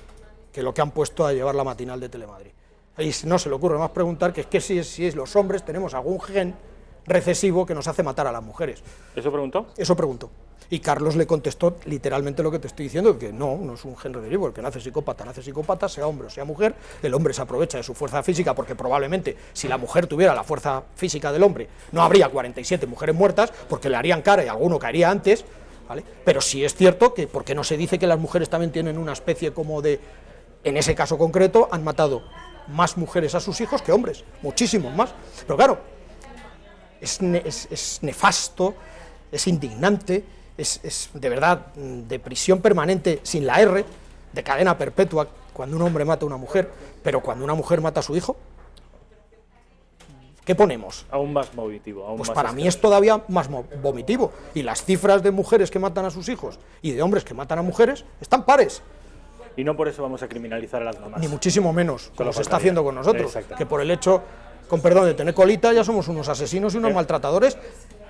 que lo que han puesto a llevar la matinal de Telemadrid. Y no se le ocurre más preguntar que es que si es los hombres tenemos algún gen recesivo que nos hace matar a las mujeres.
¿Eso preguntó?
Eso preguntó. Y Carlos le contestó literalmente lo que te estoy diciendo, que no es un gen recesivo, el que nace psicópata, sea hombre o sea mujer, el hombre se aprovecha de su fuerza física, porque probablemente si la mujer tuviera la fuerza física del hombre, no habría 47 mujeres muertas, porque le harían cara y alguno caería antes, ¿vale? Pero sí es cierto que, porque no se dice que las mujeres también tienen una especie como de, en ese caso concreto, han matado más mujeres a sus hijos que hombres, muchísimos más. Pero claro, es nefasto, es indignante, es de verdad de prisión permanente sin la R, de cadena perpetua cuando un hombre mata a una mujer, pero cuando una mujer mata a su hijo, ¿qué ponemos?
Aún más vomitivo.
Pues para mí es todavía más vomitivo. Y las cifras de mujeres que matan a sus hijos y de hombres que matan a mujeres están pares.
Y no por eso vamos a criminalizar a las mamás.
Ni muchísimo menos, como se está haciendo con nosotros, que por el hecho, con perdón, de tener colita ya somos unos asesinos y unos maltratadores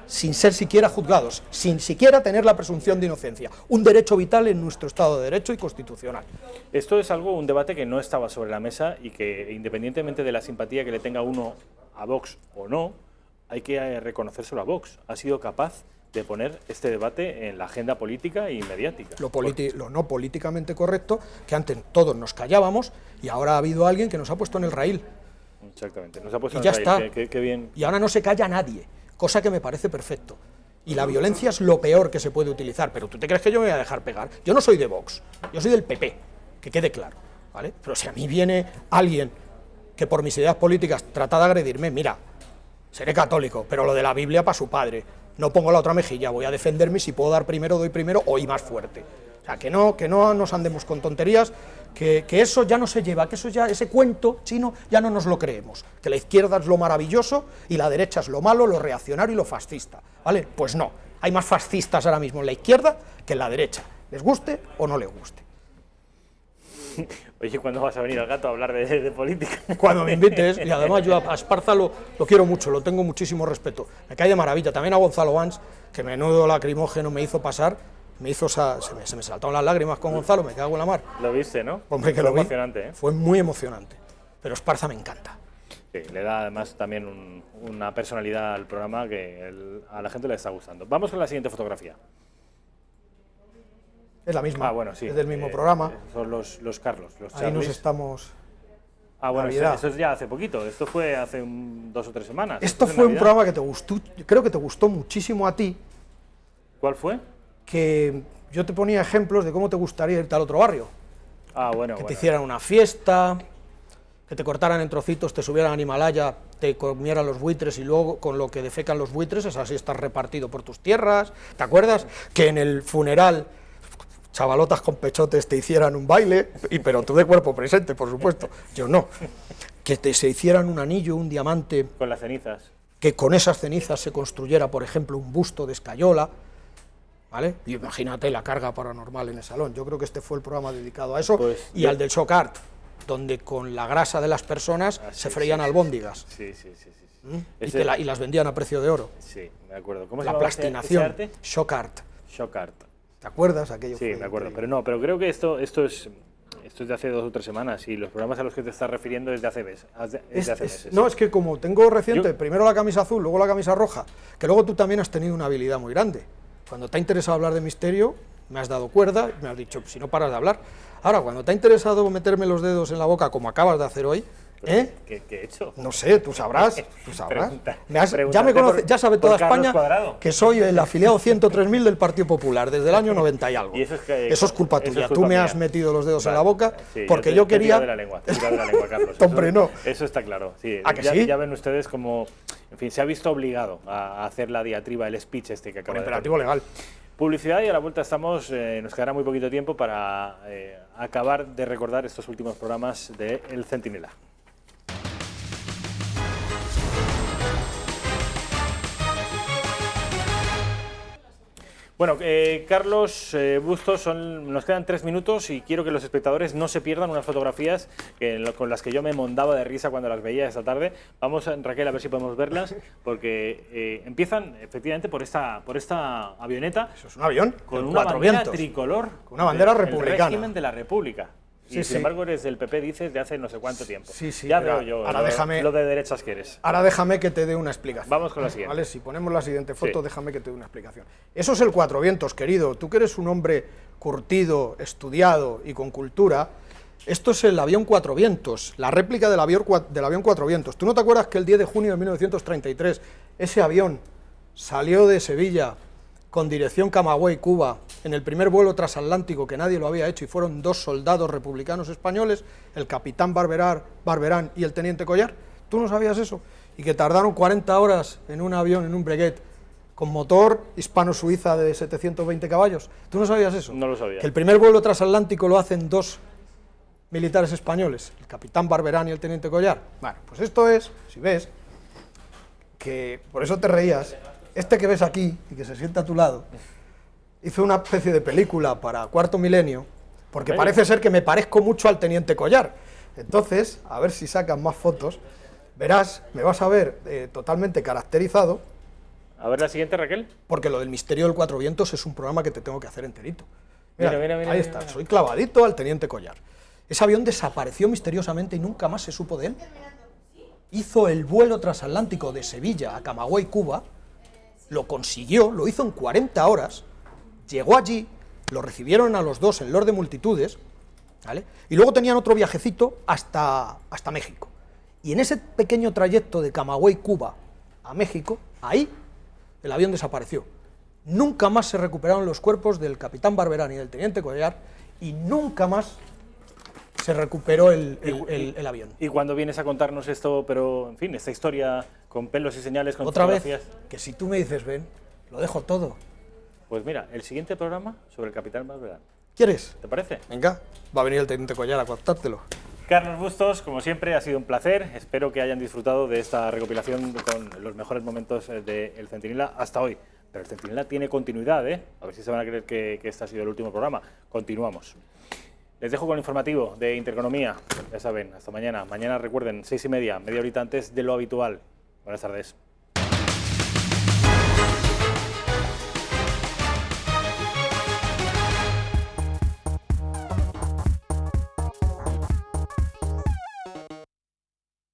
sin ser siquiera juzgados, sin siquiera tener la presunción de inocencia. Un derecho vital en nuestro Estado de Derecho y constitucional.
Esto es un debate que no estaba sobre la mesa y que, independientemente de la simpatía que le tenga uno a Vox o no, hay que reconocérselo a Vox. Ha sido capaz de poner este debate en la agenda política y mediática.
Lo no políticamente correcto, que antes todos nos callábamos y ahora ha habido alguien que nos ha puesto en el raíl.
Exactamente, nos ha puesto
y
en
ya
el raíl.
Está.
Qué bien.
Y ahora no se calla nadie, cosa que me parece perfecto. Y la violencia es lo peor que se puede utilizar, pero ¿tú te crees que yo me voy a dejar pegar? Yo no soy de Vox, yo soy del PP, que quede claro, ¿vale? Pero si a mí viene alguien que por mis ideas políticas trata de agredirme, mira, seré católico, pero lo de la Biblia para su padre. No pongo la otra mejilla, voy a defenderme, si puedo dar primero, doy primero, o y más fuerte. O sea, que no nos andemos con tonterías, que eso ya no se lleva, que eso ya, ese cuento chino, ya no nos lo creemos. Que la izquierda es lo maravilloso y la derecha es lo malo, lo reaccionario y lo fascista, ¿vale? Pues no, hay más fascistas ahora mismo en la izquierda que en la derecha, les guste o no les guste.
Oye, ¿cuándo vas a venir al Gato a hablar de política?
Cuando me invites, y además yo a Esparza lo quiero mucho, lo tengo muchísimo respeto, me cae de maravilla, también a Gonzalo Vans, que menudo lacrimógeno me hizo pasar, se me saltaron las lágrimas con Gonzalo, me cago en la mar.
Lo viste, ¿no?
Hombre, que lo vi,
emocionante, ¿eh?
Fue muy emocionante, pero Esparza me encanta.
Sí, le da además también una personalidad al programa que a la gente le está gustando. Vamos con la siguiente fotografía.
Es la misma,
bueno, sí,
es del mismo programa.
Son los Carlos, los
Ahí
Charlies.
nos estamos...
Bueno, eso es ya hace poquito, esto fue hace 2 o 3 semanas.
Esto fue un programa que te gustó, creo que te gustó muchísimo a ti.
¿Cuál fue?
Que yo te ponía ejemplos de cómo te gustaría irte al otro barrio.
Bueno.
Que te hicieran una fiesta, que te cortaran en trocitos, te subieran al Himalaya, te comieran los buitres y luego con lo que defecan los buitres, es así, estás repartido por tus tierras. ¿Te acuerdas? Que en el funeral chavalotas con pechotes te hicieran un baile, pero tú de cuerpo presente, por supuesto, yo no. Que se hicieran un anillo, un diamante.
Con las cenizas.
Que con esas cenizas se construyera, por ejemplo, un busto de Escayola, ¿vale? Y imagínate la carga paranormal en el salón. Yo creo que este fue el programa dedicado a eso, y al del Shock Art, donde con la grasa de las personas se freían albóndigas.
Sí.
Y las vendían a precio de oro.
Sí, me acuerdo. ¿Cómo se
la
llama
plastinación,
ese arte?
Shock Art.
Shock Art.
¿Te acuerdas aquello?
Sí, me acuerdo, pero creo que esto es Esto es de hace 2 o 3 semanas y los programas a los que te estás refiriendo es de hace meses.
No, es que como tengo reciente, primero la camisa azul, luego la camisa roja, que luego tú también has tenido una habilidad muy grande. Cuando te ha interesado hablar de misterio, me has dado cuerda y me has dicho, si no paras de hablar. Ahora, cuando te ha interesado meterme los dedos en la boca, como acabas de hacer hoy,
¿Qué he hecho?
No sé, tú sabrás. Ya me conoce, ya sabe toda España que soy el afiliado 103.000 del Partido Popular desde el año 90 y algo.
Y
eso es culpa tuya. Tú me has metido los dedos en la boca porque yo quería...
Te he tirado de la lengua, Carlos.
Hombre, no.
Eso está claro. Sí.
¿A que sí?
Ya ven ustedes como, en fin, se ha visto obligado a hacer la diatriba, el speech este que acaba de hacer.
Imperativo legal.
Publicidad y a la vuelta estamos, nos quedará muy poquito tiempo para acabar de recordar estos últimos programas de El Centinela. Bueno, Carlos Bustos, nos quedan 3 minutos y quiero que los espectadores no se pierdan unas fotografías con las que yo me mondaba de risa cuando las veía esta tarde. Vamos, Raquel, a ver si podemos verlas, porque empiezan efectivamente por esta avioneta.
¿Eso es un avión?
Con una bandera tricolor.
Con una bandera republicana.
El régimen de la República. Y sin embargo eres del PP, dices, de hace no sé cuánto tiempo. Ya veo yo
ahora
lo de derechas que eres.
Ahora déjame que te dé una explicación.
Vamos con la siguiente.
¿Vale? Si ponemos la siguiente foto, déjame que te dé una explicación. Eso es el Cuatro Vientos, querido. Tú que eres un hombre curtido, estudiado y con cultura, esto es el avión Cuatro Vientos, la réplica del avión Cuatro Vientos. ¿Tú no te acuerdas que el 10 de junio de 1933 ese avión salió de Sevilla con dirección Camagüey, Cuba, en el primer vuelo transatlántico que nadie lo había hecho y fueron 2 soldados republicanos españoles, el capitán Barberán y el teniente Collar? ¿Tú no sabías eso? Y que tardaron 40 horas en un avión, en un Breguet, con motor hispano-suiza de 720 caballos. ¿Tú no sabías eso?
No lo sabía.
Que el primer vuelo transatlántico lo hacen 2 militares españoles, el capitán Barberán y el teniente Collar. Bueno, pues esto es, si ves, que por eso te reías. Este que ves aquí, y que se sienta a tu lado, hizo una especie de película para Cuarto Milenio, porque parece ser que me parezco mucho al teniente Collar. Entonces, a ver si sacan más fotos, verás, me vas a ver totalmente caracterizado.
A ver la siguiente, Raquel.
Porque lo del misterio del Cuatro Vientos es un programa que te tengo que hacer enterito. Mira,
mira,
ahí está, soy clavadito al teniente Collar. Ese avión desapareció misteriosamente y nunca más se supo de él. Hizo el vuelo transatlántico de Sevilla a Camagüey, Cuba, lo consiguió, lo hizo en 40 horas, llegó allí, lo recibieron a los 2 en Lord de Multitudes, ¿vale? Y luego tenían otro viajecito hasta México. Y en ese pequeño trayecto de Camagüey, Cuba, a México, ahí el avión desapareció. Nunca más se recuperaron los cuerpos del capitán Barberán y del teniente Collar, y nunca más se recuperó el avión.
¿Y cuando vienes a contarnos esto, pero en fin, esta historia con pelos y señales, con
otra
fotografías?
Vez, que si tú me dices, ven, lo dejo todo.
Pues mira, el siguiente programa sobre el capitán Barberán.
¿Quieres?
¿Te parece?
Venga, va a venir el teniente Collar a contártelo.
Carlos Bustos, como siempre, ha sido un placer. Espero que hayan disfrutado de esta recopilación con los mejores momentos del Centinela hasta hoy. Pero el Centinela tiene continuidad, ¿eh? A ver si se van a creer que este ha sido el último programa. Continuamos. Les dejo con el informativo de Intereconomía. Ya saben, hasta mañana. Mañana, recuerden, 6:30, media horita antes de lo habitual. Buenas tardes.